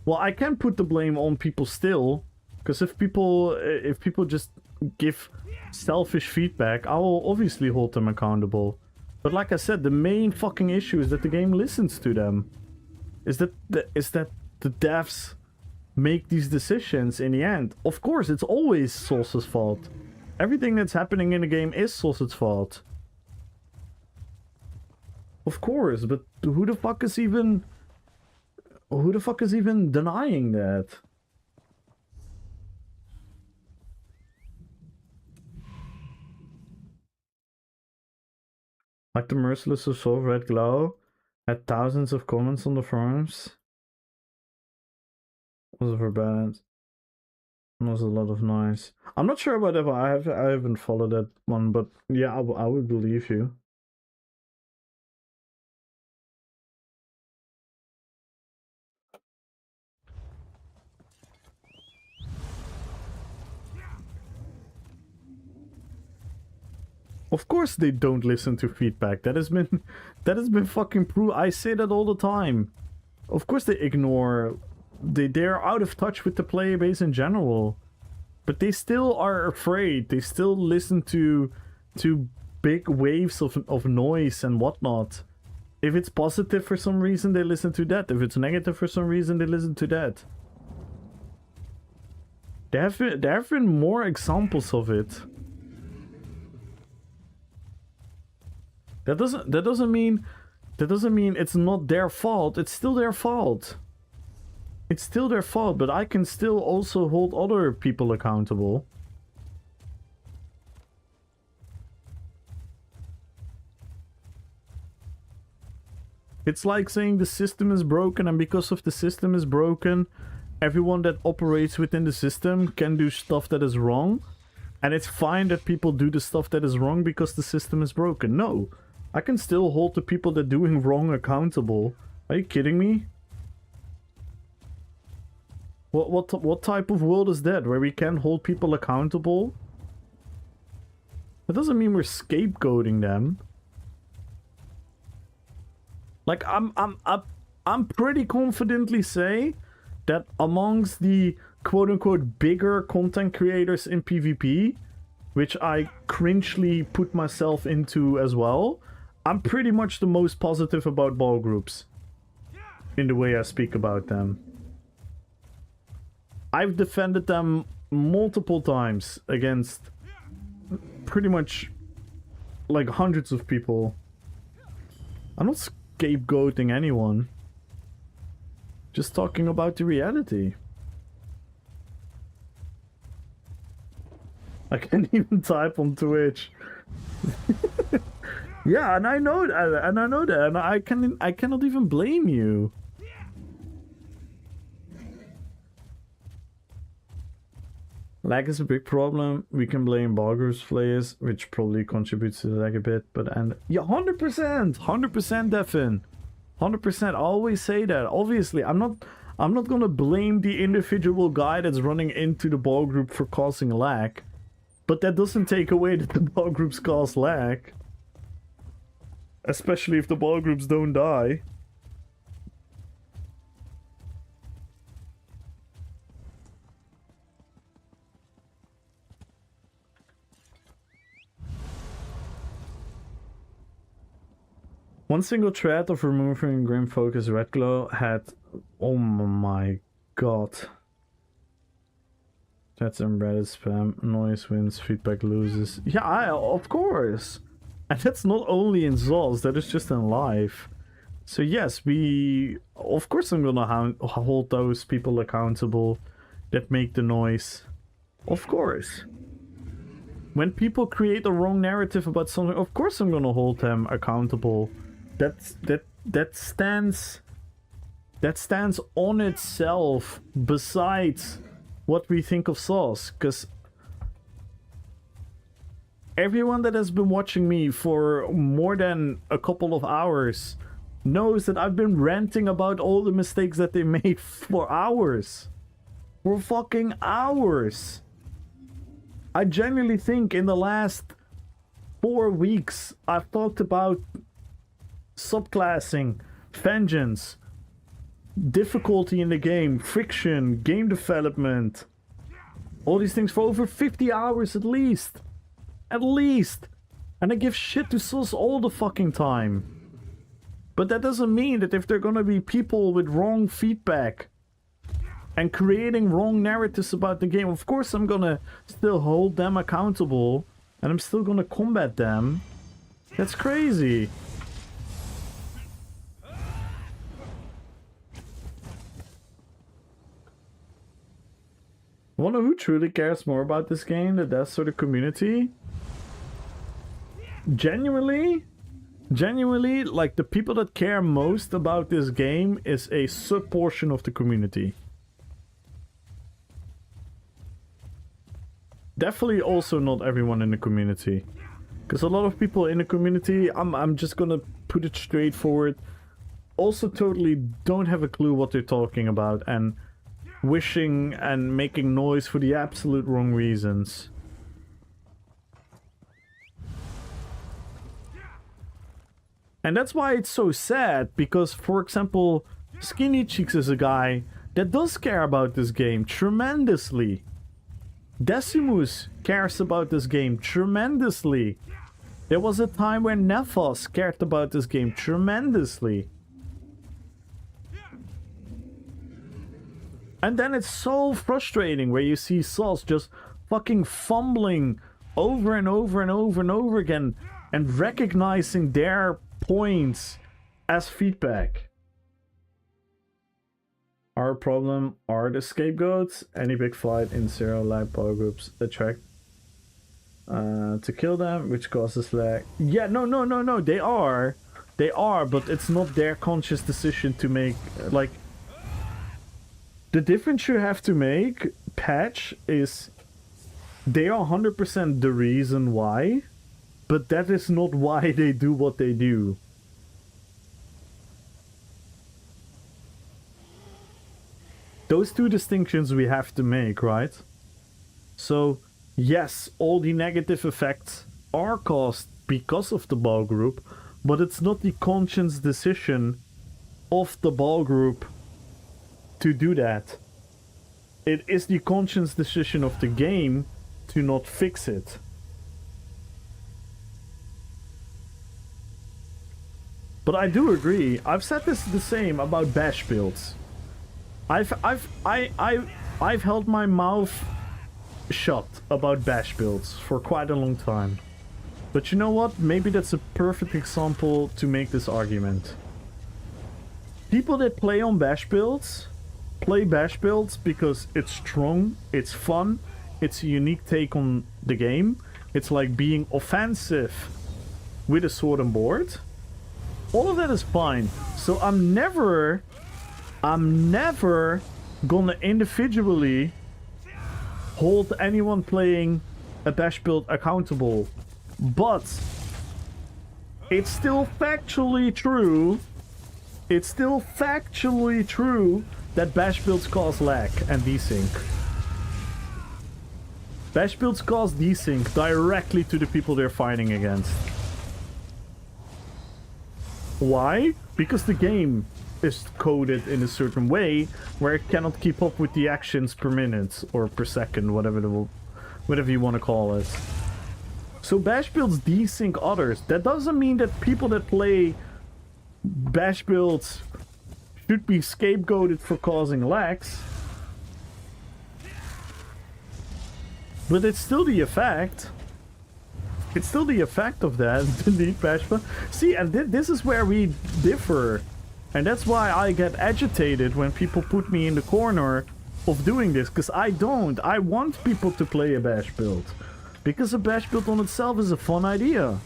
Well, I can put the blame on people still, because if people just give selfish feedback, I will obviously hold them accountable. But like I said, the main fucking issue is that the game listens to them. Is that the devs make these decisions in the end. Of course, it's always Source's fault. Everything that's happening in the game is Source's fault. Of course, but who the fuck is even denying that? Like the Merciless Assault Red Glow had thousands of comments on the forums. Was for balance. Was a lot of noise. I'm not sure about that. I haven't followed that one, but yeah, I would believe you. Of course they don't listen to feedback. That has been fucking proved. I say that all the time. Of course they ignore. They're out of touch with the player base in general. But they still are afraid. They still listen to big waves of noise and whatnot. If it's positive for some reason, they listen to that. If it's negative for some reason, they listen to that. There have been more examples of it. That doesn't mean it's not their fault. It's still their fault. It's still their fault, but I can still also hold other people accountable. It's like saying the system is broken, and because of the system is broken, everyone that operates within the system can do stuff that is wrong. And it's fine that people do the stuff that is wrong because the system is broken. No, I can still hold the people that are doing wrong accountable. Are you kidding me? What type of world is that, where we can hold people accountable? That doesn't mean we're scapegoating them. Like I'm pretty confidently say that amongst the quote-unquote bigger content creators in PvP, which I cringely put myself into as well, I'm pretty much the most positive about ball groups in the way I speak about them. I've defended them multiple times against pretty much like hundreds of people. I'm not scapegoating anyone. Just talking about the reality. I can't even type on Twitch. Yeah, and I know that, and I cannot even blame you. Lag is a big problem. We can blame Balgur's players, which probably contributes to the lag a bit, and yeah, 100%, 100%, Devin, 100%. I always say that. Obviously, I'm not gonna blame the individual guy that's running into the ball group for causing lag, but that doesn't take away that the ball groups cause lag, especially if the ball groups don't die. One single thread of removing Grim Focus Red Glow had... Oh my god. That's embedded spam. Noise wins, feedback loses. Yeah, of course. And that's not only in Zos, that is just in life. So yes, of course I'm gonna hold those people accountable that make the noise. Of course. When people create a wrong narrative about something, of course I'm gonna hold them accountable. That stands on itself besides what we think of Sauce, because everyone that has been watching me for more than a couple of hours knows that I've been ranting about all the mistakes that they made for hours. For fucking hours. I genuinely think in the last 4 weeks I've talked about subclassing, vengeance, difficulty in the game, friction, game development, all these things for over 50 hours at least. At least. And I give shit to Sus all the fucking time. But that doesn't mean that if there are gonna be people with wrong feedback and creating wrong narratives about the game, of course I'm gonna still hold them accountable and I'm still gonna combat them. That's crazy. I wonder who truly cares more about this game, the deaths or the community? Genuinely, like the people that care most about this game is a sub-portion of the community. Definitely also not everyone in the community. Because a lot of people in the community, I'm just gonna put it straightforward, also totally don't have a clue what they're talking about and wishing and making noise for the absolute wrong reasons. And that's why it's so sad, because for example, Skinny Cheeks is a guy that does care about this game tremendously. Decimus cares about this game tremendously. There was a time when Nephos cared about this game tremendously. And then it's so frustrating where you see Sauce just fucking fumbling over and over and over and over again and recognizing their points as feedback. Our problem are the scapegoats. Any big fight in zero lag power groups attract to kill them, which causes lag. Yeah, no, they are, but it's not their conscious decision to make. Like, the difference you have to make, Patch, is they are 100% the reason why, but that is not why they do what they do. Those two distinctions we have to make, right? So, yes, all the negative effects are caused because of the ball group, but it's not the conscious decision of the ball group to do that. It is the conscious decision of the game to not fix it. But I do agree. I've said this the same about bash builds. I've held my mouth shut about bash builds for quite a long time. But you know what? Maybe that's a perfect example to make this argument. People that play on bash builds play bash builds because it's strong, it's fun, it's a unique take on the game. It's like being offensive with a sword and board. All of that is fine. So I'm never gonna individually hold anyone playing a bash build accountable. But it's still factually true. It's still factually true that bash builds cause lag and desync. Bash builds cause desync directly to the people they're fighting against. Why? Because the game is coded in a certain way where it cannot keep up with the actions per minute or per second, whatever you want to call it. So bash builds desync others. That doesn't mean that people that play bash builds should be scapegoated for causing lags. But it's still the effect. It's still the effect of that, indeed, bash build. See, and this is where we differ. And that's why I get agitated when people put me in the corner of doing this. Because I don't. I want people to play a bash build. Because a bash build on itself is a fun idea.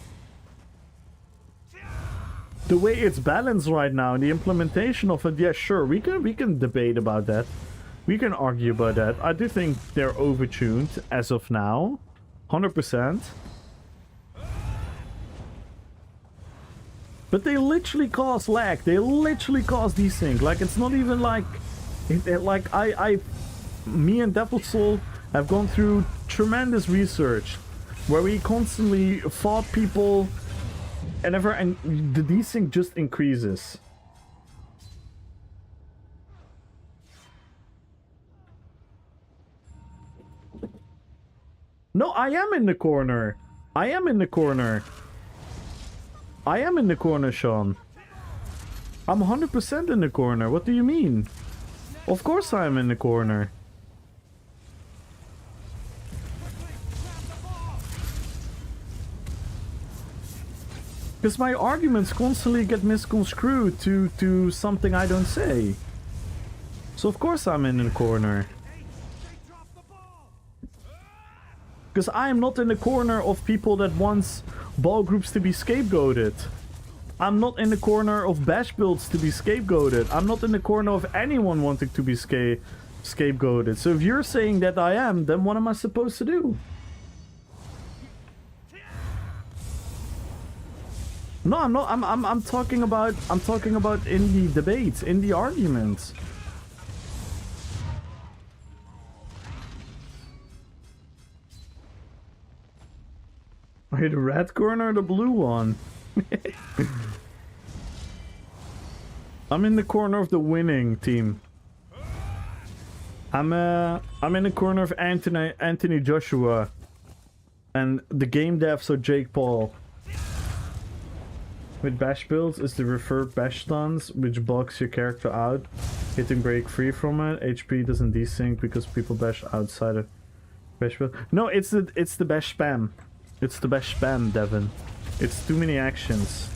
The way it's balanced right now, and the implementation of it, yeah, sure, we can debate about that. We can argue about that. I do think they're overtuned as of now. 100%. But they literally cause lag. They literally cause desync. Like, it's not even like... me and Devil Soul have gone through tremendous research where we constantly fought people and the desync just increases. No, I am in the corner. I am in the corner. I am in the corner, Sean. I'm 100% in the corner. What do you mean? Of course I am in the corner. Because my arguments constantly get misconstrued to something I don't say. So of course I'm in the corner. Because I am not in the corner of people that wants ball groups to be scapegoated. I'm not in the corner of bash builds to be scapegoated. I'm not in the corner of anyone wanting to be scapegoated. So if you're saying that I am, then what am I supposed to do? No, I'm not. I'm talking about in the debates, in the arguments. Are you the red corner or the blue one? I'm in the corner of the winning team. I'm in the corner of Anthony Joshua, and the game devs are Jake Paul. With bash builds is the referred bash stuns, which blocks your character out. Hitting break free from it. HP doesn't desync because people bash outside of bash build. No, it's the bash spam. It's the bash spam, Devin. It's too many actions.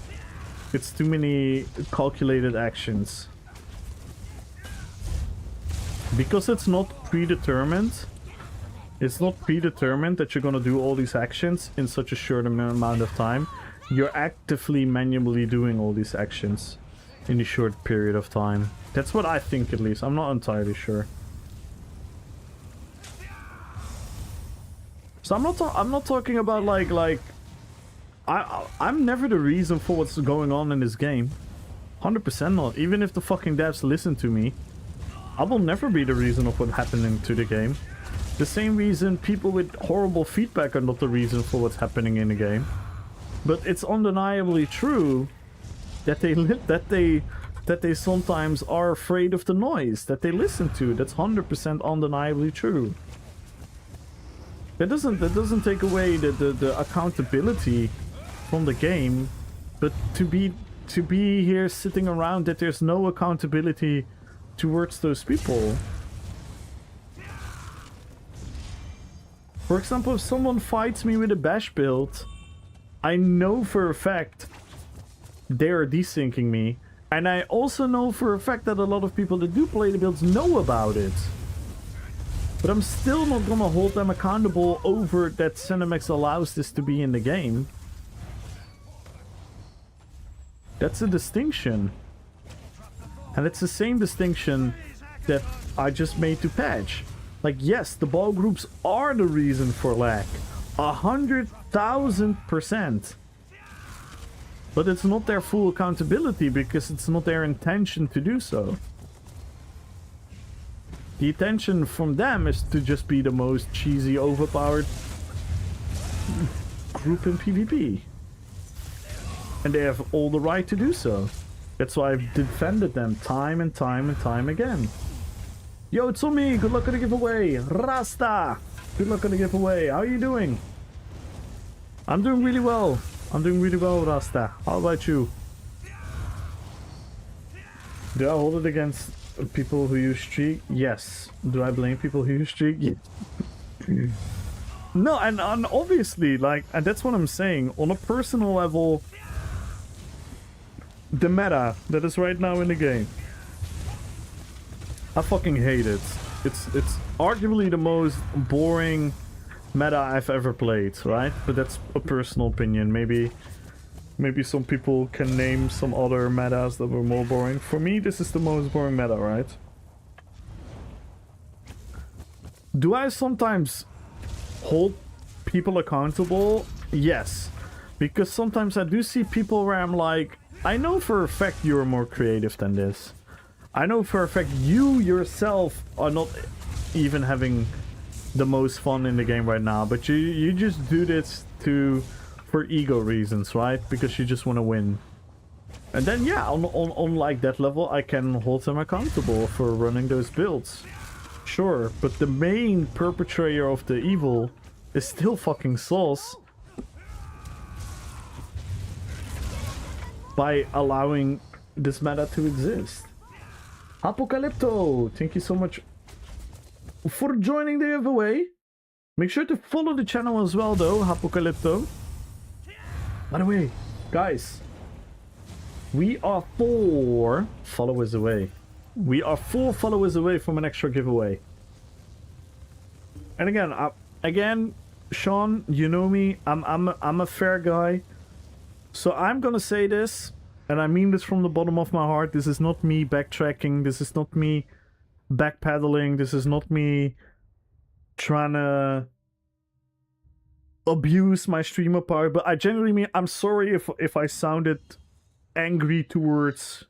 It's too many calculated actions. Because it's not predetermined. It's not predetermined that you're gonna do all these actions in such a short amount of time. You're actively manually doing all these actions in a short period of time. That's what I think, at least. I'm not entirely sure. So I'm not talking about like I'm never the reason for what's going on in this game. 100% not. Even if the fucking devs listen to me, I will never be the reason of what's happening to the game. The same reason people with horrible feedback are not the reason for what's happening in the game. But it's undeniably true that they sometimes are afraid of the noise that they listen to. That's 100% undeniably true. That doesn't take away the accountability from the game, but to be here sitting around that there's no accountability towards those people. For example, if someone fights me with a bash build, I know for a fact they are desyncing me, and I also know for a fact that a lot of people that do play the builds know about it. But I'm still not gonna hold them accountable over that Cinemax allows this to be in the game. That's a distinction. And it's the same distinction that I just made to patch. Like, yes, the ball groups are the reason for lag. 100,000%. But it's not their full accountability because it's not their intention to do so. The intention from them is to just be the most cheesy, overpowered group in PvP. And they have all the right to do so. That's why I've defended them time and time and time again. Yo, it's on me. Good luck on the giveaway. Rasta. Good luck on the giveaway. How are you doing? I'm doing really well. I'm doing really well, Rasta. How about you? Do I hold it against people who use streak? Yes. Do I blame people who use streak? Yeah. No, and obviously, like, and that's what I'm saying. On a personal level, the meta that is right now in the game, I fucking hate it. It's arguably the most boring meta I've ever played, right? But that's a personal opinion. Maybe some people can name some other metas that were more boring. For me, this is the most boring meta, right? Do I sometimes hold people accountable? Yes. Because sometimes I do see people where I'm like, I know for a fact you're more creative than this. I know for a fact you yourself are not even having the most fun in the game right now, but you just do this for ego reasons, right? Because you just want to win. And then yeah, on like that level, I can hold them accountable for running those builds. Sure, but the main perpetrator of the evil is still fucking Sauce. By allowing this meta to exist. Apocalypto, thank you so much for joining the giveaway. Make sure to follow the channel as well though, Apocalypto. By the way, guys, we are 4 followers away. We are 4 followers away from an extra giveaway. And again, Sean, you know me, I'm a fair guy. So I'm gonna say this, and I mean this from the bottom of my heart. This is not me backtracking. This is not me backpedaling. This is not me trying to abuse my streamer power. But I genuinely mean, I'm sorry if I sounded angry towards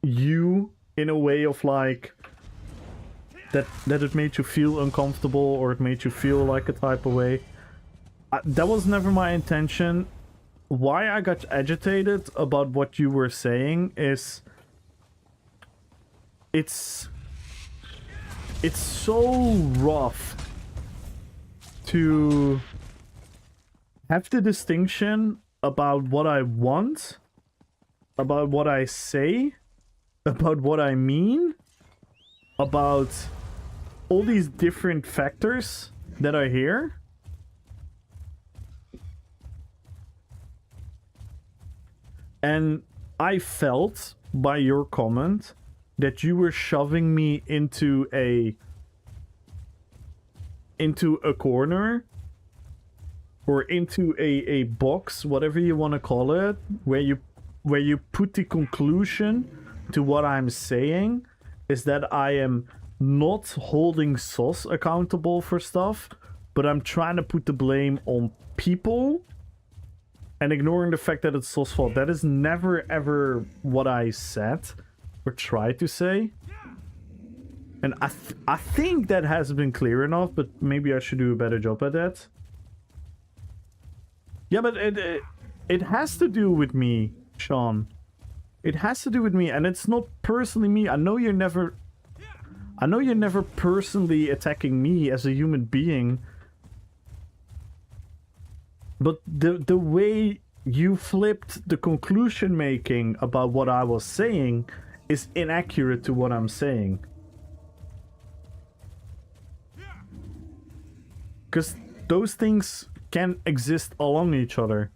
you in a way of like that it made you feel uncomfortable or it made you feel like a type of way. That was never my intention. Why I got agitated about what you were saying is it's so rough to have the distinction about what I want, about what I say, about what I mean, about all these different factors that are here. And I felt by your comment that you were shoving me into a corner or into a box, whatever you want to call it, where you put the conclusion to what I'm saying is that I am not holding Sauce accountable for stuff, but I'm trying to put the blame on people and ignoring the fact that it's Sauce's fault. That is never ever what I said or tried to say. And I think that has been clear enough, but maybe I should do a better job at that. Yeah, but it has to do with me, Sean. It has to do with me, and it's not personally me. I know you're never personally attacking me as a human being. But the way you flipped the conclusion making about what I was saying is inaccurate to what I'm saying. Because those things can exist along each other.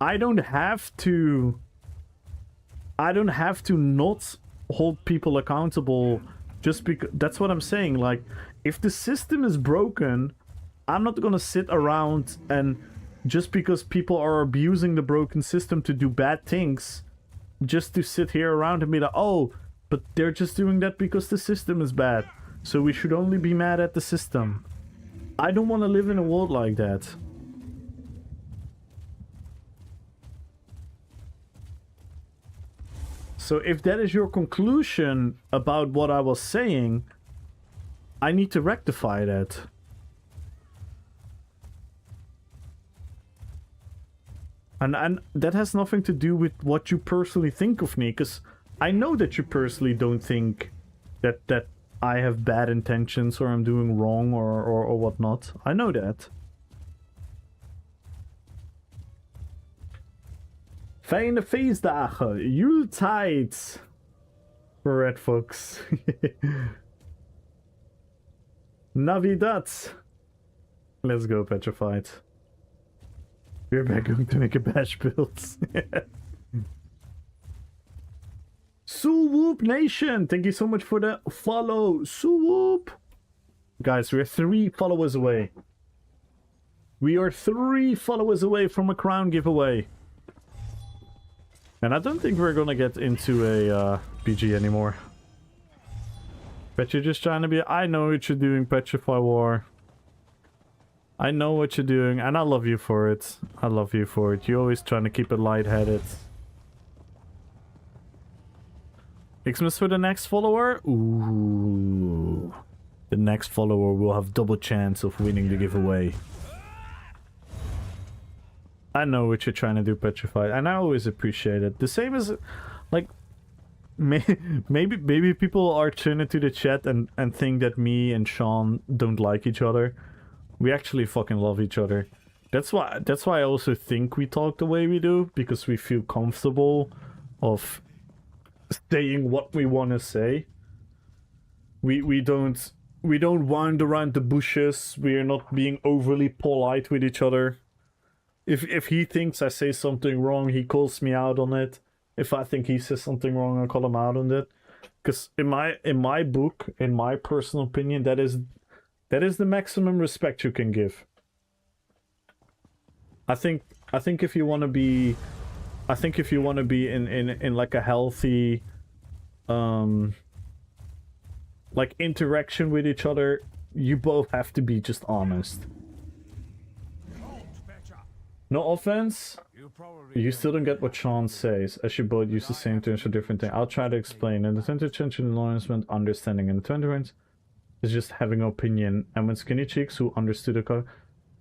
I don't have to not hold people accountable just because. That's what I'm saying. Like, if the system is broken, I'm not gonna sit around and just because people are abusing the broken system to do bad things, just to sit here around and be like, oh, but they're just doing that because the system is bad, so we should only be mad at the system. I don't want to live in a world like that. So if that is your conclusion about what I was saying, I need to rectify that. And that has nothing to do with what you personally think of me, because I know that you personally don't think that I have bad intentions or I'm doing wrong or whatnot. I know that. Fijne feestdagen, Yuletide. For Red Fox. Navidad. Let's go, Petrified. We're back going to make a bash build. Swoop Nation, thank you so much for the follow. Swoop. Guys, we're 3 followers away. We are 3 followers away from a crown giveaway. And I don't think we're gonna get into a PG anymore. Bet you're just trying to be... I know what you're doing, Petrify War. I know what you're doing, and I love you for it. I love you for it. You're always trying to keep it lightheaded. Xmas for the next follower? Ooh. The next follower will have double chance of winning the giveaway. I know what you're trying to do, Petrified, and I always appreciate it. The same as, like, maybe people are turning to the chat and think that me and Sean don't like each other. We actually fucking love each other. That's why I also think we talk the way we do, because we feel comfortable of saying what we want to say. We don't wind around the bushes. We are not being overly polite with each other. If he thinks I say something wrong, he calls me out on it. If I think he says something wrong, I call him out on it. Because in my book, in my personal opinion, that is the maximum respect you can give. I think if you want to be, in like a healthy, like interaction with each other, you both have to be just honest. No offense. You still don't get what Sean says, as you both use the same terms for different things. I'll try to explain. In the 20th century, enlightenment, understanding. In the 20th is just having an opinion. And when Skinny Cheeks, who understood the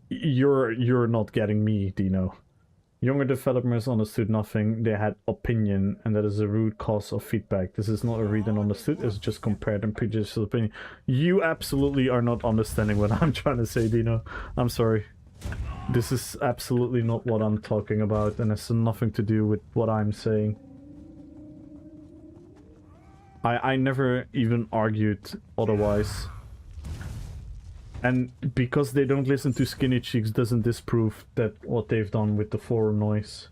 you're not getting me, Dino. Younger developers understood nothing. They had opinion, and that is the root cause of feedback. This is not a read and understood. It's just compared and prejudiced opinion. You absolutely are not understanding what I'm trying to say, Dino. I'm sorry. This is absolutely not what I'm talking about, and it's nothing to do with what I'm saying. I never even argued otherwise. And because they don't listen to Skinny Cheeks doesn't disprove that what they've done with the forum noise.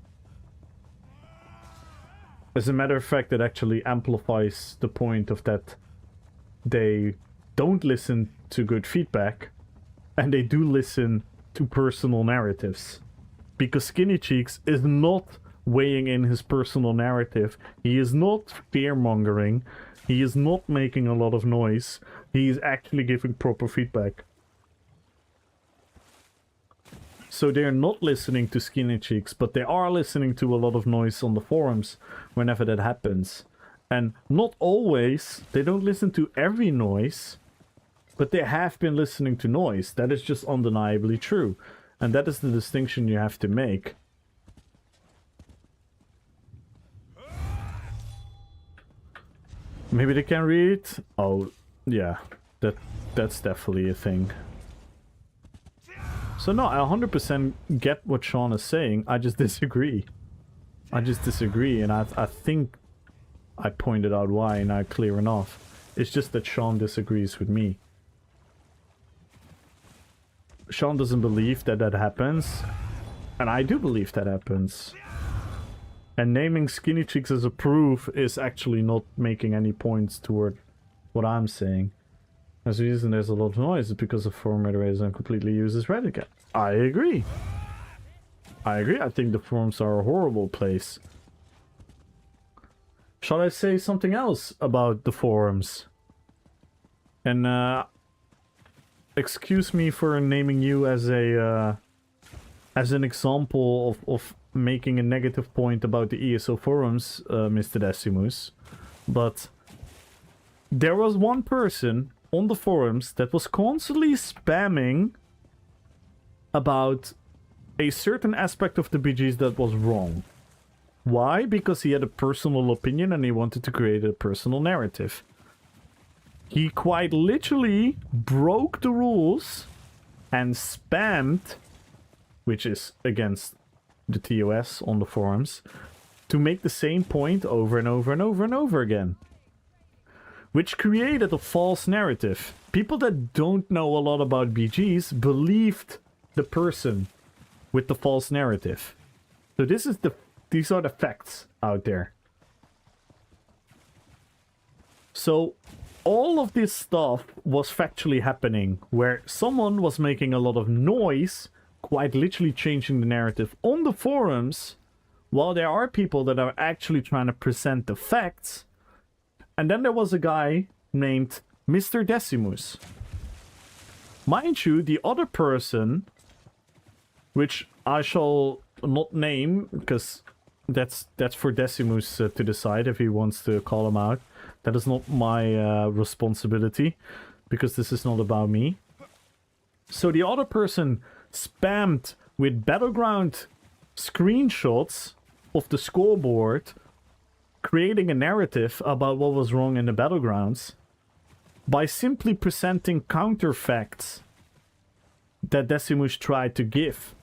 As a matter of fact, it actually amplifies the point of that they don't listen to good feedback, and they do listen to personal narratives. Because Skinny Cheeks is not weighing in his personal narrative. He is not fear-mongering. He is not making a lot of noise. He is actually giving proper feedback. So they're not listening to Skinny Cheeks, but they are listening to a lot of noise on the forums whenever that happens. And not always. They don't listen to every noise. But they have been listening to noise. That is just undeniably true. And that is the distinction you have to make. Maybe they can read? Oh, yeah. That's definitely a thing. So no, I 100% get what Sean is saying. I just disagree. And I think I pointed out why now clear enough. It's just that Sean disagrees with me. Sean doesn't believe that happens, and I do believe that happens. And naming Skinny Cheeks as a proof is actually not making any points toward what I'm saying. As the reason there's a lot of noise is because the forum moderators don't completely use this Reddit. I agree. I think the forums are a horrible place. Shall I say something else about the forums? And excuse me for naming you as a as an example of making a negative point about the ESO forums, Mr. Decimus, but there was one person on the forums that was constantly spamming about a certain aspect of the BGs that was wrong. Why? Because he had a personal opinion and he wanted to create a personal narrative. He quite literally broke the rules and spammed, which is against the TOS on the forums, to make the same point over and over and over and over again. which created a false narrative. People that don't know a lot about BGs believed the person with the false narrative. So these are the facts out there. So all of this stuff was factually happening, where someone was making a lot of noise, quite literally changing the narrative on the forums, while there are people that are actually trying to present the facts. And then there was a guy named Mr. Decimus. Mind you, the other person, which I shall not name, because that's for Decimus to decide if he wants to call him out. That is not my responsibility, because this is not about me. So the other person spammed with Battleground screenshots of the scoreboard, creating a narrative about what was wrong in the Battlegrounds, by simply presenting counterfacts that Decimus tried to give.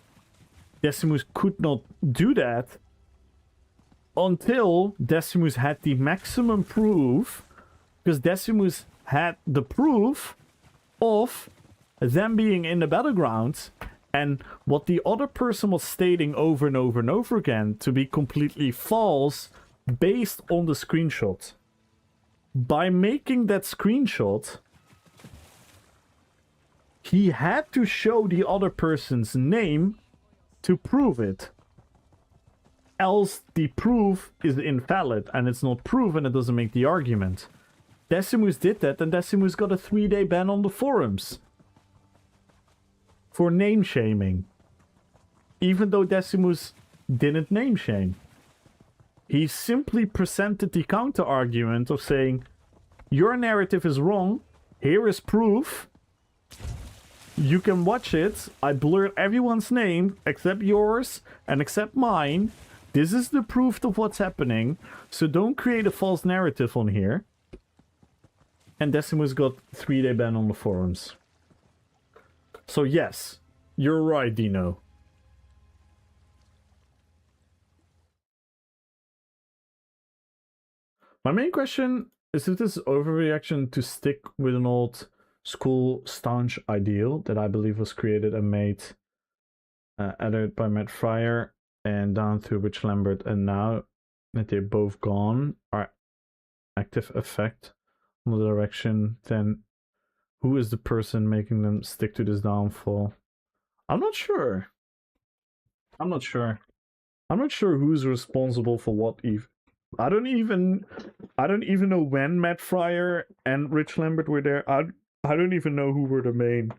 Decimus could not do that until Decimus had the maximum proof, because Decimus had the proof of them being in the Battlegrounds, and what the other person was stating over and over and over again to be completely false based on the screenshot. By making that screenshot, he had to show the other person's name to prove it. Else the proof is invalid, and it's not proven, it doesn't make the argument. Decimus did that, and Decimus got a 3-day ban on the forums for name shaming, even though Decimus didn't name shame. He simply presented the counter argument of saying, your narrative is wrong, here is proof, you can watch it, I blurred everyone's name except yours and except mine. This is the proof of what's happening, so don't create a false narrative on here. And Decimus got 3-day ban on the forums. So yes, you're right, Dino. My main question is if this is overreaction to stick with an old school staunch ideal that I believe was created and made, edited by Matt Fryer and down through Rich Lambert, and now that they're both gone, are active effect on the direction, then who is the person making them stick to this downfall? I'm not sure. I'm not sure who's responsible for what. I don't even know when Matt Fryer and Rich Lambert were there. I don't even know who were the main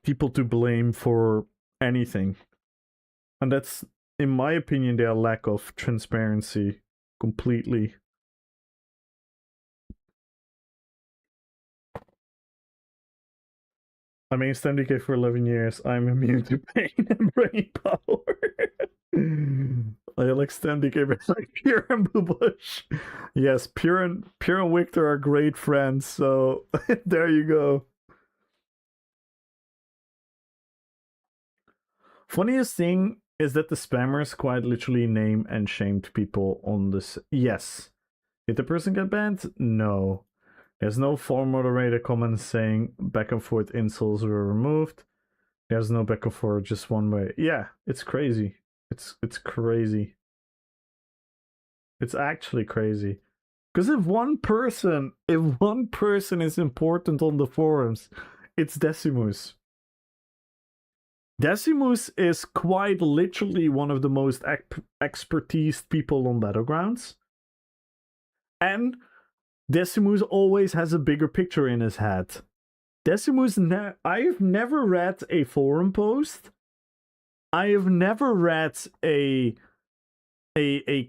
people to blame for anything. And that's, in my opinion, their lack of transparency completely. I mean, StemDK for 11 years. I'm immune to pain and brain power. I like StemDK, but like Pure and Bubush. Yes, Pure and Victor are great friends, so there you go. Funniest thing is that the spammers quite literally name and shamed people on this. Yes. Did the person get banned? No. There's no forum moderator comment saying back and forth insults were removed. There's no back and forth, just one way. Yeah, it's crazy. It's crazy. It's actually crazy. Because if one person is important on the forums, it's Decimus. Decimus is quite literally one of the most expertised people on Battlegrounds. And Decimus always has a bigger picture in his head. Decimus, I've never read a forum post. I have never read a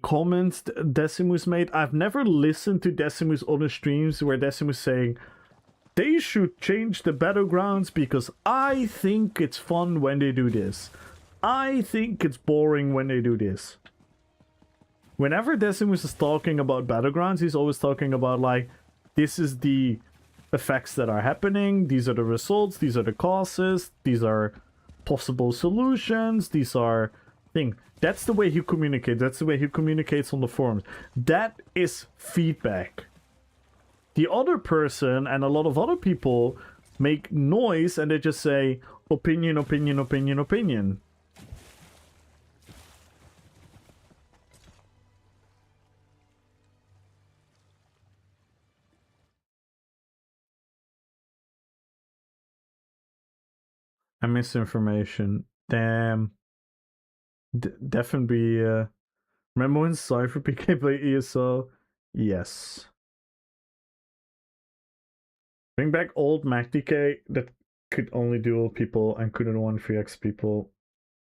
comment Decimus made. I've never listened to Decimus on the streams where Decimus saying, they should change the Battlegrounds because I think it's fun when they do this. I think it's boring when they do this. Whenever Decimus is talking about Battlegrounds, he's always talking about like, this is the effects that are happening, these are the results, these are the causes, these are possible solutions, these are things. That's the way he communicates. That's the way he communicates on the forums. That is feedback. The other person and a lot of other people make noise and they just say opinion, opinion, opinion, opinion. And misinformation. Damn. Definitely. Remember when Cypher PK played ESO? Yes. Bring back old MacDK that could only duel people and couldn't 1-3x people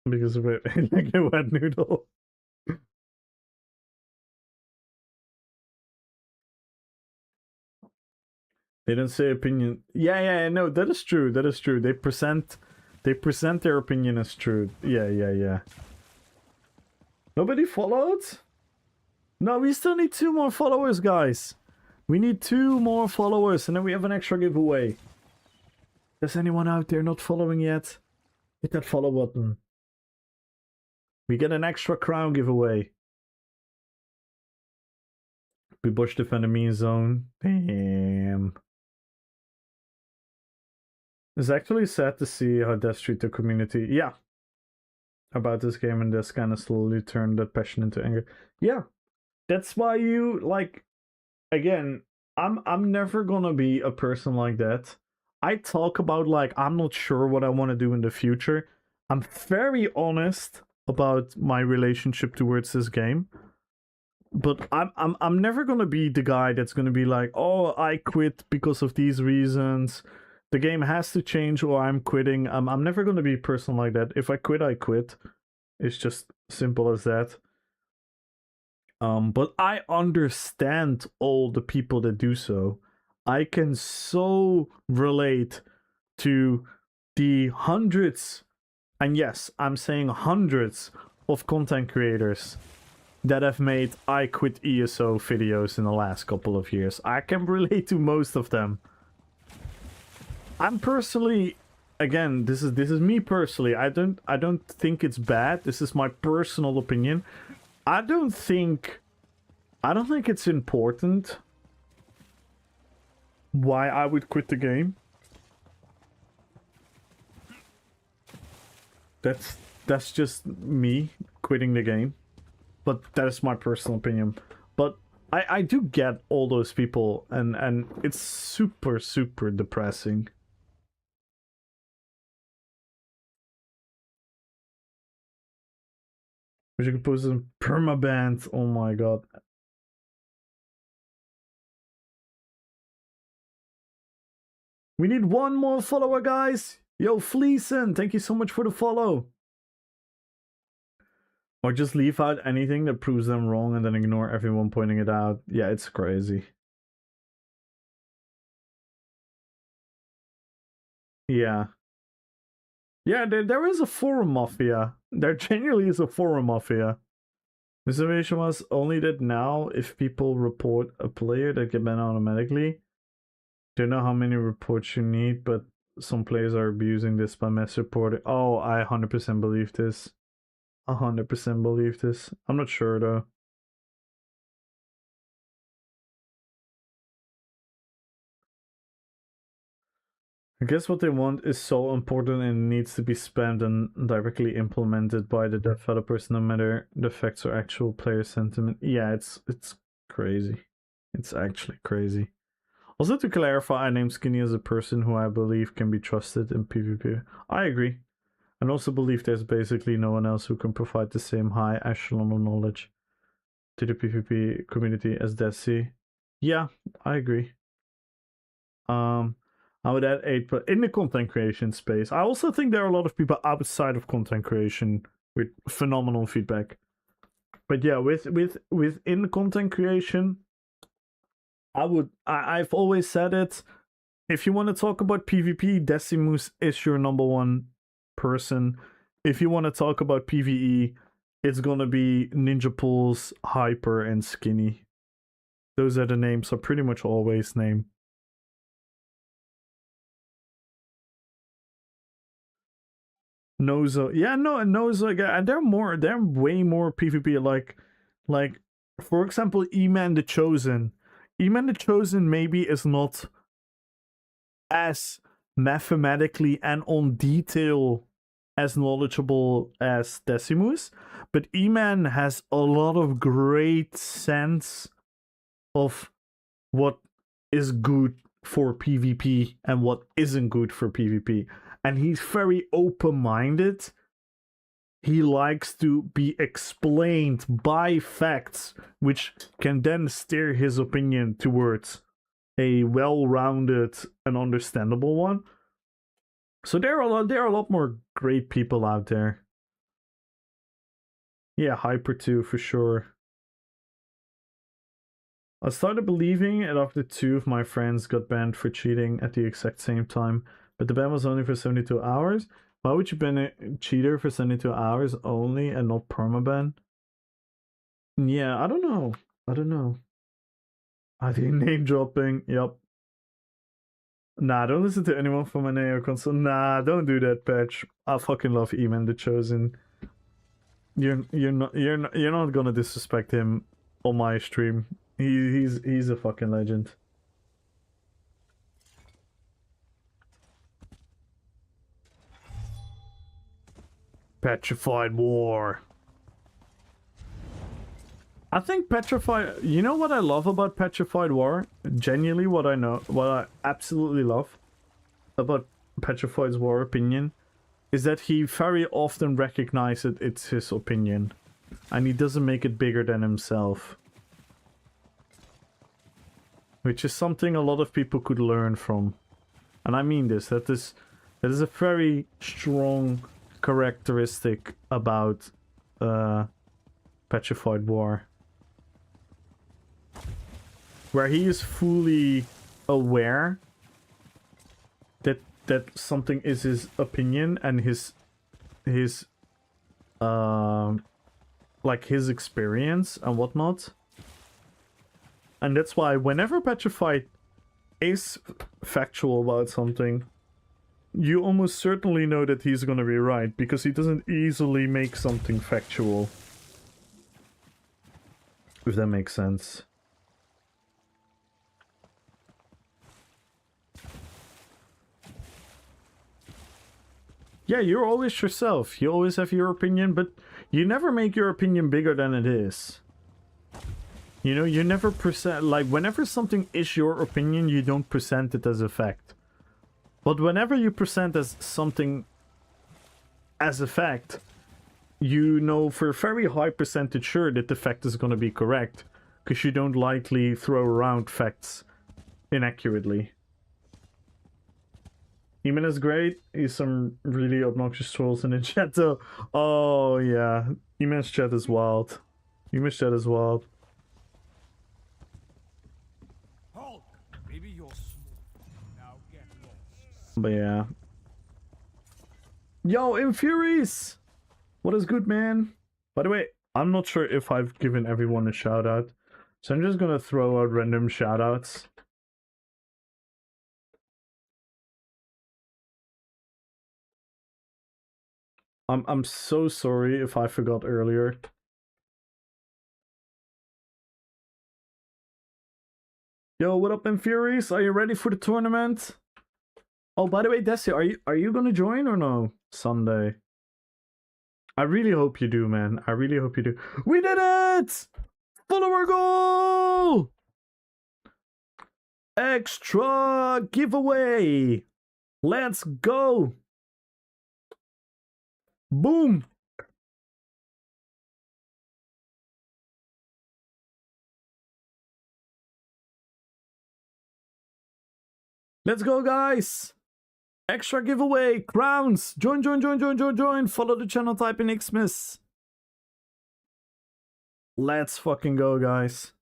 because of it. Like a wet noodle. They don't say opinion. Yeah, no, that is true. That is true. They present their opinion as truth. Yeah. Nobody followed? No, we still need 2 more followers, guys. We need 2 more followers, and then we have an extra giveaway. Is anyone out there not following yet? Hit that follow button. We get an extra crown giveaway. We bush defend the mean zone. Damn. It's actually sad to see how Death treat the community. Yeah. About this game, and this kind of slowly turned that passion into anger. Yeah. That's why you, like, again, I'm never gonna be a person like that. I talk about, like, I'm not sure what I want to do in the future. I'm very honest about my relationship towards this game. But I'm never gonna be the guy that's gonna be like, oh, I quit because of these reasons. The game has to change or I'm quitting. I'm never gonna be a person like that. If I quit, I quit. It's just simple as that. But I understand all the people that do so. I can so relate to the hundreds, and yes, I'm saying hundreds of content creators that have made I quit ESO videos in the last couple of years. I can relate to most of them. I'm personally, again, this is me personally. I don't think it's bad. This is my personal opinion. I don't think it's important why I would quit the game. That's just me quitting the game. But that is my personal opinion. But I do get all those people, and it's super, super depressing. But you can post some permabans. Oh my god. We need 1 more follower, guys. Yo, Fleeson, thank you so much for the follow. Or just leave out anything that proves them wrong and then ignore everyone pointing it out. Yeah, it's crazy. Yeah. Yeah, there is a forum mafia. There genuinely is a forum mafia. The situation was only that now, if people report a player, they get banned automatically. Don't know how many reports you need, but some players are abusing this by mass reporting. Oh, I 100% believe this. 100% believe this. I'm not sure though. I guess what they want is so important and needs to be spammed and directly implemented by the developers, no matter the facts or actual player sentiment. Yeah, it's crazy. It's actually crazy. Also, to clarify, I name Skinny as a person who I believe can be trusted in PvP. I agree. And also believe there's basically no one else who can provide the same high echelon of knowledge to the PvP community as Desi. Yeah, I agree. I would add 8, but in the content creation space, I also think there are a lot of people outside of content creation with phenomenal feedback. But yeah, within content creation, I've always said it. If you want to talk about PvP, Decimus is your #1 person. If you want to talk about PvE, it's gonna be Ninja Pools, Hyper, and Skinny. Those are the names I pretty much always name. Nozo, yeah, no, Nozo, and they're way more PvP. Like, for example, E-Man the Chosen. Eman the Chosen maybe is not as mathematically and on detail as knowledgeable as Decimus, but Eman has a lot of great sense of what is good for PvP and what isn't good for PvP. And he's very open-minded. He likes to be explained by facts, which can then steer his opinion towards a well-rounded and understandable one. So there are a lot more great people out there. Yeah, Hyper 2 for sure. I started believing it after 2 of my friends got banned for cheating at the exact same time, but the ban was only for 72 hours. Why would you ban a cheater for 72 hours only and not permaban? Yeah, I don't know. I think name dropping, yep. Nah, don't listen to anyone from an AO console. Nah, don't do that, Patch. I fucking love Eman the Chosen. You're not gonna disrespect him on my stream. He's a fucking legend. Petrified War. I think Petrified... You know what I love about Petrified War? Genuinely what I absolutely love about Petrified War opinion is that he very often recognizes it's his opinion. And he doesn't make it bigger than himself. Which is something a lot of people could learn from. And I mean this, that is a very strong characteristic about Petrified War. Where he is fully aware that something is his opinion and his like his experience and whatnot. And that's why whenever Petrified is factual about something, you almost certainly know that he's gonna be right, because he doesn't easily make something factual. If that makes sense. Yeah, you're always yourself. You always have your opinion, but you never make your opinion bigger than it is. You know, you never present... Like, whenever something is your opinion, you don't present it as a fact. But whenever you present as something as a fact, you know for a very high percentage sure that the fact is going to be correct. Because you don't lightly throw around facts inaccurately. Eman is great. He's some really obnoxious trolls in the chat though. Oh yeah. Eman's chat is wild. Eman's chat is wild. Hulk, maybe you're small. Now get lost. But yeah. Yo, Infuries! What is good, man? By the way, I'm not sure if I've given everyone a shout out. So I'm just gonna throw out random shout outs. I'm so sorry if I forgot earlier. Yo, what up, Infuries? Are you ready for the tournament? Oh, by the way, Desi, are you gonna join or no? Sunday. I really hope you do, man. I really hope you do. We did it! Follower goal! Extra giveaway! Let's go! Boom! Let's go, guys! Extra giveaway! Crowns! Join! Follow the channel, type in Xmas. Let's fucking go, guys.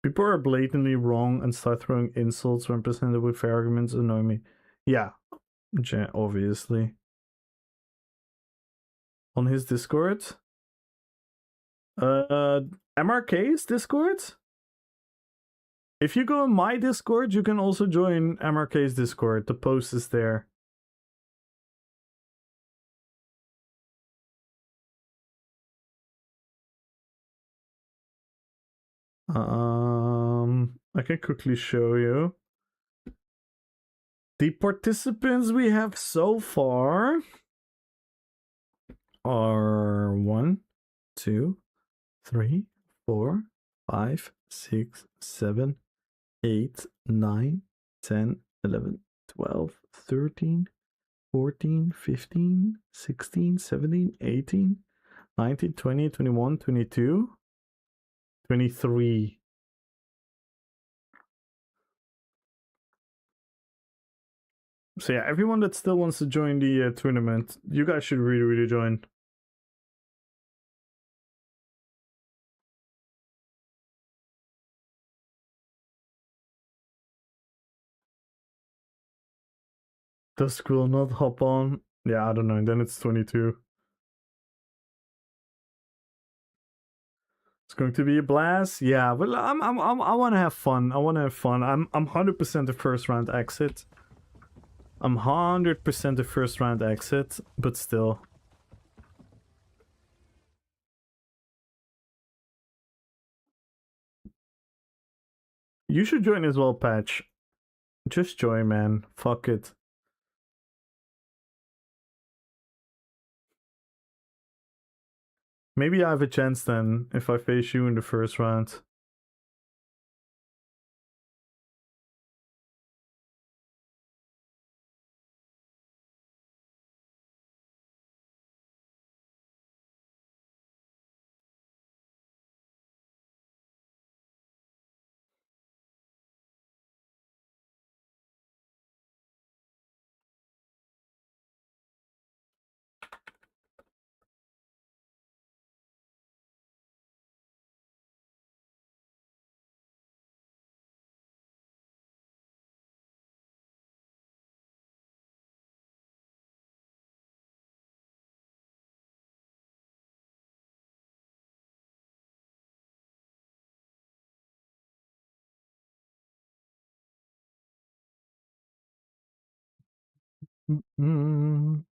People are blatantly wrong and start throwing insults when presented with fair arguments annoy me. Yeah, obviously. On his Discord? MRK's Discord? If you go on my Discord, you can also join MRK's Discord. The post is there. I can quickly show you. The participants we have so far are 1, 2, 3, 4, 5, 6, 7, 8, 9, 10, 11, 12, 13, 14, 15, 16, 17, 18, 19, 20, 21, 22, 23. So yeah, everyone that still wants to join the tournament, you guys should really join. Dusk will not hop on. Yeah, I don't know. Then it's 22. It's going to be a blast. Yeah, but I want to have fun. I want to have fun. I'm 100% the first round exit. I'm 100% the first round exit, but still. You should join as well, Patch. Just join, man. Fuck it. Maybe I have a chance then if I face you in the first round. Mm-mm.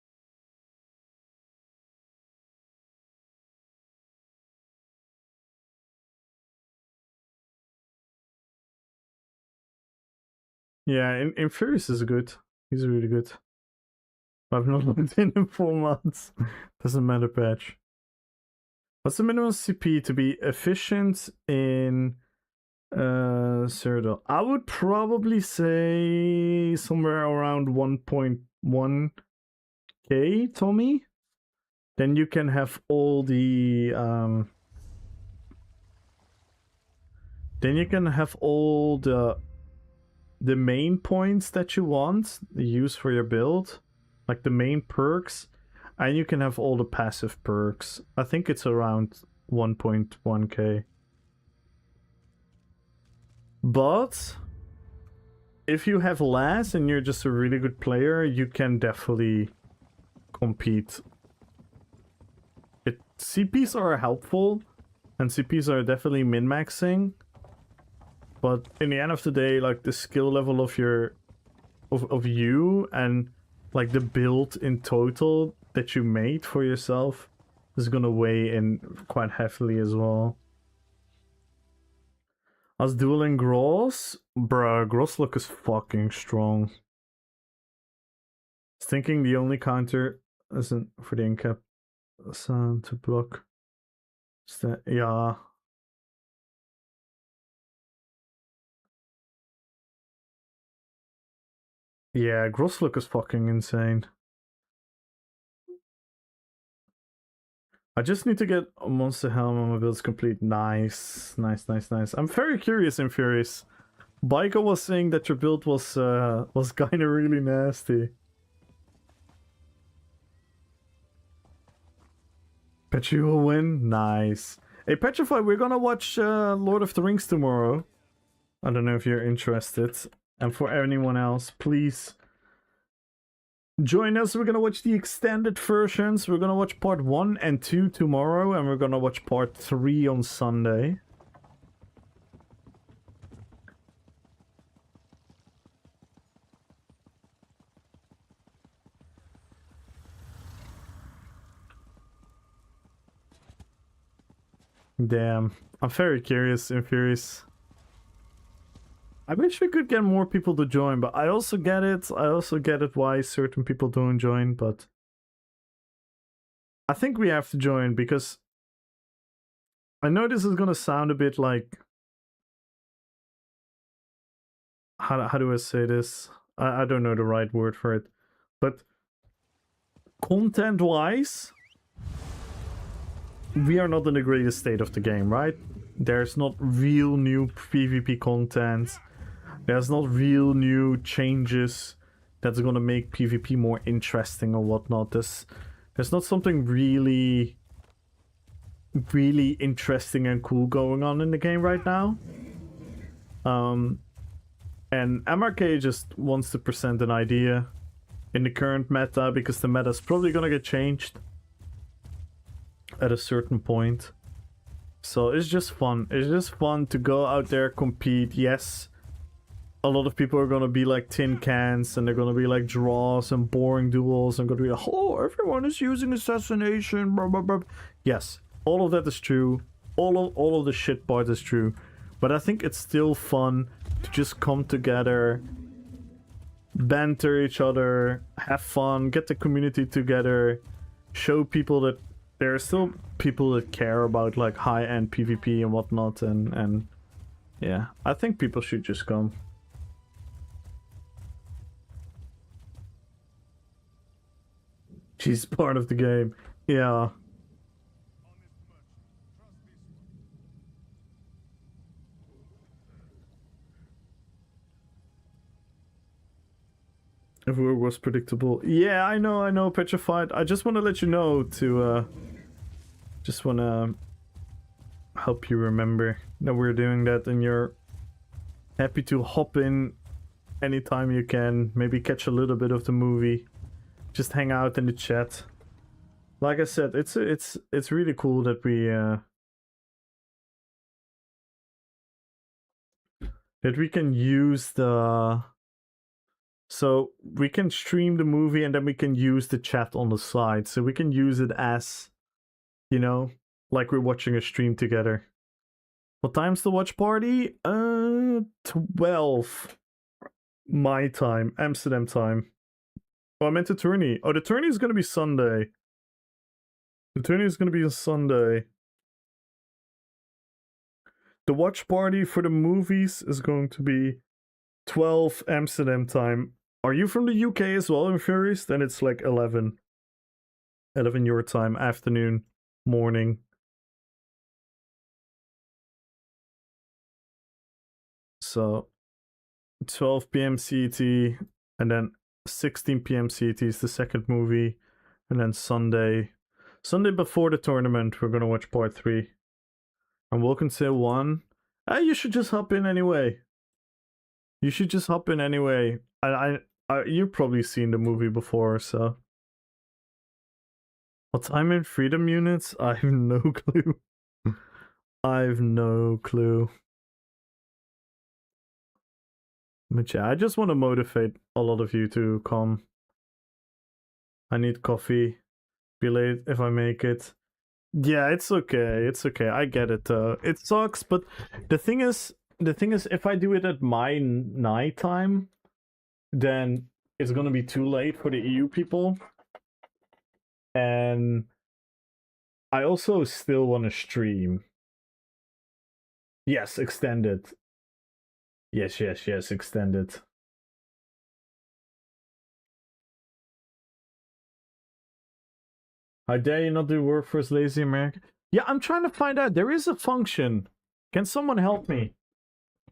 Yeah, Infurious is good. He's really good. I've not logged in 4 months. Doesn't matter, Patch. What's the minimum CP to be efficient in Cyrodiil? I would probably say somewhere around 1.1k, Tommy. Then you can have all the then you can have all the main points that you want use for your build, like the main perks, and you can have all the passive perks. I think it's around 1.1k. But if you have less and you're just a really good player, you can definitely compete. CPs are helpful, and CPs are definitely min-maxing. But in the end of the day, like the skill level of your of you and like the build in total that you made for yourself is gonna weigh in quite heavily as well. I was dueling Gross. Bruh, Gross look is fucking strong. I was thinking the only counter isn't for the incap sound to block. Yeah. Yeah, Gross look is fucking insane. I just need to get a Monster Helm on my builds complete. Nice. I'm very curious, Infurious. Baiko was saying that your build was kinda really nasty. Bet you will win? Nice. Hey, Petrify, we're gonna watch Lord of the Rings tomorrow. I don't know if you're interested. And for anyone else, please join us. We're gonna watch the extended versions. We're gonna watch part 1 and 2 tomorrow, and we're gonna watch part 3 on Sunday. Damn. I'm very curious, Infurious. I wish we could get more people to join, but I also get it. I also get it why certain people don't join, but I think we have to join because I know this is gonna sound a bit like how do I say this? I don't know the right word for it, but content-wise, we are not in the greatest state of the game, right? There's not real new PvP content. There's not real new changes that's gonna make PvP more interesting or whatnot. There's not something really interesting and cool going on in the game right now. And MRK just wants to present an idea in the current meta because the meta is probably gonna get changed at a certain point. So it's just fun. It's just fun to go out there, compete. Yes, a lot of people are gonna be like tin cans and they're gonna be like draws and boring duels and gonna be like, oh, everyone is using assassination, blah, blah, blah. Yes, all of that is true. All of the shit part is true. But I think it's still fun to just come together, banter each other, have fun, get the community together, show people that there are still people that care about like high-end PvP and whatnot, and yeah, I think people should just come. She's part of the game. Yeah. If it was predictable. Yeah, I know, Petrified. I just want to let you know to, just want to help you remember that we're doing that and you're happy to hop in anytime you can. Maybe catch a little bit of the movie. Just hang out in the chat. Like I said, it's really cool that we can use the... So we can stream the movie and then we can use the chat on the side. So we can use it as, you know, like we're watching a stream together. What time's the watch party? 12. My time. Amsterdam time. Oh, I meant the tourney. Oh, the tourney is going to be Sunday. The tourney is going to be a Sunday. The watch party for the movies is going to be 12 Amsterdam time. Are you from the UK as well, Infurious? Then it's like 11. 11 your time, afternoon, morning. So 12 p.m. CET, and then 16 p.m. CET is the second movie, and then Sunday before the tournament, we're gonna watch part 3. And Wilkins say 1. You should just hop in anyway. You should just hop in anyway. You've probably seen the movie before, so. What time in freedom units? I have no clue. I have no clue. But yeah, I just want to motivate a lot of you to come. I need coffee. Be late if I make it. Yeah, it's okay. It's okay. I get it. It sucks, but the thing is, if I do it at my night time, then it's gonna be too late for the EU people. And I also still want to stream. Yes, extended. Yes, extended. How dare you not do work for us, lazy American? Yeah, I'm trying to find out. There is a function. Can someone help me?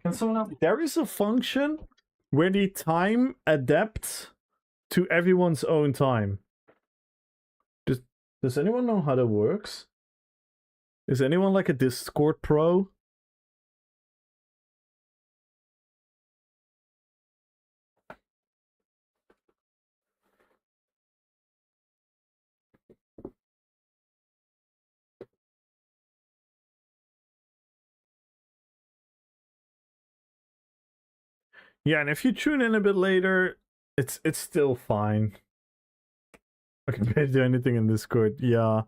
Can someone help me? There is a function where the time adapts to everyone's own time. Does anyone know how that works? Is anyone like a Discord pro? Yeah, and if you tune in a bit later, it's still fine. I can barely do anything in Discord. Yeah.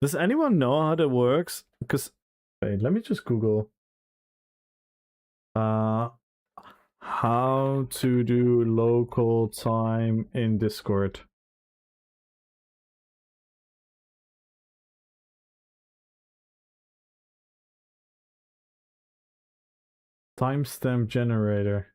Does anyone know how that works? Because wait, let me just Google. How to do local time in Discord. Timestamp generator.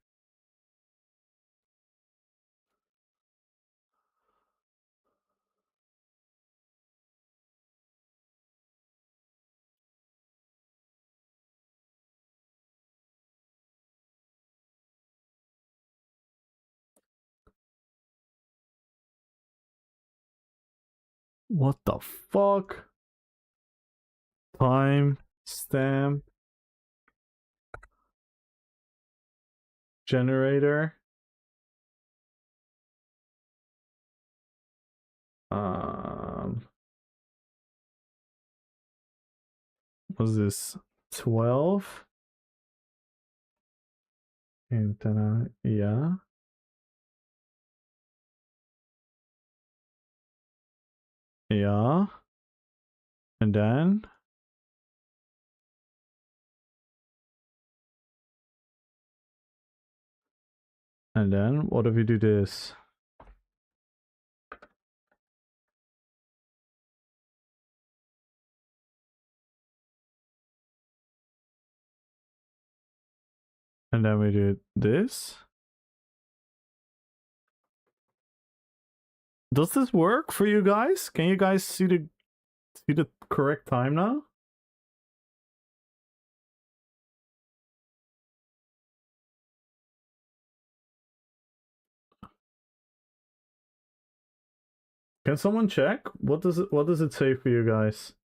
What the fuck? Timestamp generator. Was this 12? And then yeah. Yeah. And then what if we do this? And then we do this. Does this work for you guys? Can you guys see the correct time now? Can someone check? What does it say for you guys?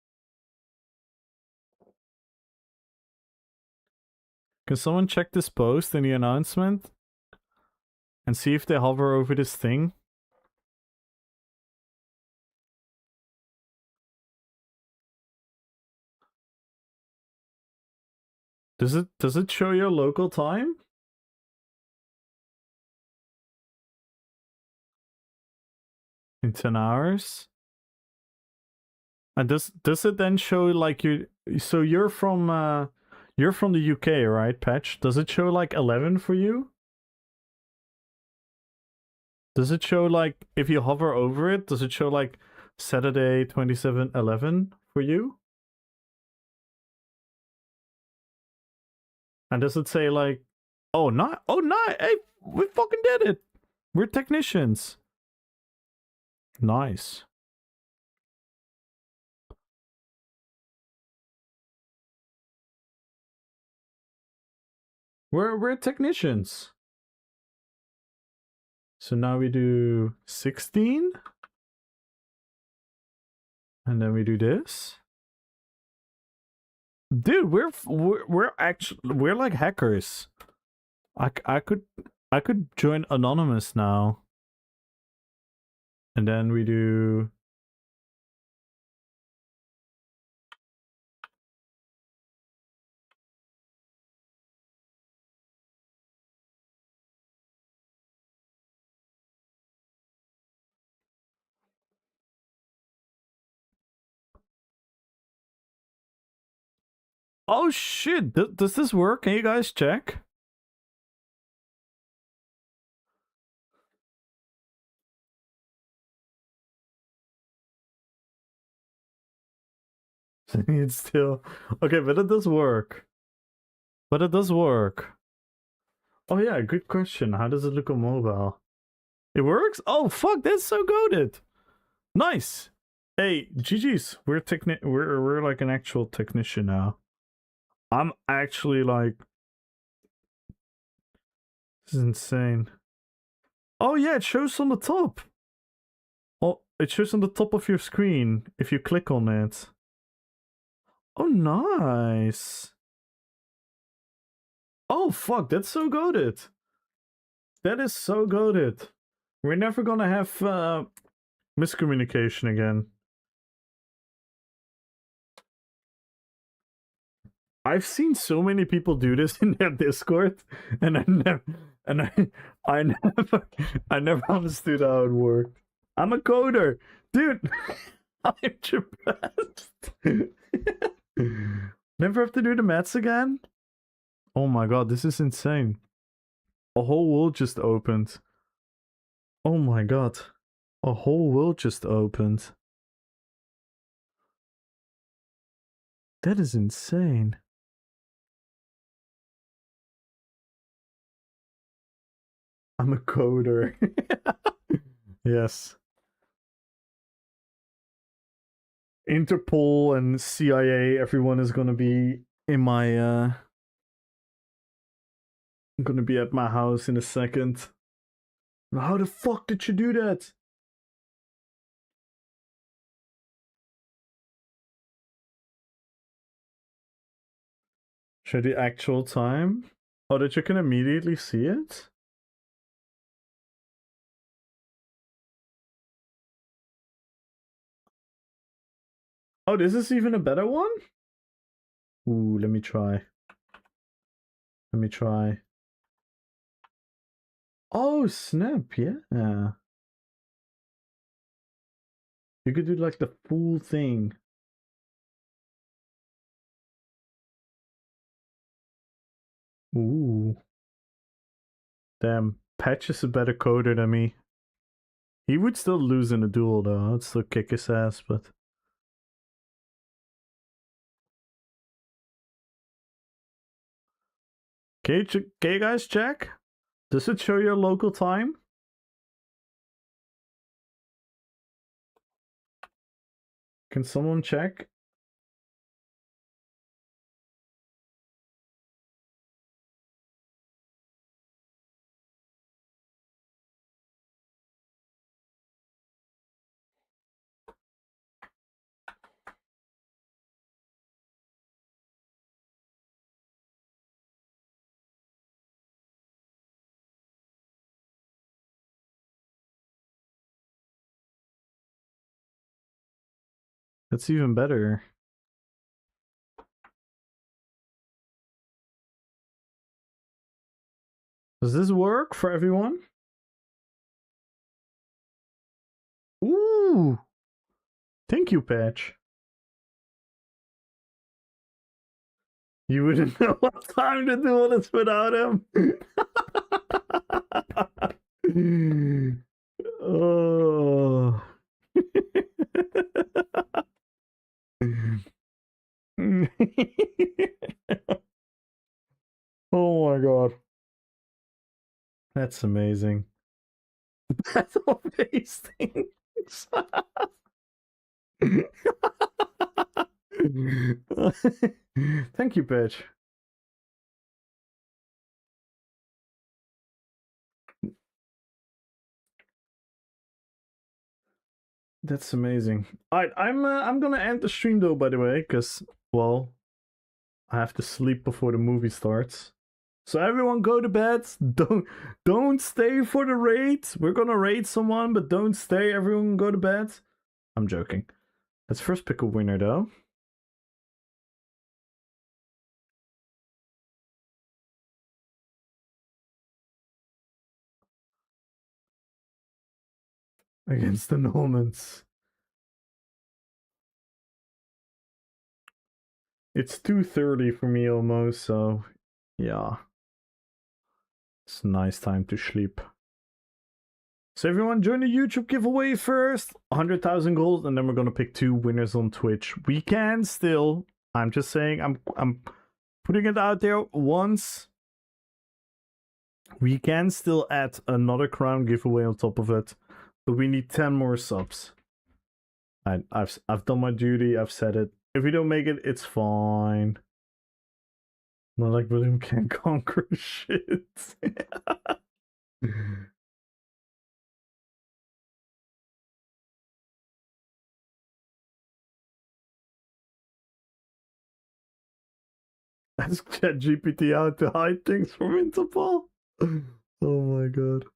Can someone check this post in the announcement and see if they hover over this thing? Does it show your local time? In 10 hours? And does it then show like so you're from the UK, right, Patch? Does it show like 11 for you? Does it show like if you hover over it, does it show like Saturday 27:11 for you? And does it say like, oh not, hey, we fucking did it. We're technicians. Nice. We're technicians. So now we do 16. And then we do this. Dude, we're actually like hackers. I could join anonymous now. And then we do oh shit, does this work? Can you guys check? It's still okay, but it does work. But it does work. Oh yeah, good question. How does it look on mobile? It works? Oh fuck, that's so goated. Nice. Hey, GG's. We're like an actual technician now. I'm actually like, this is insane. Oh yeah, it shows on the top. Oh, it shows on the top of your screen if you click on it. Oh, nice. Oh, fuck, that's so goated. That is so goated. We're never gonna have miscommunication again. I've seen so many people do this in their Discord, and I never understood how it worked. I'm a coder, dude. I'm your best. Never have to do the maths again? Oh my god, this is insane. A whole world just opened. Oh my god. A whole world just opened. That is insane. I'm a coder. Yes. Interpol and CIA, everyone is gonna be in my gonna be at my house in a second. How the fuck did you do that? Show the actual time? Oh, that you can immediately see it? Oh, this is even a better one? Ooh, let me try. Let me try. Oh, snap, yeah. You could do like the full thing. Ooh. Damn, Patch is a better coder than me. He would still lose in a duel though. I'd still kick his ass, but... Can you guys check? Does it show your local time? Can someone check? That's even better. Does this work for everyone? Ooh! Thank you, Patch. You wouldn't know what time to do all this without him. Oh. Oh my god. That's amazing. Battle of Hastings. Thank you, Patch. That's amazing. Alright, I'm gonna end the stream though, by the way, because well, I have to sleep before the movie starts. So everyone go to bed. Don't stay for the raid. We're gonna raid someone, but don't stay. Everyone go to bed. I'm joking. Let's first pick a winner though. Against the Normans. It's 2:30 for me almost, so yeah. It's a nice time to sleep. So everyone join the YouTube giveaway first. 100,000 gold, and then we're gonna pick 2 winners on Twitch. We can still. I'm just saying. I'm putting it out there once. We can still add another crown giveaway on top of it, but we need 10 more subs. I've done my duty. I've said it. If we don't make it, it's fine. Not like William can't conquer shit. Ask ChatGPT how to hide things from Interpol. Oh my god.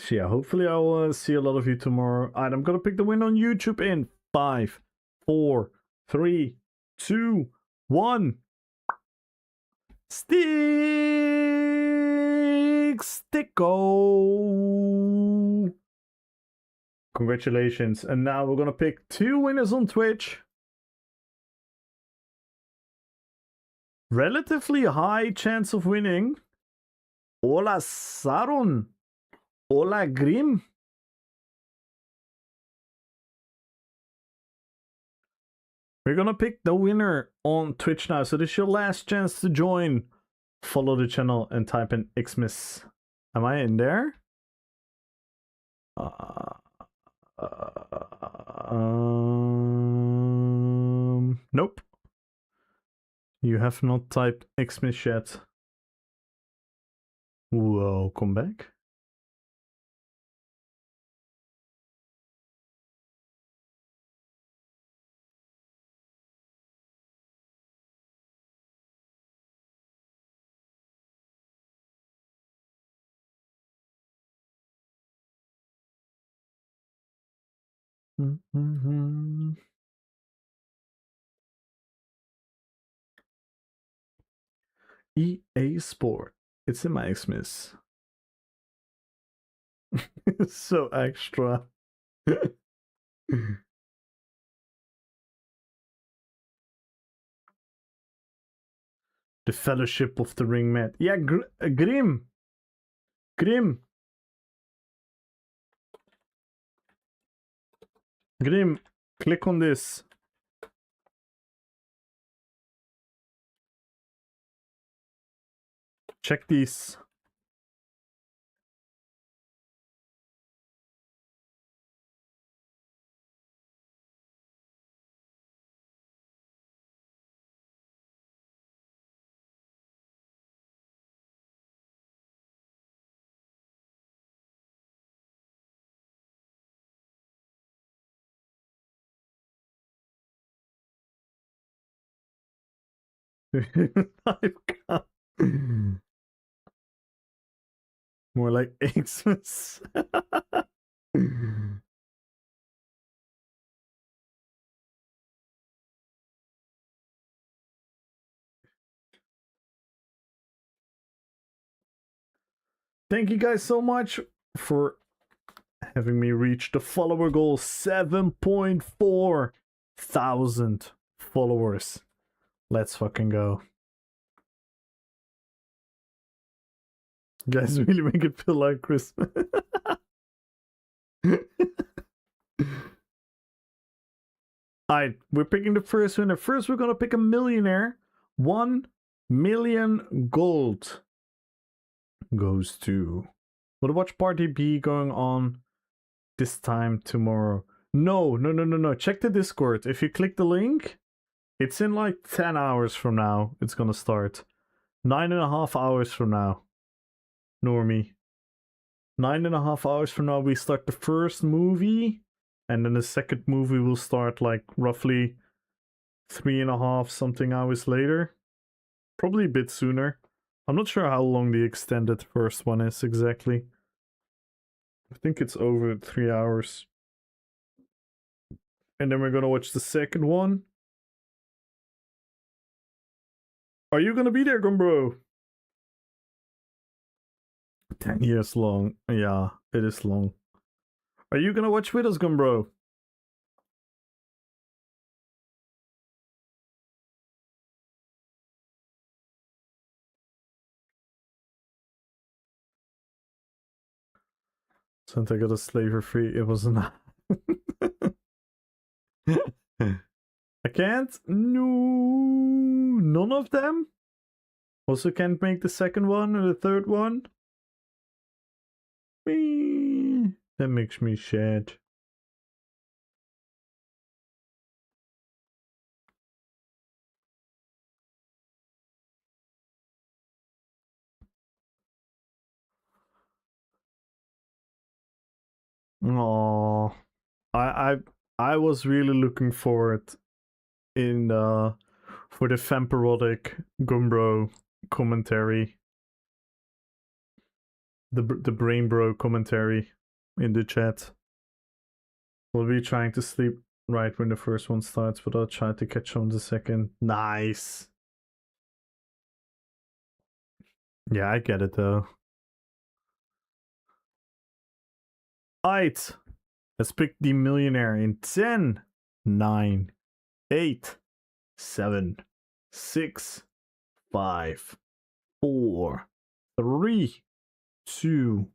So yeah, hopefully I'll see a lot of you tomorrow. Alright, I'm gonna pick the winner on YouTube in 5, 4, 3, 2, 1. Sticko! Congratulations. And now we're gonna pick 2 winners on Twitch. Relatively high chance of winning. Hola Saron. Hola Grim. We're gonna pick the winner on Twitch now. So this is your last chance to join. Follow the channel and type in Xmas. Am I in there? Nope. You have not typed Xmas yet. Whoa, come back. EA Sport. It's in my Xmas. So extra. The Fellowship of the Ring Mat. Yeah, Grim. Grim. Grim, click on this. Check these. More like Xmas. Thank you guys so much for having me reach the follower goal. 7.4 thousand followers. Let's fucking go. You guys really make it feel like Christmas. Alright, we're picking the first winner. First, we're gonna pick a millionaire. 1 million gold goes to. Will the watch party be going on this time tomorrow? No. Check the Discord. If you click the link, it's in like 10 hours from now. It's gonna start. 9.5 hours from now. Normie. 9.5 hours from now, we start the first movie. And then the second movie will start like roughly 3.5 something hours later. Probably a bit sooner. I'm not sure how long the extended first one is exactly. I think it's over 3 hours. And then we're gonna watch the second one. Are you gonna be there, Gumbro? 10 years long. Yeah, it is long. Are you gonna watch with us, Gumbro? Santa got a slaver free. It was not. I can't. No, none of them. Also can't make the second one or the third one. That makes me sad. Oh, I was really looking forward in for the Vampirodic Gumbro commentary, the Brain Bro commentary in the chat. We'll be trying to sleep right when the first one starts, but I'll try to catch on the second. Nice. Yeah, I get it though. Alright, let's pick the millionaire in 10, 9, 8, 7, 6, 5, 4, 3, 2,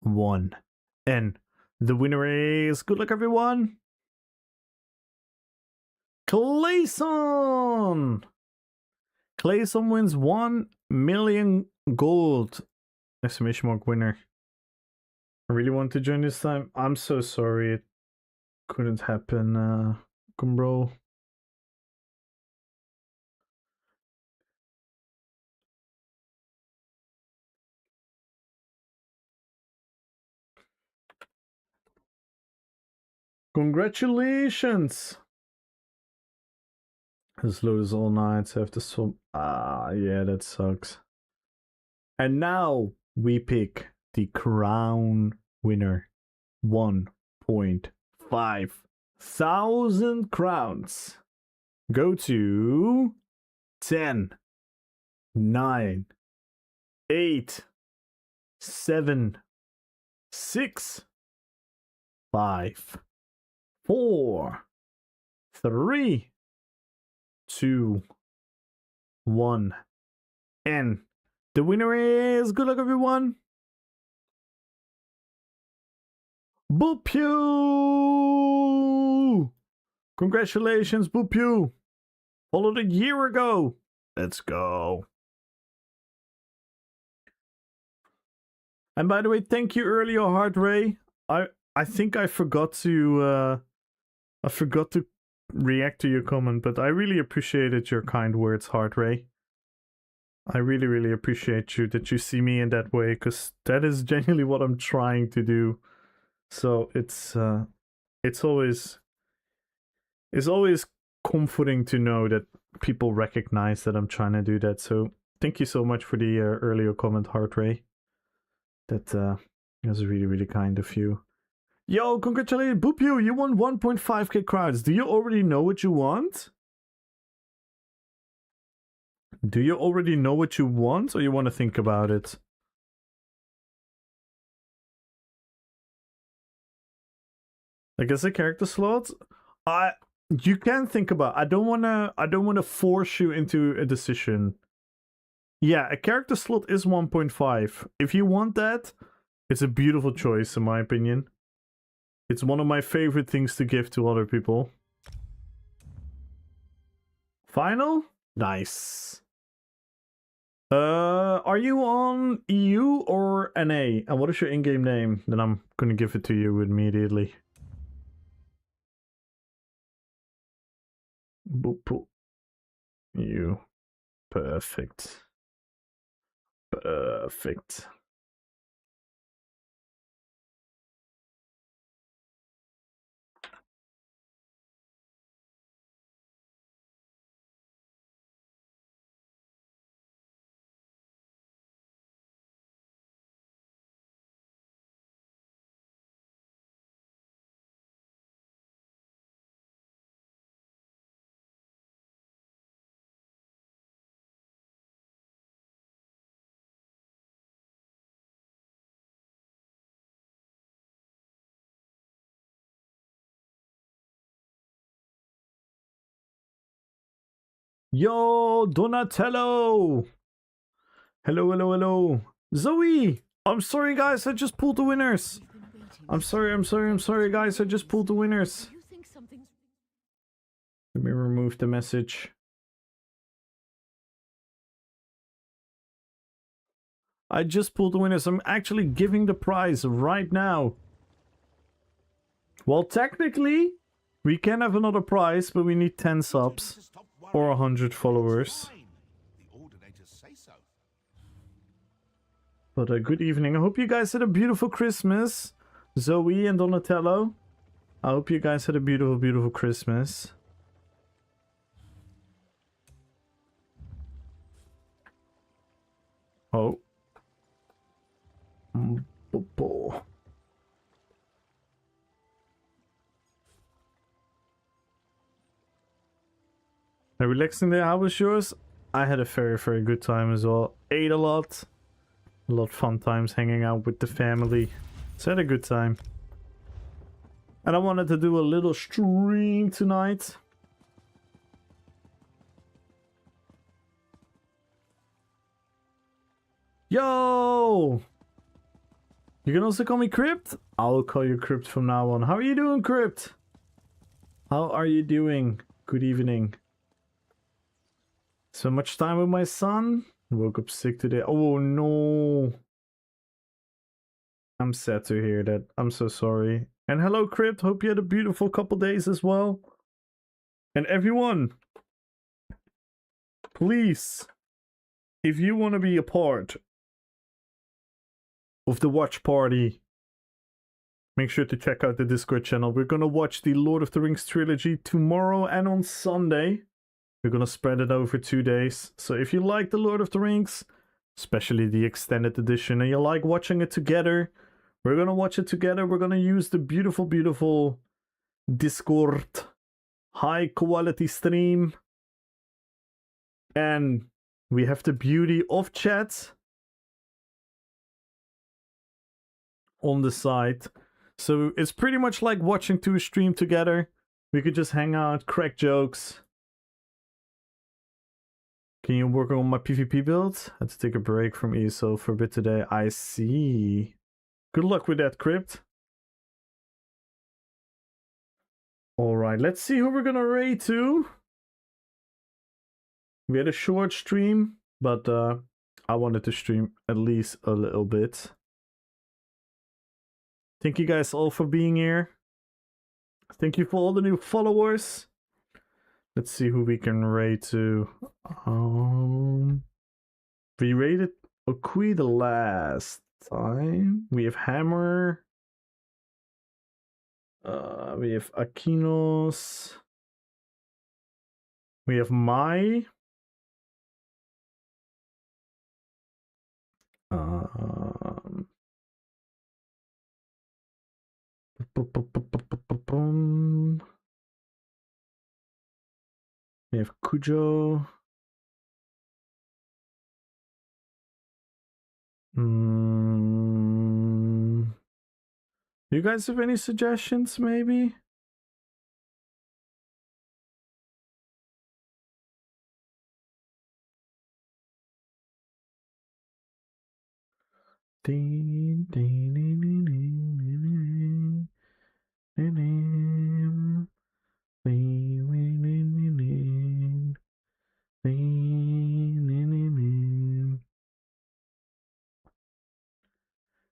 1. And the winner is, good luck everyone, Clayson! Clayson wins 1 million gold! Exclamation mark winner. I really want to join this time. I'm so sorry it couldn't happen, Gumbro. Congratulations! This load is all night, so I have to swap. Ah, yeah, that sucks. And now we pick the crown winner. 1.5 thousand crowns. Go to 10, 9, 8, 7, 6, 5, 4, 3, 2, 1. And the winner is, good luck everyone, Boopyu! Congratulations, Boopyu! Followed a year ago. Let's go. And by the way, thank you earlier, Heart Ray. I think I forgot to react to your comment, but I really appreciated your kind words, Heart Ray. I really, really appreciate you that you see me in that way, because that is genuinely what I'm trying to do. So it's always comforting to know that people recognize that I'm trying to do that. So thank you so much for the earlier comment, Heart Ray. That was really, really kind of you. Yo, congratulations, Boopyu! You won 1.5k crowns. Do you already know what you want? Do you already know what you want, or you want to think about it? I guess a character slot. You can think about. I don't wanna force you into a decision. Yeah, a character slot is 1.5. If you want that, it's a beautiful choice in my opinion. It's one of my favorite things to give to other people. Final? Nice. Are you on EU or NA? And what is your in-game name? Then I'm gonna give it to you immediately. Boop, boop. You. Perfect. Perfect. Yo, Donatello! Hello, hello, hello. Zoe! I'm sorry, guys, I just pulled the winners. I'm sorry, guys, I just pulled the winners. Let me remove the message. I just pulled the winners. I'm actually giving the prize right now. Well, technically, we can have another prize, but we need 10 subs or 100 followers. But good evening. I hope you guys had a beautiful Christmas. Zoe and Donatello. I hope you guys had a beautiful, beautiful Christmas. Oh. A relaxing day. How was yours? I had a very, very good time as well. Ate a lot. A lot of fun times hanging out with the family. So I had a good time. And I wanted to do a little stream tonight. Yo! You can also call me Crypt. I'll call you Crypt from now on. How are you doing, Crypt? How are you doing? Good evening. So much time with my son. Woke up sick today. Oh no. I'm sad to hear that. I'm so sorry. And hello, Crypt. Hope you had a beautiful couple days as well. And everyone, please, if you want to be a part of the watch party, make sure to check out the Discord channel. We're gonna watch the Lord of the Rings trilogy tomorrow and on Sunday. We're gonna spread it over 2 days. So if you like the Lord of the Rings, especially the extended edition, and you like watching it together, we're gonna watch it together. We're gonna use the beautiful, beautiful Discord high quality stream. And we have the beauty of chat on the side. So it's pretty much like watching two stream together. We could just hang out, crack jokes. Can you work on my PvP build? I had to take a break from ESO for a bit today. I see. Good luck with that, Crypt. Alright, let's see who we're gonna raid to. We had a short stream, but I wanted to stream at least a little bit. Thank you guys all for being here. Thank you for all the new followers. Let's see who we can raid to. We raided Okui the last time. We have Hammer. We have Akinos. We have Mai. We have Kujo. You guys have any suggestions, maybe?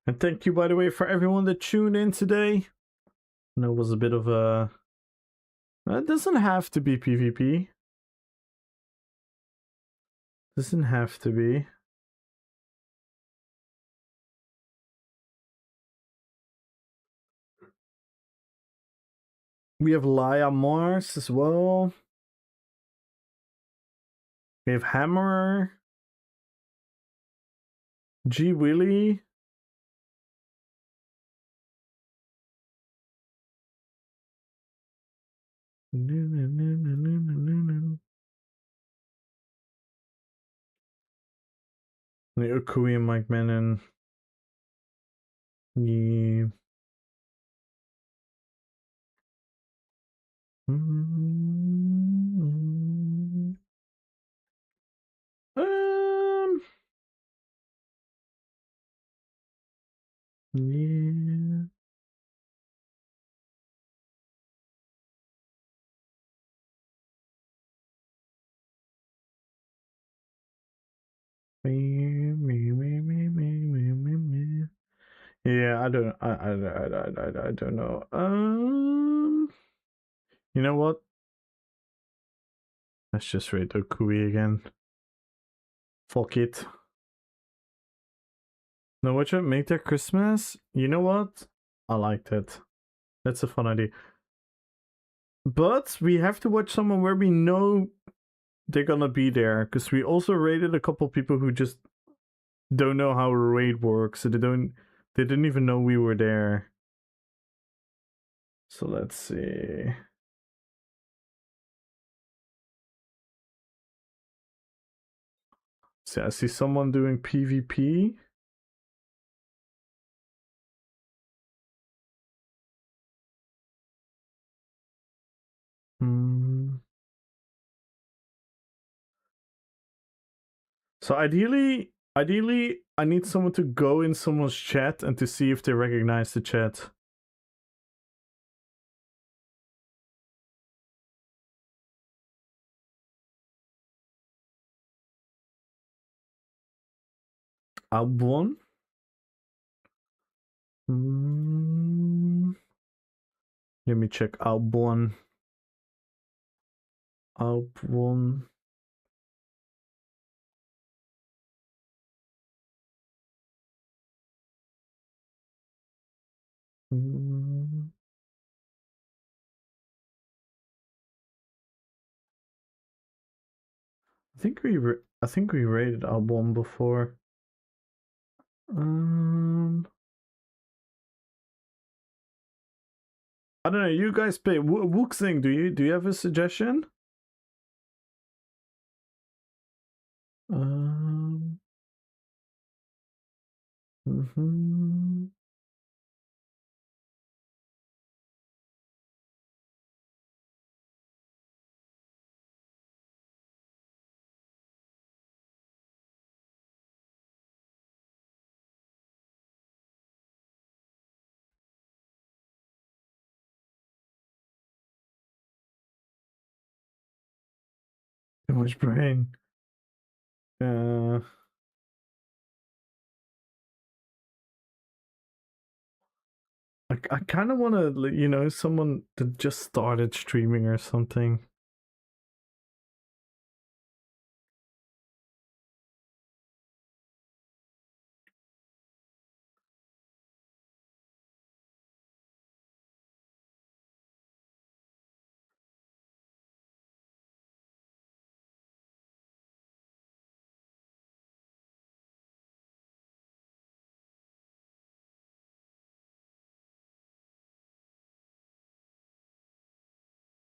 And thank you, by the way, for everyone that tuned in today. And it was a bit of a... It doesn't have to be PvP. Doesn't have to be. We have Laia Mars as well. We have Hammer. G Willy. Okui and Mike Menon. Yeah. Yeah. Yeah, I don't know. You know what? Let's just raid Okui again. Fuck it. No, what should make that Christmas? You know what? I like that. That's a fun idea. But we have to watch someone where we know they're gonna be there, because we also raided a couple people who just don't know how a raid works, so they didn't even know we were there. So let's see. So I see someone doing PvP. So ideally, Ideally, I need someone to go in someone's chat and to see if they recognize the chat. Albon? Let me check Albon. Albon. I think we rated Albon before. I don't know. You guys pay. Wuxing, do you have a suggestion? Too much brain. I kind of want to, you know, someone that just started streaming or something.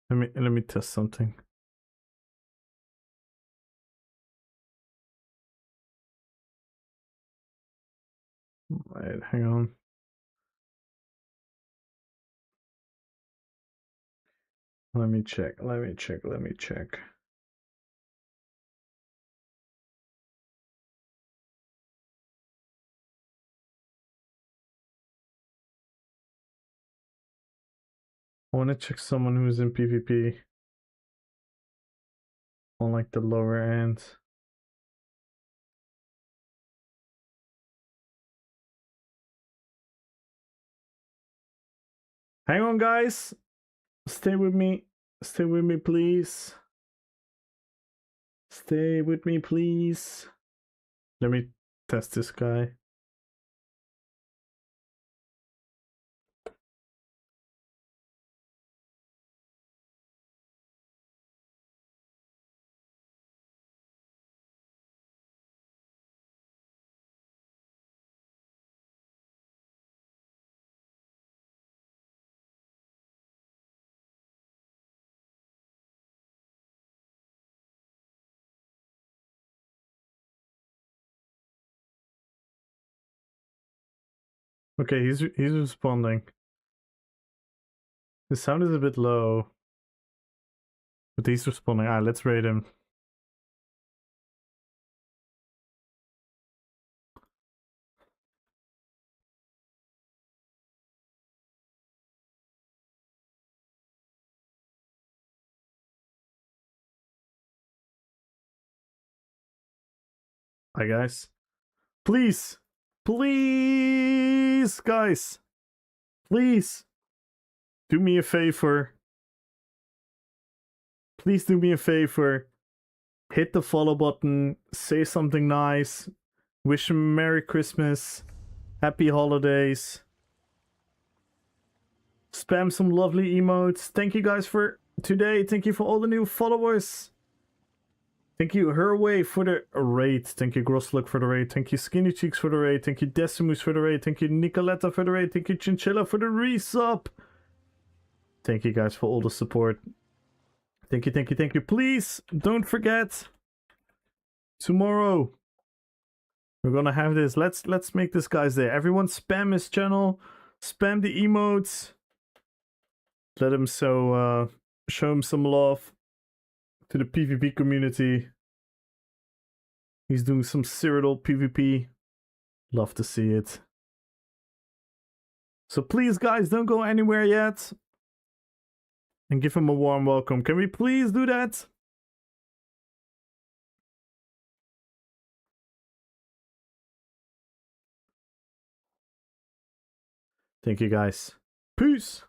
Let me test something. Wait, hang on. Let me check. I want to check someone who's in PvP on like the lower end. Hang on, guys. Stay with me. Stay with me, please. Stay with me, please. Let me test this guy. Okay, he's responding. The sound is a bit low, but he's responding. Let's rate him. Hi, guys. Please, guys, please do me a favor. Please do me a favor. Hit the follow button. Say something nice. Wish him Merry Christmas. Happy holidays. Spam some lovely emotes. Thank you guys for today. Thank you for all the new followers. Thank you, Herway, for the raid. Thank you, Grosslook, for the raid. Thank you, Skinny Cheeks, for the raid. Thank you, Decimus, for the raid. Thank you, Nicoletta, for the raid. Thank you, Chinchilla, for the resub. Thank you guys for all the support. Thank you. Please, don't forget, tomorrow, we're gonna have this. Let's make this guy's day. Everyone spam his channel. Spam the emotes. Let him show him some love to the PvP community. He's doing some Cyrodiil PvP. Love to see it. So please, guys, don't go anywhere yet. And give him a warm welcome. Can we please do that? Thank you, guys. Peace.